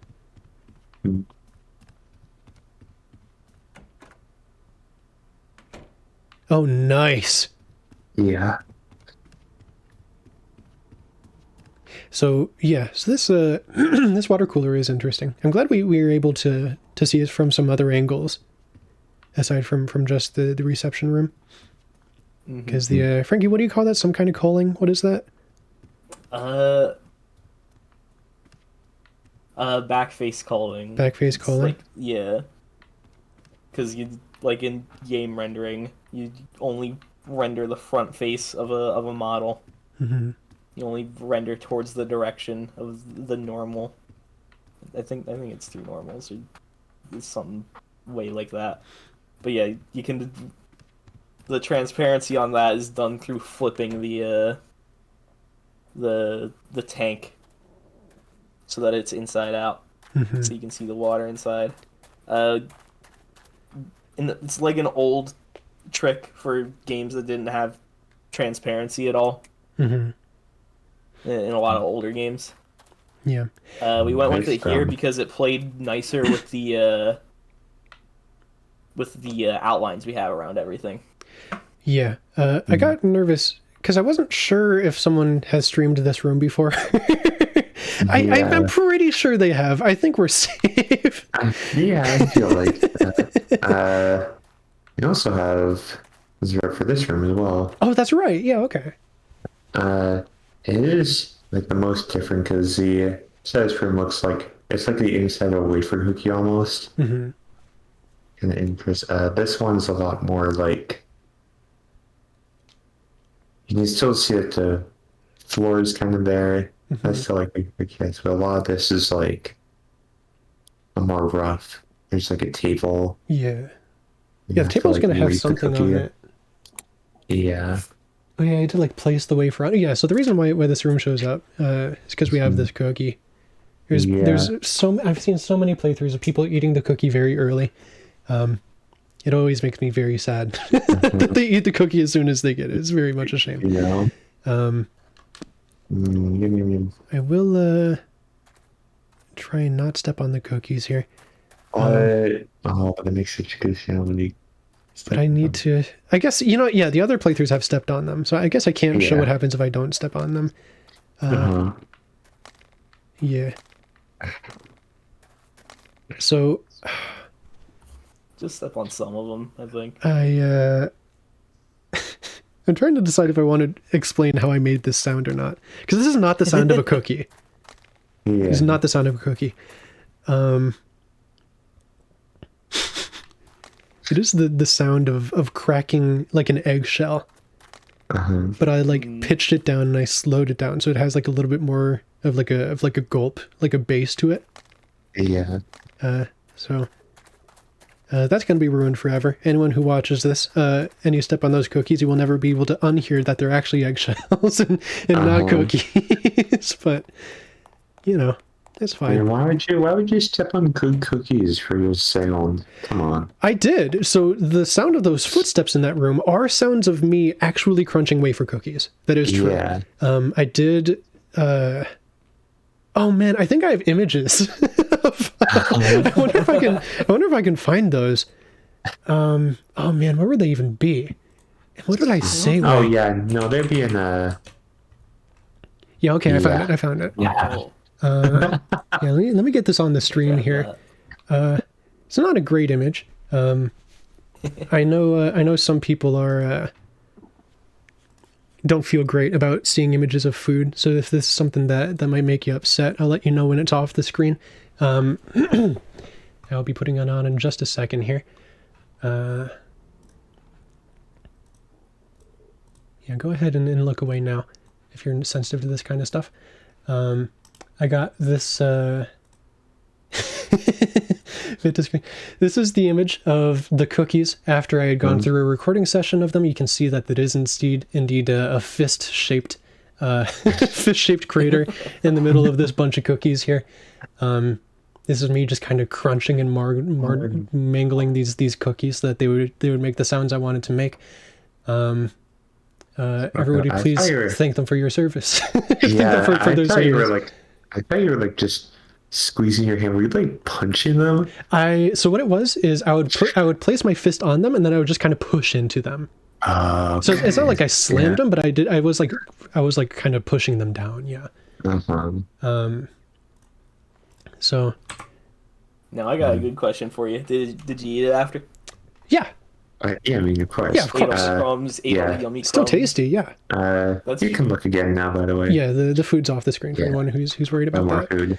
Oh, nice. Yeah. So this this water cooler is interesting. I'm glad we were able to see it from some other angles, aside from just the reception room. Because the Frankie, what do you call that? Some kind of culling? What is that? Backface culling. Backface culling? Because you like in game rendering, you only render the front face of a model. You only render towards the direction of the normal. I think it's through normals or something way like that. But yeah, you can. The transparency on that is done through flipping the tank so that it's inside out, so you can see the water inside. It's like an old trick for games that didn't have transparency at all. In a lot of older games. Yeah. We went with it here because it played nicer with the outlines we have around everything. Yeah. I got nervous because I wasn't sure if someone has streamed this room before. I'm pretty sure they have. I think we're safe. Yeah, I feel like that. You also have zero for this room as well. Oh, that's right. Yeah, okay. It is like the most different because the status room looks like it's like the inside of a wafer cookie almost. Kind of interest. This one's a lot more like you can still see that the floor is kind of there. That's still like the kids, but a lot of this is like a more rough. There's like a table. Yeah. Yeah, the table's gonna have something on it. Yeah. Oh yeah, I had to like place the wafer on. Yeah, so the reason why this room shows up is because we have this cookie. There's I've seen so many playthroughs of people eating the cookie very early. It always makes me very sad that they eat the cookie as soon as they get it. It's very much a shame. Yeah. I will try and not step on the cookies here. But that makes such a good sound. But I need to. I guess yeah. The other playthroughs have stepped on them, so I guess I can't show what happens if I don't step on them. Yeah. So. Just step on some of them, I think. I'm trying to decide if I want to explain how I made this sound or not, because this is not the sound of a cookie. It's not the sound of a cookie. It is the sound of cracking like an eggshell. But I like pitched it down and I slowed it down so it has like a little bit more of like a gulp, like a bass to it. Yeah. So that's gonna be ruined forever. Anyone who watches this and you step on those cookies, you will never be able to unhear that they're actually eggshells and not cookies. But it's fine. And why would you step on good cookies for your sound? Come on. I did. So the sound of those footsteps in that room are sounds of me actually crunching wafer cookies. That is true. Yeah. I did. Oh man, I think I have images. I wonder if I can find those. Oh man, where would they even be? What did I say? Oh yeah, no, they'd be in Yeah. Okay, I found it. Yeah. Yeah, let me get this on the stream here. It's not a great image. I know some people are don't feel great about seeing images of food. So if this is something that might make you upset, I'll let you know when it's off the screen. I'll be putting it on in just a second here. Yeah, go ahead and look away now if you're sensitive to this kind of stuff. I got this fit to screen. This is the image of the cookies after I had gone through a recording session of them. You can see that it is indeed a fist-shaped crater in the middle of this bunch of cookies here. This is me just kind of crunching and mangling these cookies so that they would make the sounds I wanted to make. Everybody, please thank them for your service. Yeah, I thought you were like just squeezing your hand. Were you like punching them? So what it was is I would place my fist on them and then I would just kind of push into them. Okay. So it's not like I slammed them, but I was like kind of pushing them down. Yeah. So. Now I got a good question for you. Did you eat it after? Yeah. Yeah, I mean, of course. Yeah, of course. Ate all the crumbs, ate all the yummy crumbs. Still tasty, yeah. You can look again now, by the way. Yeah, the food's off the screen for anyone who's worried about more that. Food.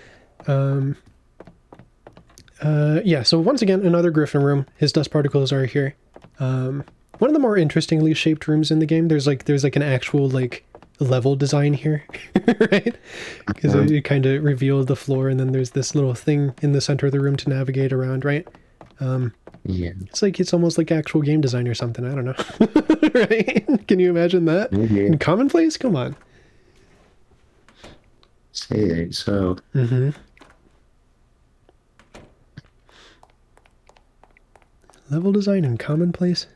Yeah, so once again, another Griffin room. His dust particles are here. One of the more interestingly shaped rooms in the game. There's like an actual like level design here, right? Because it kind of revealed the floor, and then there's this little thing in the center of the room to navigate around, right? Yeah. It's almost like actual game design or something. I don't know. Right? Can you imagine that? Maybe. In Commonplace? Come on. Say it ain't so. Level design in Commonplace?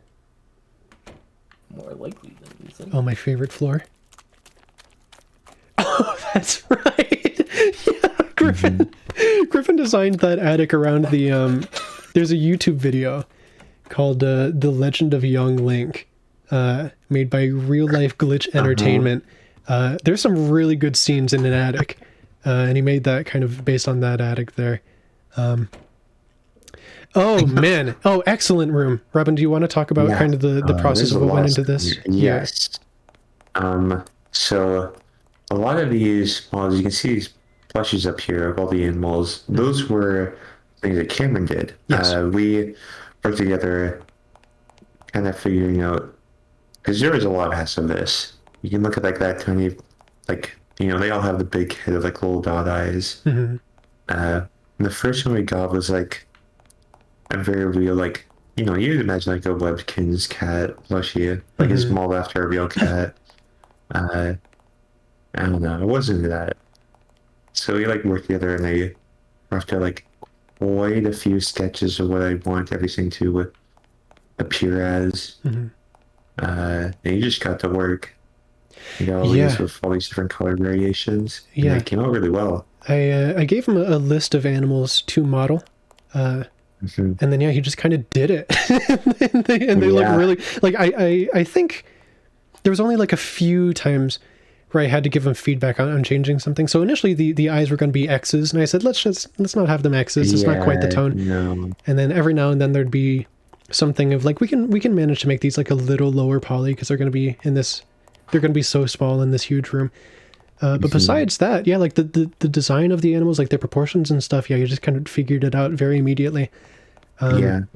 More likely than you think. Oh, my favorite floor. Oh, that's right. Yeah, Griffin. Griffin designed that attic around the there's a YouTube video called The Legend of Young Link, made by Real Life Glitch Entertainment. There's some really good scenes in an attic, and he made that kind of based on that attic there. Oh man! Oh, excellent room, Robin. Do you want to talk about kind of the process of what went into this? Yes. So a lot of these, well, as you can see, these plushies up here of all the animals, those were things that Cameron did. Yes. We worked together, kind of figuring out, because there was a lot of hats of this. You can look at like that tiny, like, they all have the big head of like little dot eyes. Mm-hmm. And the first one we got was like a very real, like, you'd imagine like a Webkinz cat plushie, like it's modeled after a real cat. I don't know, it wasn't that. So we like worked together, and after like quite a few sketches of what I want everything to appear as. And you just got to work. All these with all these different color variations. Yeah, it came out really well. I gave him a list of animals to model, and then he just kind of did it, and they look really like I think there was only like a few times where I had to give him feedback on changing something. So initially the eyes were going to be X's, and I said let's not have them X's. It's not quite the tone. No. And then every now and then there'd be something of like we can manage to make these like a little lower poly because they're going to be they're going to be so small in this huge room. But besides that, like the design of the animals, like their proportions and stuff, you just kind of figured it out very immediately. Very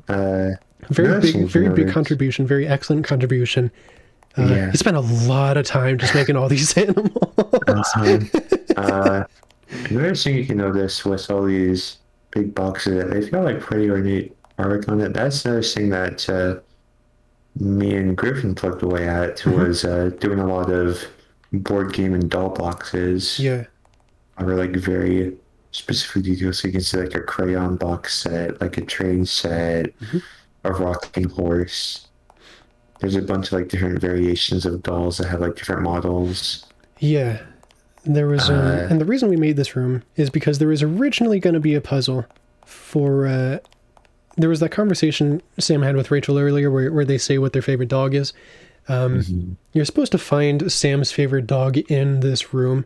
big contribution, very excellent contribution. He spent a lot of time just making all these animals. Another thing you can notice with all these big boxes, they feel like pretty ornate artwork on it. That's another thing that me and Griffin plugged away at was doing a lot of board game and doll boxes. Yeah. Or like very specific details. So you can see like a crayon box set, like a train set, a rocking horse. There's a bunch of like different variations of dolls that have like different models. Yeah. There was and the reason we made this room is because there was originally going to be a puzzle for there was that conversation Sam had with Rachel earlier where they say what their favorite dog is. You're supposed to find Sam's favorite dog in this room,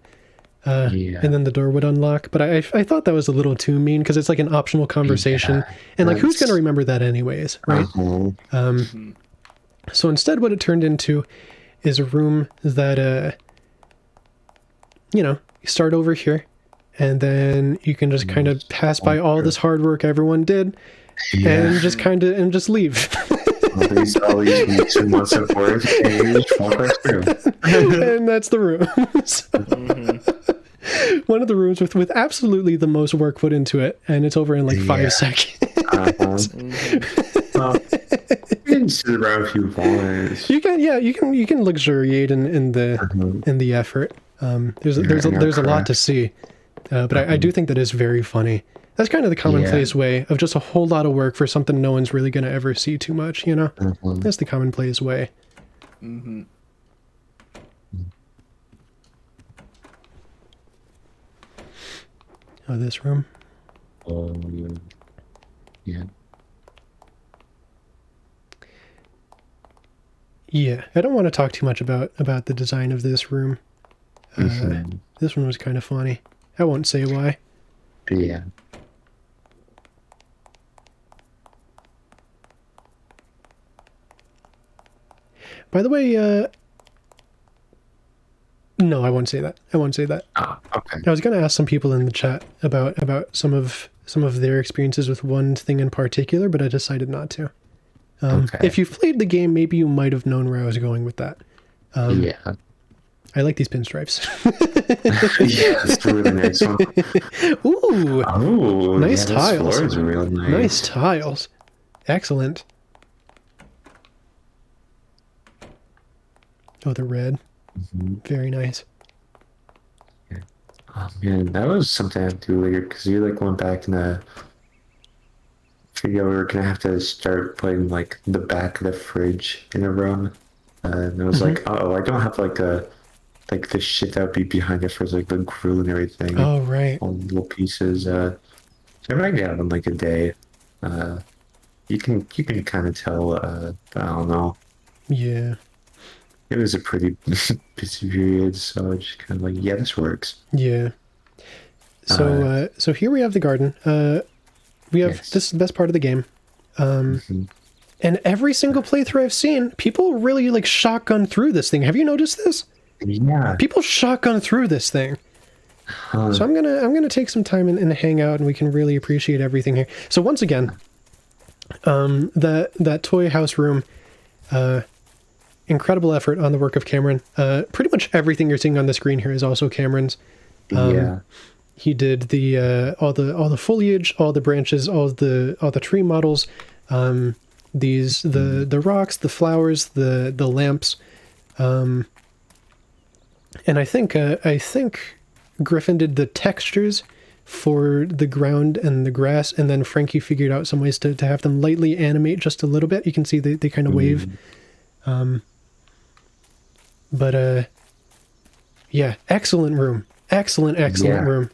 and then the door would unlock. But I thought that was a little too mean because it's like an optional conversation, and like who's going to remember that anyways, right? So instead, what it turned into is a room that you start over here, and then you can just kind of pass by all this hard work everyone did, and just leave. all these weeks and months of work, and you just walk right through. And that's the room. One of the rooms with absolutely the most work put into it, and it's over in like 5 seconds. You can sit around if you want. You can luxuriate in the effort. There's a lot to see, but I do think that is very funny. That's kind of the commonplace way of just a whole lot of work for something no one's really going to ever see too much, That's the commonplace way. Oh, this room? Oh, yeah. Yeah, I don't want to talk too much about the design of this room. This one was kind of funny. I won't say why. Yeah. By the way, no, I won't say that. Oh, okay. I was going to ask some people in the chat about some of their experiences with one thing in particular, but I decided not to. If you've played the game, maybe you might have known where I was going with that. I like these pinstripes. Yeah, it's a really nice one. Ooh, Oh, nice tiles. Those floors are really nice. Nice tiles. Excellent. Oh, the red. Very nice. Oh man, that was something I had to do later because you like went back and figured out we were gonna have to start putting like the back of the fridge in a room. And I was like, oh, I don't have like the shit that would be behind the fridge, like the grill and everything. Oh, right. All the little pieces. So I might get out in like a day. You can kind of tell. I don't know. Yeah. It was a pretty busy period, so I just kind of like, yeah, this works. Yeah. So so here we have the garden. We have Yes. this is the best part of the game. And every single playthrough I've seen, people really like shotgun through this thing. Have you noticed this? Yeah. People shotgun through this thing. So I'm gonna take some time and hang out, and we can really appreciate everything here. So once again, that toy house room, incredible effort on the work of Cameron. Pretty much everything you're seeing on the screen here is also Cameron's. Yeah. He did the all the foliage, all the branches, all the tree models, the rocks, the flowers, the lamps, and I think Griffin did the textures for the ground and the grass, and then Frankie figured out some ways to have them lightly animate just a little bit. You can see they kind of wave. Yeah, excellent room. Excellent room.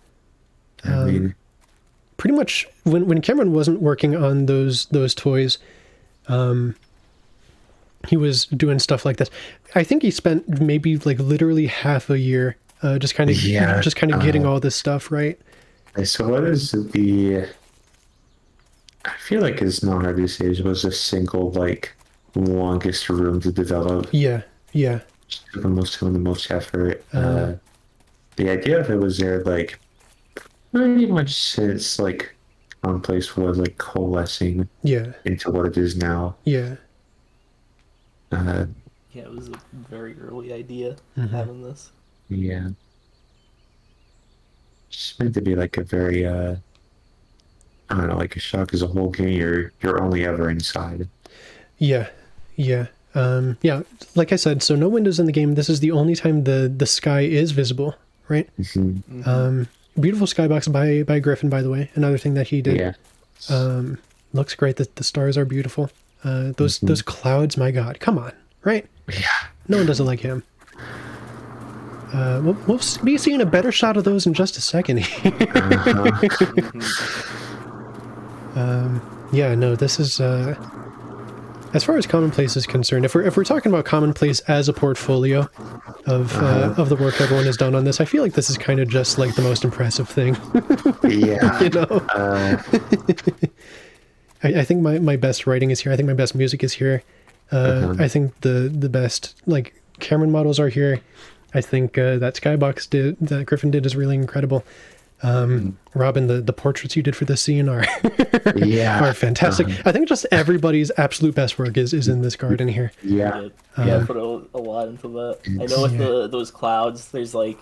I mean, Pretty much when Cameron wasn't working on those toys, he was doing stuff like this. I think he spent maybe like literally half a year just kind of getting all this stuff right. so what is the? I feel like it's not hard to say. It was the single like longest room to develop. Yeah. Took the most time, the most effort. The idea of it was there like pretty much since like Commonplace was like coalescing into what it is now. Yeah. Yeah, it was a very early idea having this. Yeah. It's meant to be like a very I don't know, like a shock as a whole game you're only ever inside. Yeah. Like I said, so no windows in the game. This is the only time the sky is visible, right? Beautiful skybox by Griffin, by the way. Another thing that he did. Yeah. Looks great. The stars are beautiful. Those clouds, my God, come on, right? Yeah. No one doesn't like him. We'll be seeing a better shot of those in just a second. Yeah, no, this is as far as Commonplace is concerned. If we're talking about Commonplace as a portfolio of the work everyone has done on this, I feel like this is kind of just like the most impressive thing. Yeah. You know. I think my best writing is here. I think my best music is here. I think the best like Cameron models are here. I think that skybox that Griffin did is really incredible. Robin, the portraits you did for this scene are are fantastic. I think just everybody's absolute best work is in this garden here. Yeah. I put a lot into that. I know with those clouds, there's like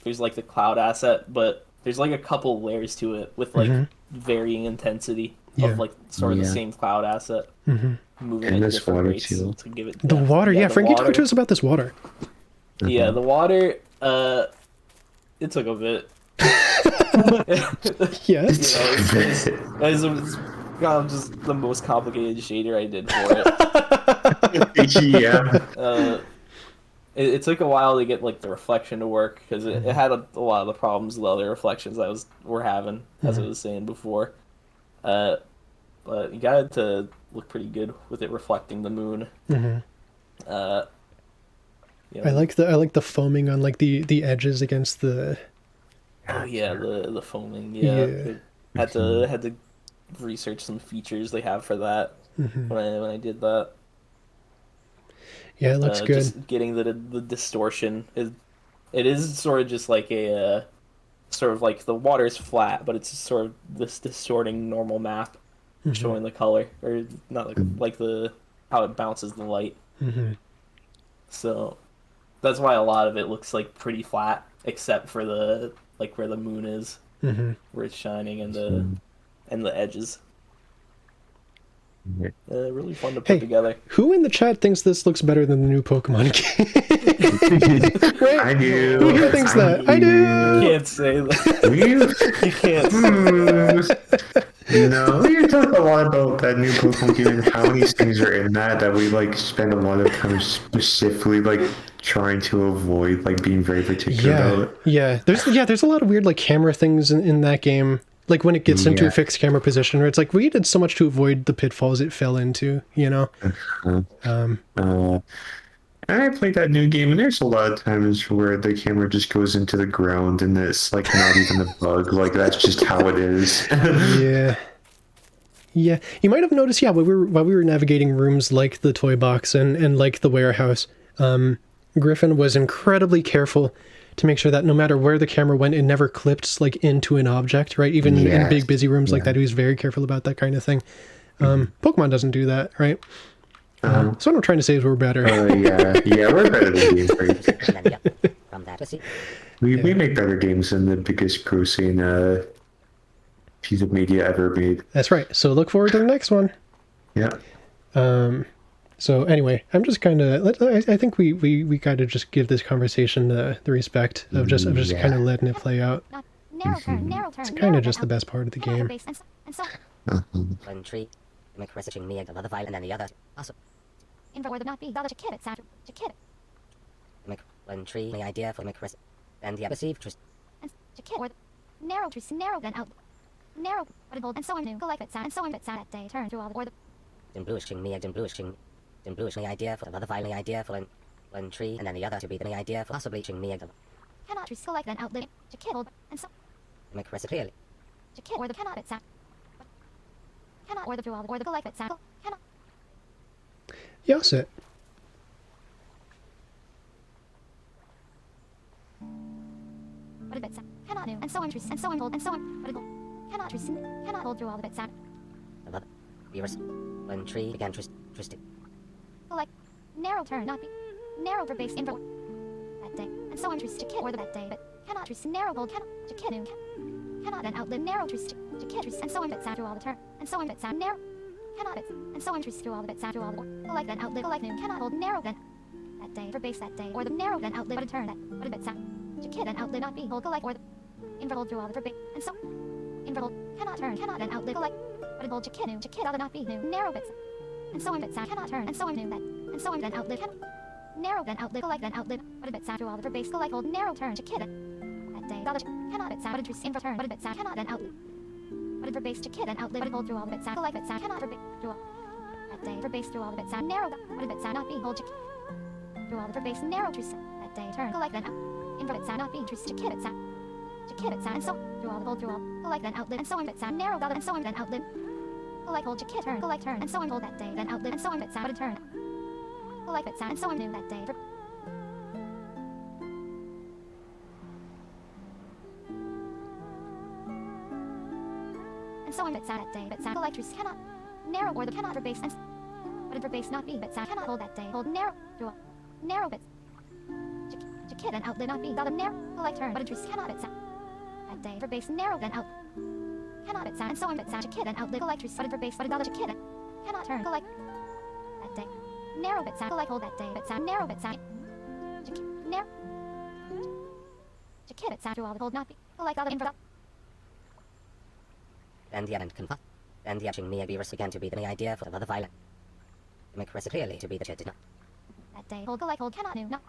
the cloud asset, but there's like a couple layers to it with like varying intensity of like sort of the same cloud asset moving And at this different water rates too. to give it The depth. water, the Frankie, water. talk to us about this water. Yeah, the water. It took a bit. Yes. It's kind of just the most complicated shader I did for it. Yeah. It took a while to get like the reflection to work because it had a lot of the problems with other reflections were having, as I was saying before. But you got it to look pretty good with it reflecting the moon. I like the foaming on like the edges against the. Oh yeah, the foaming. Yeah, had to research some features they have for that when I did that. Yeah, it looks good. Just getting the distortion it is sort of just like a sort of like the water's flat, but it's sort of this distorting normal map showing the color, or not like the how it bounces the light. So that's why a lot of it looks like pretty flat, except for the like where the moon is, where it's shining, and the edges. Really fun to put Hey, together. who in the chat thinks this looks better than the new Pokemon game? Wait, I do. who here thinks that? I You do. can't say that. You, You can't say that. no, we talk a lot about that new Pokemon game and how many things are in that we like spend a lot of time specifically like trying to avoid like being very particular about. Yeah. There's a lot of weird like camera things in that game. Like when it gets into a fixed camera position, where it's like we did so much to avoid the pitfalls it fell into, you know. I played that new game, and there's a lot of times where the camera just goes into the ground, and it's like not even a bug. Like that's just how it is. Yeah. You might have noticed, while we were navigating rooms like the toy box and like the warehouse, Griffin was incredibly careful to make sure that no matter where the camera went, it never clipped like into an object, right? Even in big busy rooms like that, he was very careful about that kind of thing. Pokemon doesn't do that, right? So what I'm trying to say is we're better. We're better than Game Freak. And then, from that, see. We make better games than the biggest grossing piece of media ever made. That's right. So look forward to the next one. Yeah. So anyway, I'm just kind of. I think we gotta just give this conversation the respect of just kind of letting it play out. Not narrow turn, narrow turn. It's kind of just the best part of the game. And so One tree, make messaging me another file, and then the other. Also, invert word not be dollar to kid it sound to kid make one tree, my idea for make rest, and the perceived twist. and to kid or narrow to narrow then out narrow but it bold and so on new go like it sound and so on it sound that day turn to all the or the Then bluishing me, then bluishing my idea for another file, my idea for one tree, and then the other to be the my idea for possibly ching me cannot to go like then outlive to kid old and so make rest clearly. to kid or the cannot it sound cannot or the draw or the go like it sound cannot Yeah, I'll sit. but it sound cannot new and so on and so on hold and so on but it cannot cannot hold through all the bit sound Another viewers, one tree again twisted. go like narrow turn not be narrow for base info that day and so on to kid or the that day but cannot to narrow hold cannot to kid new cannot then outlive narrow to kid and so on bit sound through all the turn and so on bit sound narrow cannot bit and so on through all the bit sound through all the go like then outlive go like new cannot hold narrow then that day for base that day or the narrow then outlive but a turn that but a bit sound to kid and outlive not be hold go like or the invert hold through all the for base and so invert hold cannot turn cannot then outlive go like but it hold to kid other not be new narrow bits and so on bit sound cannot turn and so on new that and so on then outlive cannot narrow then outlive go like then outlive but a bit sound through all the for base go like hold narrow turn to kid that day dollar cannot bit sound but interest invert turn but a bit sound cannot then outlive but it for base to kid and outlive but it hold through all the bit sound go like bit sound cannot for base through all that day for base through all the bit sound narrow but a bit sound not be hold to through all the for base narrow to that day turn go like then invert bit sound not be interest to kid it sound and so through all the hold through all go like then outlive and so on bit sound narrow dollar and so on then outlive go like hold to kid turn go like turn and so on hold that day then outlive and so on bit sound but a turn go like bit sound and so on new that day for and so on bit sound that day bit sound go like truce cannot narrow or the cannot for base and but it for base not be bit sound cannot hold that day hold narrow through all narrow bits to kid and outlive not be dollar narrow go like turn but a truce cannot bit sound that day for base narrow then out cannot bit sound and so on bit sound to kid and outlive go like truce but it for base but a dollar to kid and cannot turn go like that day narrow bit sound go like hold that day bit sound narrow bit sound to narrow to kid bit sound through all the hold not be go like dollar invert And the end confirm. And the etching me viewers again to be the my idea for another file. Make rest clearly to be the did not. that day hold go like hold cannot new not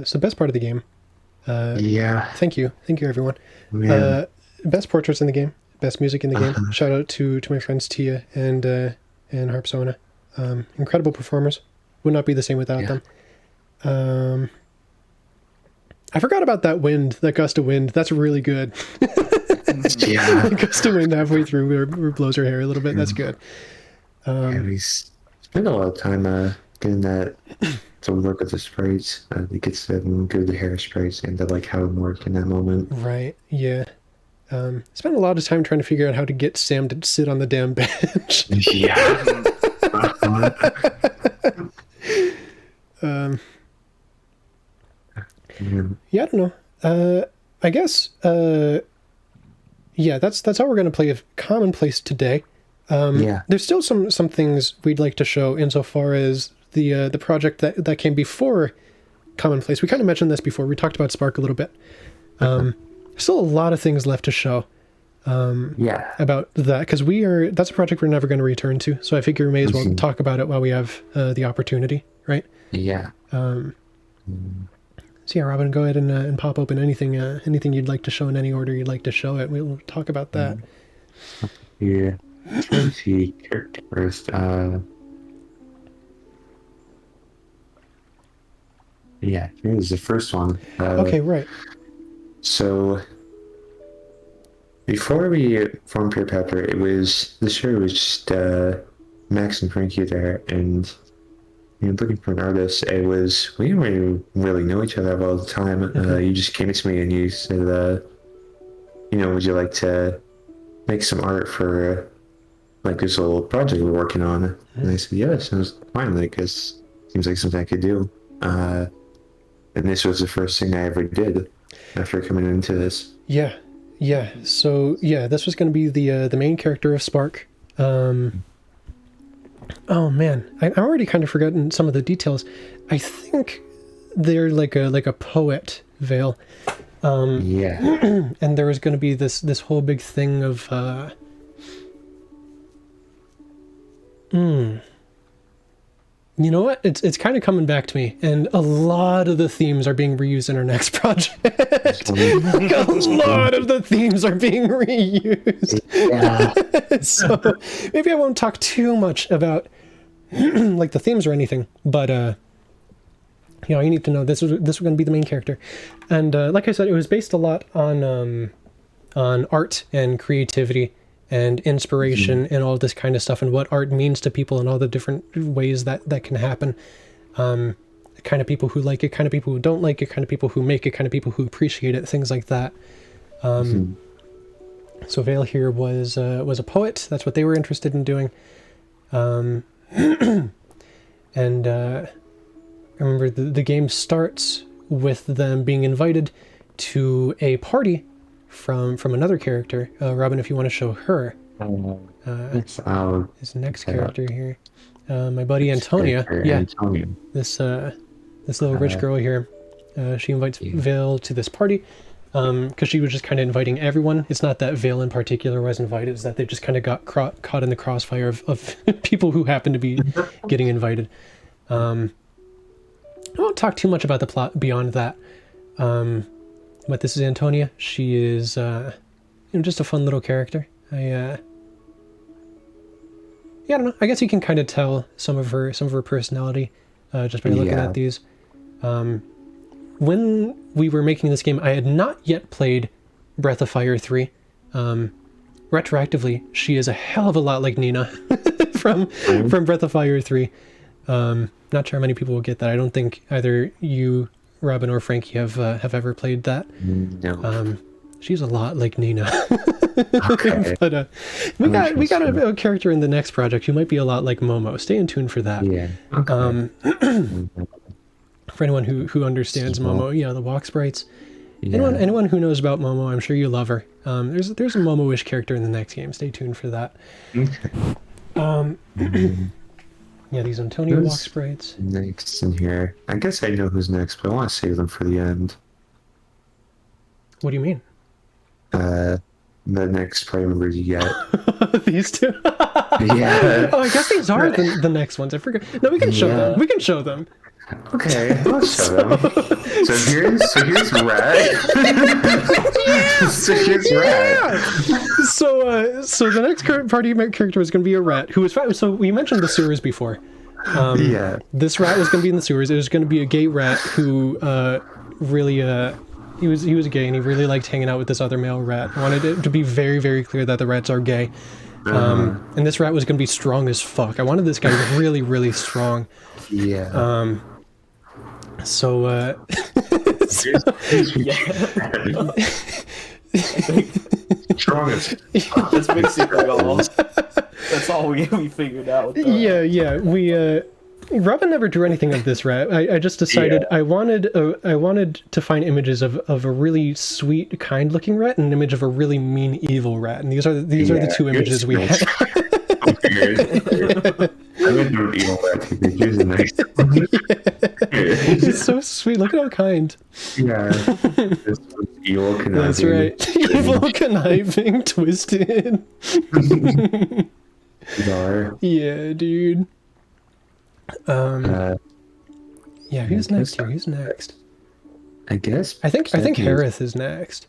So best part of the game. Thank you everyone. Yeah. Best portraits in the game. Best music in the game. Shout out to my friends Tia and Harpsona. Incredible performers. Would not be the same without them. I forgot about that wind, that gust of wind. That's really good. Yeah. That gust of wind halfway through where blows her hair a little bit. That's good. We spend a lot of time getting that to work with the sprays. It gets them good the hairsprays and to like how it worked in that moment. Right. Yeah. Spent a lot of time trying to figure out how to get Sam to sit on the damn bench. Yeah. Yeah, I don't know. I guess, yeah, that's how we're going to play Commonplace today. There's still some things we'd like to show insofar as the project that came before Commonplace. We kind of mentioned this before. We talked about Spark a little bit. Still a lot of things left to show about that, because that's a project we're never going to return to. So I figure we may as well talk about it while we have the opportunity, right? Yeah. So yeah, Robin, go ahead and pop open anything you'd like to show in any order you'd like to show it. We'll talk about that. Yeah. Let's see, character first. Yeah, here's the first one. Okay, right. So before we formed Pure Pepper, this year it was just Max and Frankie there, and looking for an artist. We didn't really know each other all the time. You just came to me and you said, would you like to make some art for like this little project we're working on? And I said, yeah, sounds fine. Like, this seems like something I could do. And this was the first thing I ever did after coming into this. Yeah. So yeah, this was going to be the main character of Spark. Oh man, I'm already kind of forgotten some of the details. I think they're like a poet, Vale. And there was going to be this whole big thing of you know what? It's kind of coming back to me, and a lot of the themes are being reused in our next project. Like a lot of the themes are being reused. Yeah. So maybe I won't talk too much about like the themes or anything, but you need to know this was going to be the main character, and like I said, it was based a lot on art and creativity and inspiration and all this kind of stuff, and what art means to people and all the different ways that can happen. Kind of people who like it, kind of people who don't like it, kind of people who make it, kind of people who appreciate it, things like that. So Vale here was a poet. That's what they were interested in doing. And I remember the game starts with them being invited to a party from another character. Robin, if you want to show her. His next character here. My buddy Antonia. Yeah. Antonia. This little rich girl here. She invites Vale to this party. Because she was just kind of inviting everyone. It's not that Vale in particular was invited, it's that they just kind of got caught in the crossfire of people who happened to be getting invited. I won't talk too much about the plot beyond that. But this is Antonia. She is just a fun little character. I don't know. I guess you can kind of tell some of her personality just by looking at these. When we were making this game, I had not yet played Breath of Fire 3. Retroactively, she is a hell of a lot like Nina from Breath of Fire 3. Not sure how many people will get that. I don't think either you, Robin, or Frankie have ever played that. No. She's a lot like Nina. Okay. But we got a character in the next project who might be a lot like Momo. Stay in tune for that. Yeah. Okay. For anyone who understands Momo, the walk sprites. Yeah. Anyone who knows about Momo, I'm sure you love her. There's a Momo-ish character in the next game. Stay tuned for that. These Antonia walk sprites. Next in here. I guess I know who's next, but I want to save them for the end. What do you mean? The next party members you get. These two? Yeah. Oh, I guess these are the next ones. I forgot. No, we can show them. We can show them. Okay, I'll show them. So here's Rat. So here's Rat. So the next party character was going to be a rat who was so we mentioned the sewers before. This rat was going to be in the sewers. It was going to be a gay rat who really he was gay, and he really liked hanging out with this other male rat. I wanted it to be very, very clear that the rats are gay. And this rat was going to be strong as fuck. I wanted this guy really, really strong. Yeah. Strongest. That's big secret, y'all. That's all we figured out. Yeah. Robin never drew anything of this rat. I just decided I wanted to find images of a really sweet, kind-looking rat and an image of a really mean, evil rat, and these are the two images we had. I meant the evil rat teenager. He's a nice one. He's so sweet. Look at how kind. Yeah. This was evil conniving. That's right. Evil, conniving, twisted. Bizarre. Yeah, dude. Yeah, who's next here? Who's next? I guess. I think Harith is next.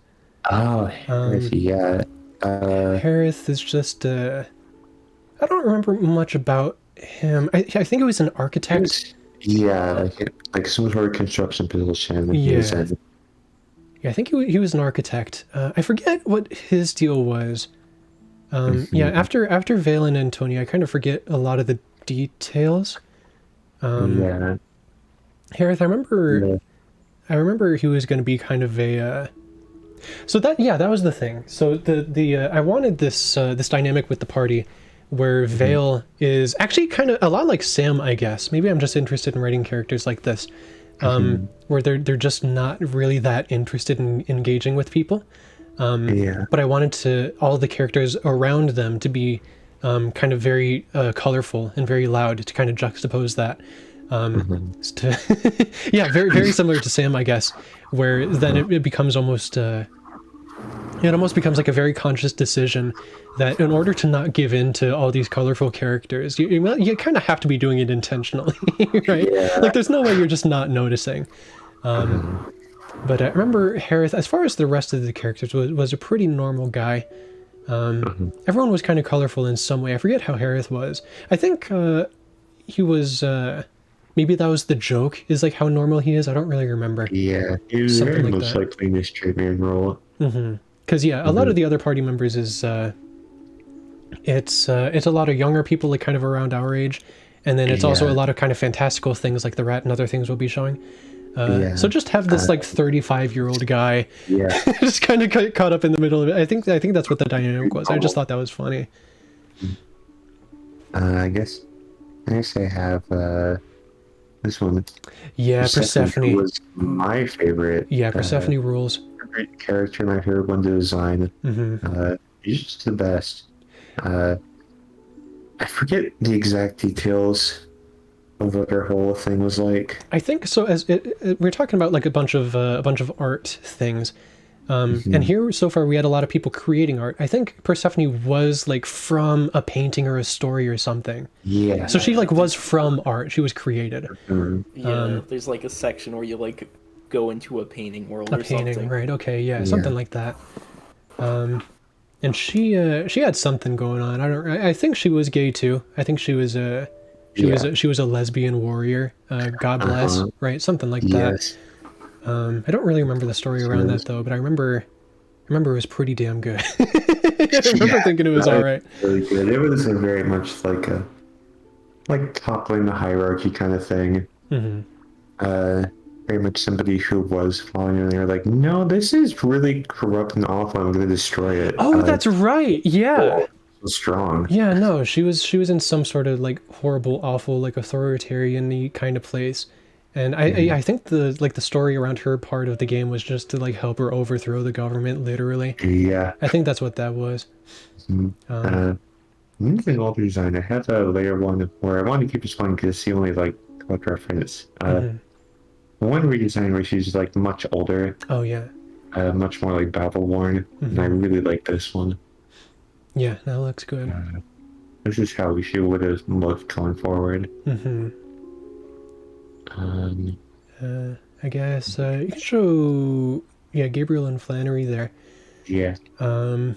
Oh, Harith, yeah. Harith is just I don't remember much about him. I think he was an architect. Yeah, like some sort of construction position. Yeah. Yeah, I think he was an architect. I forget what his deal was. Yeah, after Valen and Tony, I kind of forget a lot of the details. Yeah. Harith, I remember he was going to be kind of a. So that was the thing. So the I wanted this this dynamic with the party, where Vale is actually kind of a lot like Sam, I guess. Maybe I'm just interested in writing characters like this, where they're just not really that interested in engaging with people. But I wanted all the characters around them to be kind of very colorful and very loud to kind of juxtapose that. Yeah, very similar to Sam, I guess, where then it becomes almost it almost becomes like a very conscious decision that in order to not give in to all these colorful characters, you kind of have to be doing it intentionally, right? Yeah. Like there's no way you're just not noticing. But I remember Harith, as far as the rest of the characters, was a pretty normal guy. Everyone was kind of colorful in some way. I forget how Harith was. I think he was maybe that was the joke, is like how normal he is. I don't really remember. Yeah, he was Something very like much that. like playing this straight man role. Because yeah, a lot of the other party members is it's a lot of younger people, like kind of around our age, and then it's also a lot of kind of fantastical things like the rat and other things we'll be showing. So just have this like 35-year-old guy just kind of caught up in the middle of it. I think that's what the dynamic was. I just thought that was funny. I guess I have this one. Yeah, Persephone was my favorite. Yeah, Persephone rules. Great character, my favorite one to design. He's just the best. I forget the exact details of what their whole thing was like. I think so. As we're talking about like a bunch of art things, and here so far we had a lot of people creating art. I think Persephone was like from a painting or a story or something. Yeah. So she like was from art. She was created. Yeah, there's like a section where you like go into a painting world or something. Right? Okay, yeah, something like that. And she had something going on. I think she was gay too. I think she was she was a lesbian warrior. God bless, right? Something like that. I don't really remember the story around that though, but I remember it was pretty damn good. I remember thinking it was all right. Really good. It was very much like toppling the hierarchy kind of thing. Very much somebody who was following, and they were like, "No, this is really corrupt and awful. I'm going to destroy it." Oh, that's right. Yeah. So strong. Yeah, no, she was in some sort of like horrible, awful, like authoritarian-y kind of place, and I think the story around her part of the game was just to like help her overthrow the government, literally. Yeah. I think that's what that was. Moving all the design, I have a layer one where I want to keep this one because it's the only like collect reference. One redesign where she's like much older. Oh yeah. Much more like battle worn, and I really like this one. Yeah, that looks good. This is how she would have looked going forward. I guess you can show Gabriel and Flannery there. Yeah. So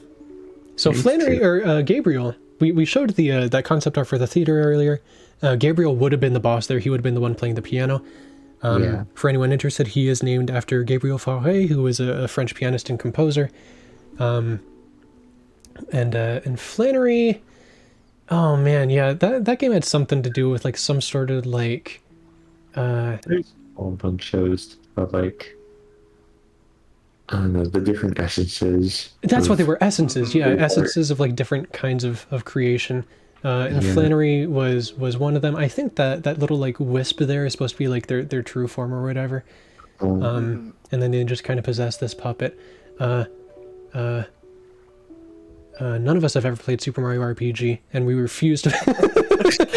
Flannery or Gabriel, we showed the that concept art for the theater earlier. Gabriel would have been the boss there. He would have been the one playing the piano. For anyone interested, he is named after Gabriel Fauré, who was a French pianist and composer. And Flannery, oh man, yeah, that game had something to do with like some sort of like there's a whole bunch shows of like I don't know, the different essences. That's what they were, essences, essences of like different kinds of creation. And Flannery was one of them. I think that little like wisp there is supposed to be like their true form or whatever. And then they just kind of possess this puppet. none of us have ever played Super Mario RPG, and we refuse to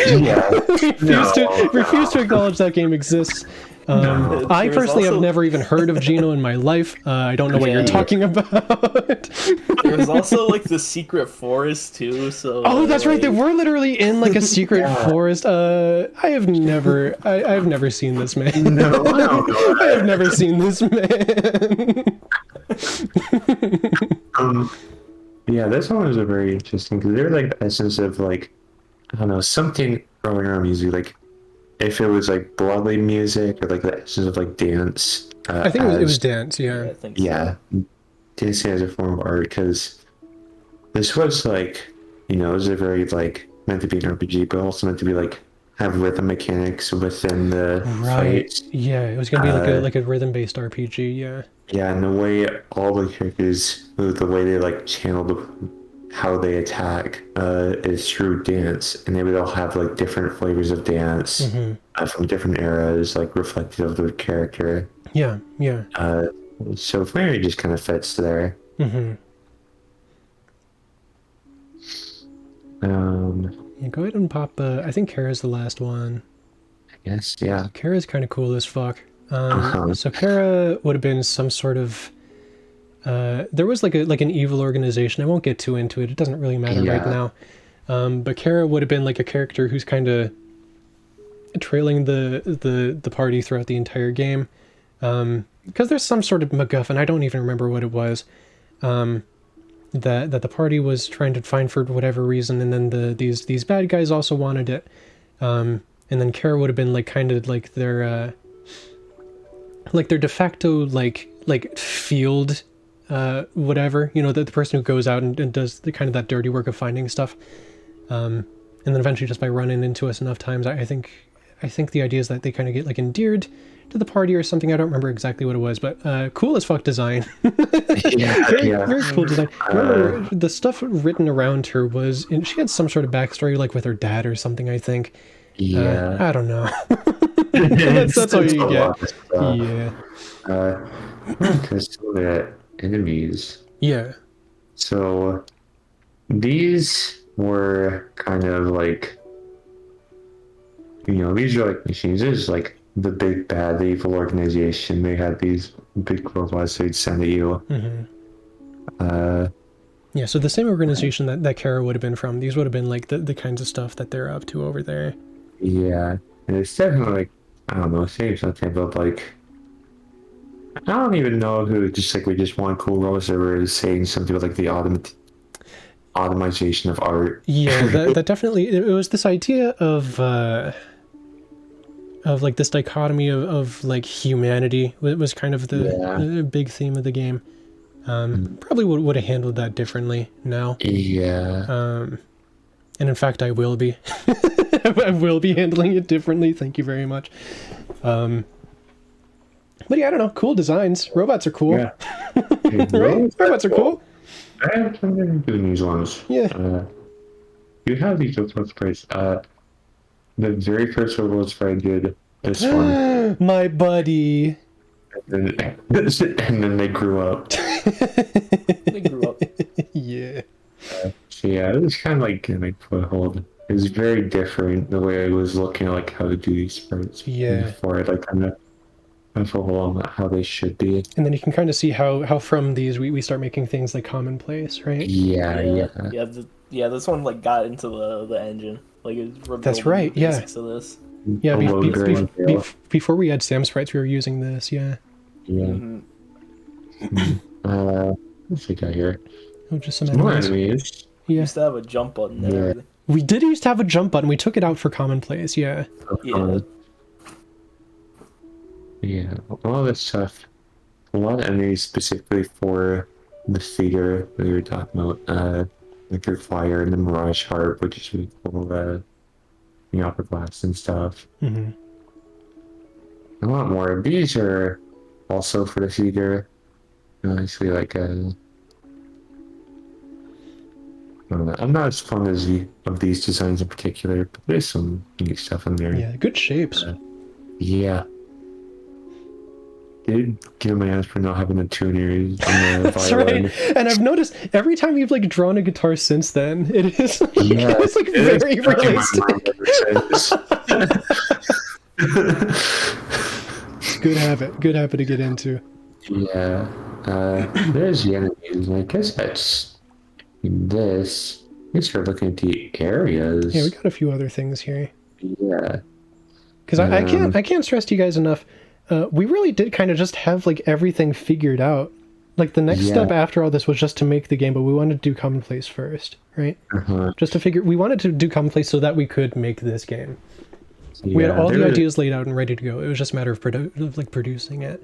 Yeah. refuse to acknowledge that game exists. I There's personally have also- never even heard of Geno in my life. I don't know what you're Yeah. talking about. There's also like the secret forest too. So Oh, that's right. They like, were literally in like a secret forest. I've never seen this man. No, I don't know. I have never seen this man. Yeah, this one was a very interesting because they're like the essence of like I don't know something growing around music. Like if it was like Broadway music or like the essence of like dance. I think it was as- dance. yeah, Yeah. I think so. Yeah, dancing as a form of art because this was like it was a very like meant to be an RPG, but also meant to be like have rhythm mechanics within the Right. fights. Yeah. It was gonna be like a rhythm-based RPG. Yeah. Yeah, and the way all the characters, the way they like channel how they attack, is through dance, and they would all have like different flavors of dance from different eras, like reflective of the character. Yeah. Yeah. So Flannery just kind of fits there. Yeah. Go ahead and pop. I think Kara's the last one. I guess, yeah. Kara's kind of cool as fuck. So Kara would have been some sort of. There was like an evil organization. I won't get too into it. It doesn't really matter right Yeah. now. But Kara would have been like a character who's kind of trailing the party throughout the entire game. Because there's some sort of MacGuffin. I don't even remember what it was. That the party was trying to find for whatever reason, and then these bad guys also wanted it. And then Kara would have been like kind of like their de facto like field whatever, the person who goes out and does the kind of that dirty work of finding stuff. And then eventually just by running into us enough times, I think the idea is that they kind of get like endeared to the party or something. I don't remember exactly what it was, but cool as fuck design. Very cool design. Remember, the stuff written around her was, and she had some sort of backstory like with her dad or something, I think. Yeah. I don't know. that's all you get. Yeah. Because the enemies. Yeah. So these were kind of like, these are like machines. This is like the big bad evil organization. They had these big robots they'd send at you. Yeah, so the same organization that Kara would have been from, these would have been like the kinds of stuff that they're up to over there. Yeah, and it's definitely like, I don't know, saying something about like, I don't even know who just like we just want cool robots that were saying something about like the automation of art. Yeah, that definitely, it was this idea of like this dichotomy of like humanity. It was kind of the big theme of the game. Probably would have handled that differently now. Yeah. And in fact, I will be. I will be handling it differently. Thank you very much. But yeah, I don't know. Cool designs. Robots are cool. Yeah. Right? Robots are cool. I have something to do these ones. Yeah. You have these robots price. The very first robots I did this one. My buddy. And then they grew up. They grew up. Yeah. So yeah, it was kind of like getting my foothold. It was very different the way I was looking at like how to do these sprites. Yeah. Before I like kind of foothold on how they should be. And then you can kind of see how from these we start making things like Commonplace, right? Yeah. This one like got into the engine. Like it revealed That's right, the yeah. basics of this. Yeah, Hello, before we had Sam sprites, we were using this, yeah. Yeah. What's we got here? Oh, just some More enemies. enemies. We Yeah. used to have a jump button there. Yeah. We did used to have a jump button. We took it out for Commonplace, yeah. Yeah. Yeah, all this stuff. A lot of enemies specifically for the theater that we were talking about. Like your fire and the Mirage Harp, which is really cool. The opera glass and stuff. Mm-hmm. A lot more. These are also for the theater. Honestly, like I don't know. I'm not as fond of these designs in particular, but there's some neat stuff in there. Yeah, good shapes. Yeah. did give my ass for not having a tuner on the That's violin. right. And I've noticed every time you've like drawn a guitar since then, it is like, Yeah, it's like it is very stuck in my realistic. mind ever since. Good habit. Good habit to get into. Yeah. There's the enemies. I guess that's this. Let's start looking at the areas. Yeah, we got a few other things here. Yeah. Because I can't stress to you guys enough. We really did kind of just have like everything figured out. Like the next step after all this was just to make the game, but we wanted to do Commonplace first, right? Just to figure, we wanted to do Commonplace so that we could make this game. We had all the ideas laid out and ready to go. It was just a matter of producing it.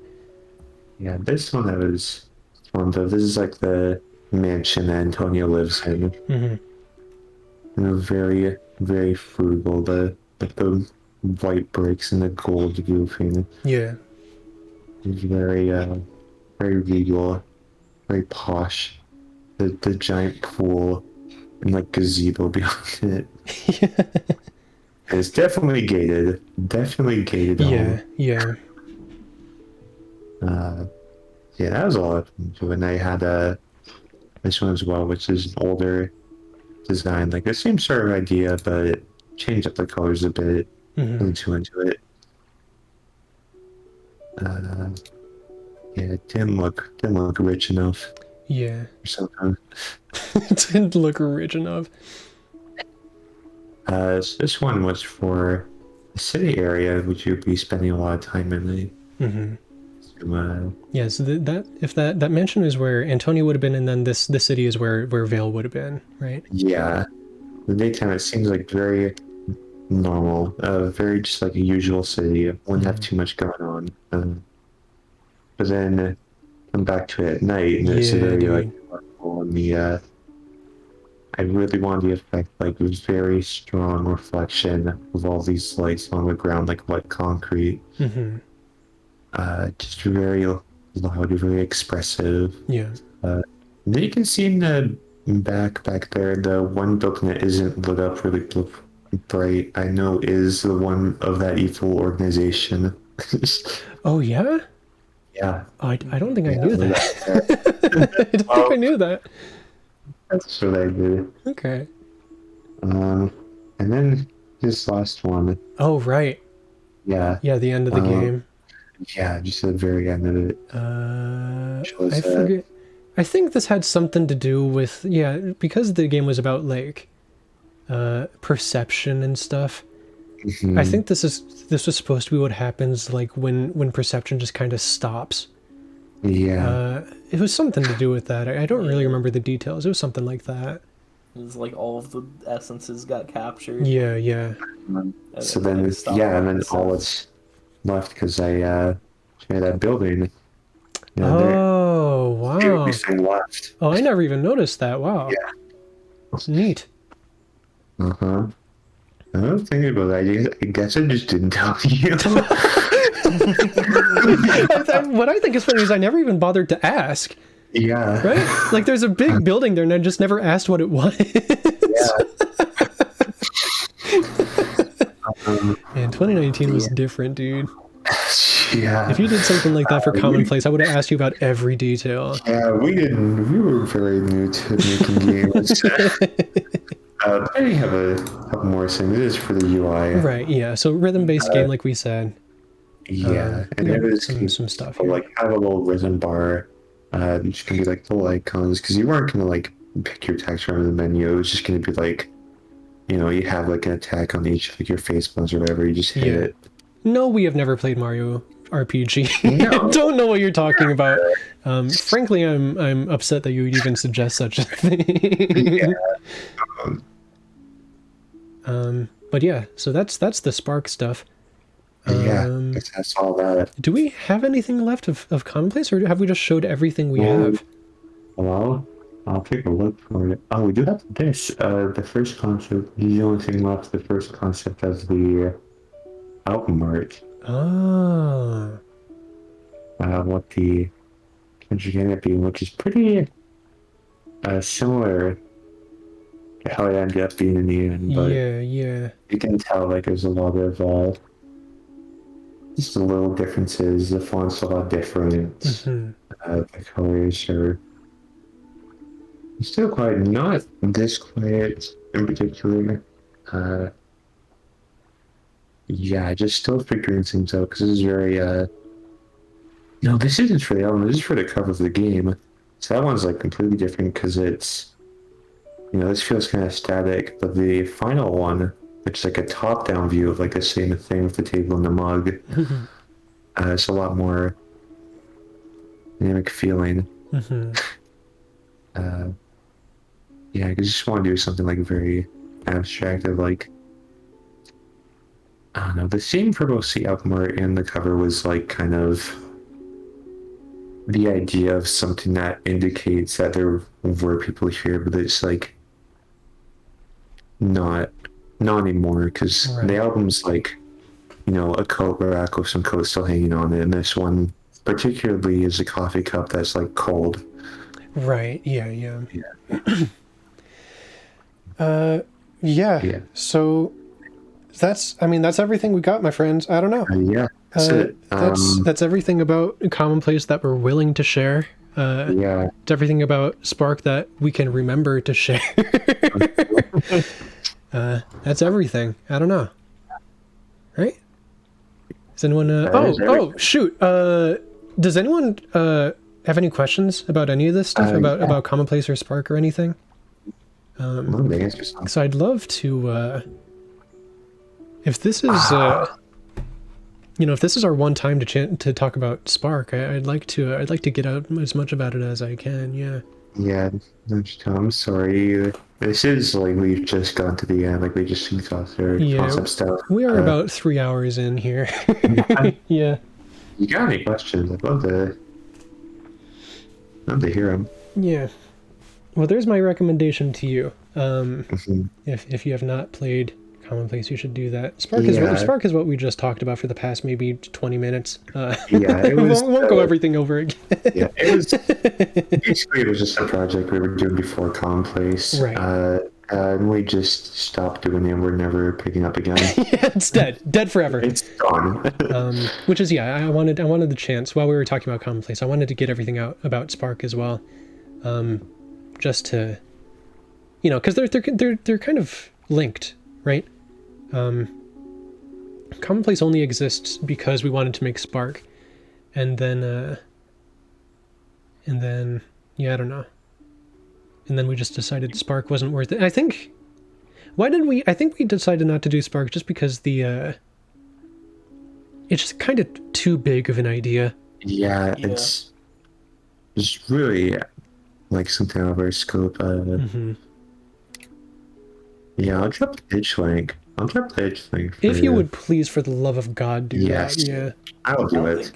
Yeah, this one I was fond of. This is like the mansion that Antonio lives in. Mm-hmm. You know, very, very frugal. The white bricks and the gold roofing. Yeah. It's very, very regal, very posh. The giant pool and like gazebo behind it. It's definitely gated. Definitely gated. Yeah, yeah. Yeah, that was a lot of fun. And I had this one as well, which is an older design, like the same sort of idea, but it changed up the colors a bit. Into it. Yeah, it didn't look rich enough. Yeah. Or something. It didn't look rich enough. So this one was for the city area, which you'd be spending a lot of time in. Yeah, so that mansion is where Antonio would have been, and then this city is where Vale would have been, right? Yeah. The daytime it seems like very normal, very just like a usual city. It wouldn't have too much going on. But then come back to it at night, and it's very like colorful, and the I really want the effect like a very strong reflection of all these lights on the ground, like wet concrete. Just very loud, very expressive. Yeah. And then you can see in the back there, the one building that isn't lit up really bright, I know is the one of that evil organization. Oh yeah? Yeah. Oh, I don't think I knew that. I don't think I knew that. That's what I did. Okay. And then this last one. Oh right. Yeah. Yeah, the end of the game. Yeah, just at the very end of it. I forget. I think this had something to do with, yeah, because the game was about like perception and stuff. I think this was supposed to be what happens like when perception just kind of stops. Yeah. It was something to do with that. I don't really remember the details. It was something like that. It was like all of the essences got captured. Yeah, yeah. So then, and then all that's left because I made that building. You know, wow. everything left. Oh, I never even noticed that. Wow. Yeah. Neat. I was thinking about that. I guess I just didn't tell you. What I think is funny is I never even bothered to ask. Yeah. Right? Like there's a big building there and I just never asked what it was. Man, 2019 was different, dude. Yeah. If you did something like that for Commonplace, I would have asked you about every detail. Yeah, we didn't. We were very new to making games. I have a couple more things. This is for the UI. Right, yeah. So rhythm-based game, like we said. Yeah, and there is some stuff here. Like have a little rhythm bar. Which can be like little icons, because you weren't gonna like pick your text from the menu. It was just gonna be like, you know, you have like an attack on each of like your face buttons or whatever. You just hit it. No, we have never played Mario RPG. No. I don't know what you're talking about. Frankly, I'm upset that you would even suggest such a thing. But yeah, so that's the Spark stuff. That's all that. Do we have anything left of Commonplace, or have we just showed everything we have? Well, I'll take a look for it. Oh, we do have this. The first concept. The only thing left. The first concept of the album art. Oh. What the country ended up being, which is pretty similar to how it ended up being in the end. But yeah. you can tell like there's a lot of just the little differences. The font's a lot different. The colors are still quiet, not this quiet in particular. Yeah, just still figuring things out because this is very no, this isn't for the album, this is for the cover of the game. So that one's like completely different because it's, this feels kind of static, but the final one, which is like a top-down view of like the same thing with the table and the mug, it's a lot more dynamic feeling. Yeah, I just want to do something like very abstract of like, I don't know, the theme for both the album art and the cover was like kind of the idea of something that indicates that there were people here, but it's like not anymore because the album's like, a coat rack with some coats still hanging on it, and this one particularly is a coffee cup that's like cold. Right. Yeah. Yeah. So that's everything we got, my friends. I don't know. Yeah. That's it. That's everything about Commonplace that we're willing to share. Yeah. It's everything about Spark that we can remember to share. That's everything. I don't know. Right? Does anyone? Shoot. Does anyone have any questions about any of this stuff about Commonplace or Spark or anything? So I'd love to. If this is if this is our one time to talk about Spark, I'd like to get out as much about it as I can. Yeah. Yeah, I'm sorry. This is like we've just gone to the end. Like we just exhausted our concept stuff. We are about 3 hours in here. Yeah. You got any questions? I'd love to hear them. Yeah. Well, there's my recommendation to you. If you have not played Commonplace, you should do that. Spark is what we just talked about for the past maybe 20 minutes. It was, we won't go everything over again. Yeah, it was just a project we were doing before Commonplace. Right. And we just stopped doing it. We're never picking up again. Yeah, it's dead forever. It's gone. Which is I wanted the chance while we were talking about Commonplace. I wanted to get everything out about Spark as well, just to, because they're kind of linked, right? Commonplace only exists because we wanted to make Spark, and then I don't know. And then we just decided Spark wasn't worth it. I think we decided not to do Spark just because it's just kind of too big of an idea. Yeah. It's really like something out of our scope. Yeah, I'll drop the pitch link. If you would please, for the love of God, do that. Yeah. I'll do it.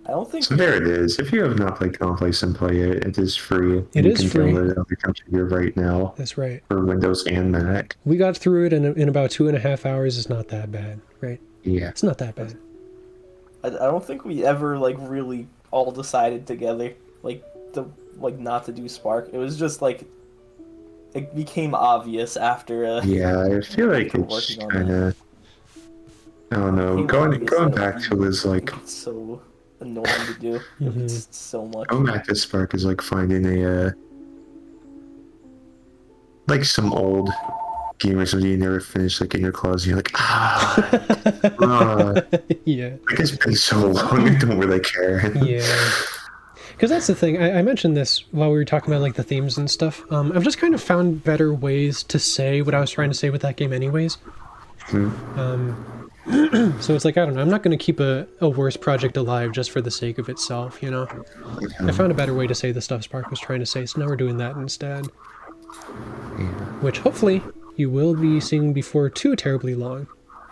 I don't think. So there it is. If you have not played Commonplace and play it, it is free. It is free. You can download it on the computer right now. That's right. For Windows and Mac. We got through it in about 2.5 hours. It's not that bad, right? Yeah. It's not that bad. I don't think we ever really all decided together not to do Spark. It was just it became obvious after. Yeah, I feel like it's kind of. I don't know. Going back to it was like. It's so annoying to do. It's so much. Going back to Spark is like finding a. Like some old game or something you never finished, like in your closet. You're like, yeah. Like it's been so long, I don't really care. Yeah. Because that's the thing. I mentioned this while we were talking about the themes and stuff. I've just kind of found better ways to say what I was trying to say with that game anyways. So it's I don't know. I'm not going to keep a worse project alive just for the sake of itself, I found a better way to say the stuff Spark was trying to say, so now we're doing that instead. Which hopefully you will be seeing before too terribly long.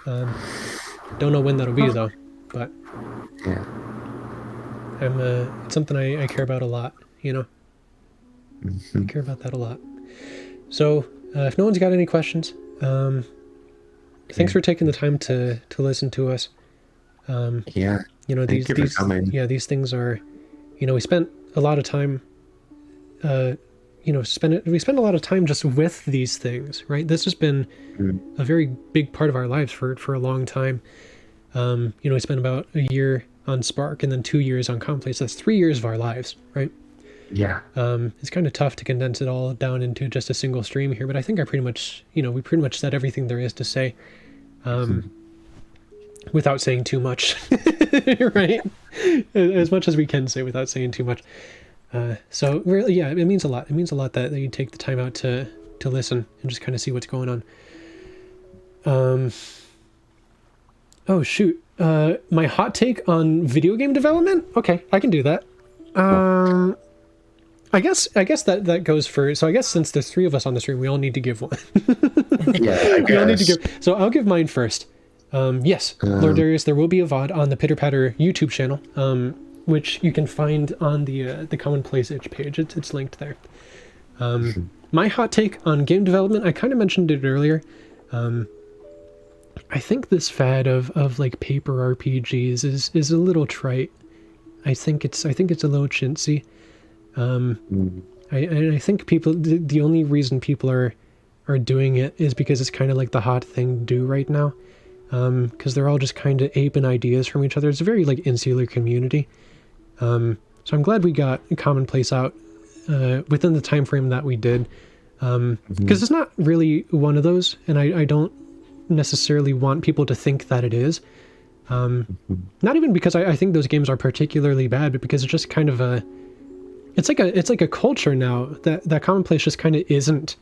Don't know when that'll be though, but... Yeah. It's something I care about a lot, I care about that a lot. So, if no one's got any questions, thanks for taking the time to listen to us. Yeah. These things are, we spent a lot of time, we spend a lot of time just with these things, right? This has been a very big part of our lives for a long time. We spent about a year on Spark and then 2 years on Commonplace. That's 3 years of our lives, right? Yeah. It's kind of tough to condense it all down into just a single stream here, but I think we pretty much said everything there is to say, without saying too much, right? As much as we can say without saying too much. So really, yeah, it means a lot. It means a lot that you take the time out to listen and just kind of see what's going on. Oh shoot. My hot take on video game development? Okay, I can do that. I guess that goes for, so I guess since there's 3 of us on the stream, we all need to give one. Yeah, I We all need to guess. give, so I'll give mine first. Yes, Lord Darius, there will be a VOD on the Pitter Patter YouTube channel, which you can find on the Commonplace itch page. It's linked there. My hot take on game development, I kind of mentioned it earlier. I think this fad of like paper RPGs is a little trite. I think it's a little chintzy. I think people, the only reason people are doing it is because it's kind of like the hot thing to do right now. Because they're all just kind of aping ideas from each other. It's a very like insular community. So I'm glad we got Commonplace out within the time frame that we did. Because it's not really one of those, and I don't necessarily want people to think that it is. Not even because I think those games are particularly bad, but because it's just kind of a, it's like a culture now that Commonplace just kind of isn't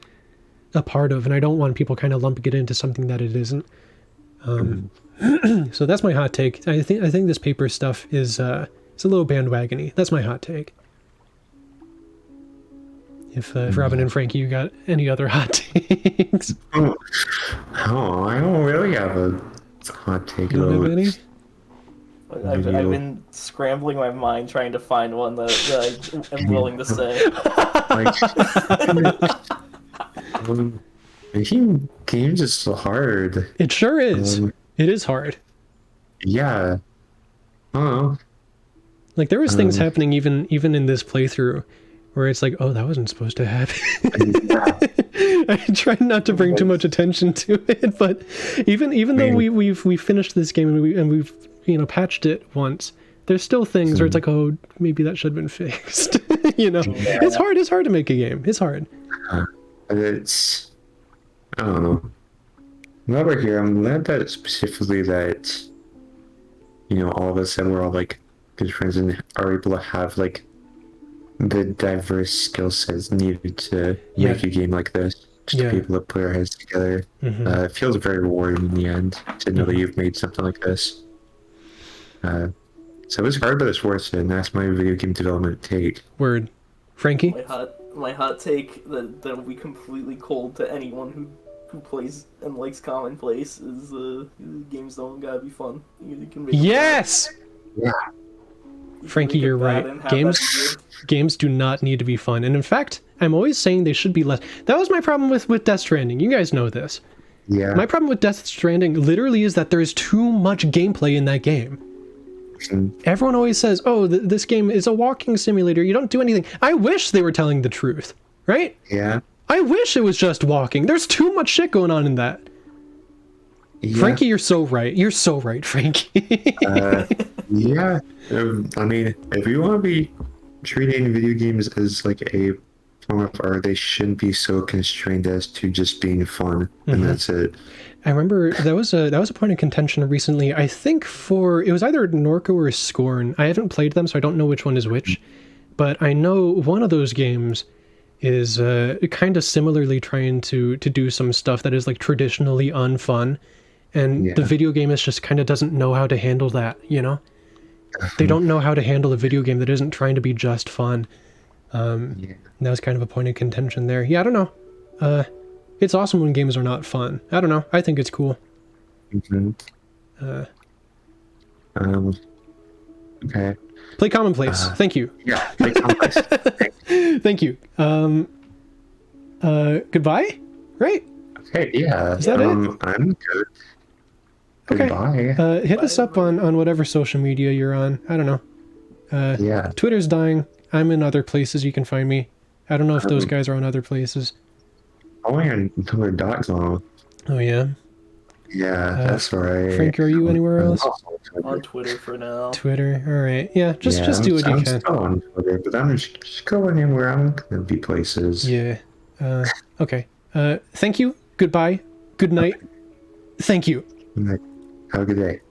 a part of, and I don't want people kind of lumping it into something that it isn't. So that's my hot take. I think this paper stuff is it's a little bandwagony. That's my hot take. If Robin and Frankie, you got any other hot takes? Oh, I don't really have a hot take. You don't have any? I've been scrambling my mind trying to find one that I'm willing to say. Making games is so hard. It sure is. It is hard. Yeah. I don't know. Like there was things happening even in this playthrough where it's like, oh, that wasn't supposed to happen. I tried not to bring too much attention to it, but even though we've finished this game and we've patched it once, there's still things where it's like, oh, maybe that should have been fixed. It's hard to make a game. It's hard. It's, I don't know. Now we're here, I'm glad that specifically that, all of a sudden we're all like good friends and are able to have like the diverse skill sets needed to make a game like this. Just to be able to put our heads together. It feels very rewarding in the end to know that you've made something like this. So it's hard, but it's worth it, and that's my video game development take. Word. Frankie? My hot take that'll be completely cold to anyone who plays and likes Commonplace is games don't gotta be fun. You can make yes! Yeah. Frankie, you're right. Games do not need to be fun. And in fact, I'm always saying they should be less. That was my problem with Death Stranding. You guys know this. Yeah. My problem with Death Stranding literally is that there is too much gameplay in that game. Everyone always says, oh, this game is a walking simulator. You don't do anything. I wish they were telling the truth, right? Yeah. I wish it was just walking. There's too much shit going on in that. Yeah. Frankie, you're so right. You're so right, Frankie. Yeah. I mean, if you want to be treating video games as like a form of art, they shouldn't be so constrained as to just being fun, and that's it. I remember that was a point of contention recently. I think it was either Norco or Scorn. I haven't played them, so I don't know which one is which. But I know one of those games is kind of similarly trying to do some stuff that is like traditionally unfun, and the video game is just kind of doesn't know how to handle that. They don't know how to handle a video game that isn't trying to be just fun. That was kind of a point of contention there. Yeah, I don't know. It's awesome when games are not fun. I don't know. I think it's cool. Okay. Play Commonplace. Thank you. Yeah, play Commonplace. Thank you. Goodbye? Right? Okay, yeah. Is that it? I'm good. Okay. Goodbye. Hit us up on whatever social media you're on. I don't know. Yeah. Twitter's dying. I'm in other places you can find me. I don't know if those guys are on other places. Oh, on Tumblr.com. Oh, yeah. Yeah, that's right. Frank, are you anywhere I'm else? also on Twitter. On Twitter for now. Twitter. All right. Yeah, just do what you I'm can. still on Twitter, but I'm just go anywhere. I'm gonna be places. Yeah. Okay. Thank you. Goodbye. Good night. Thank you. Have a good day.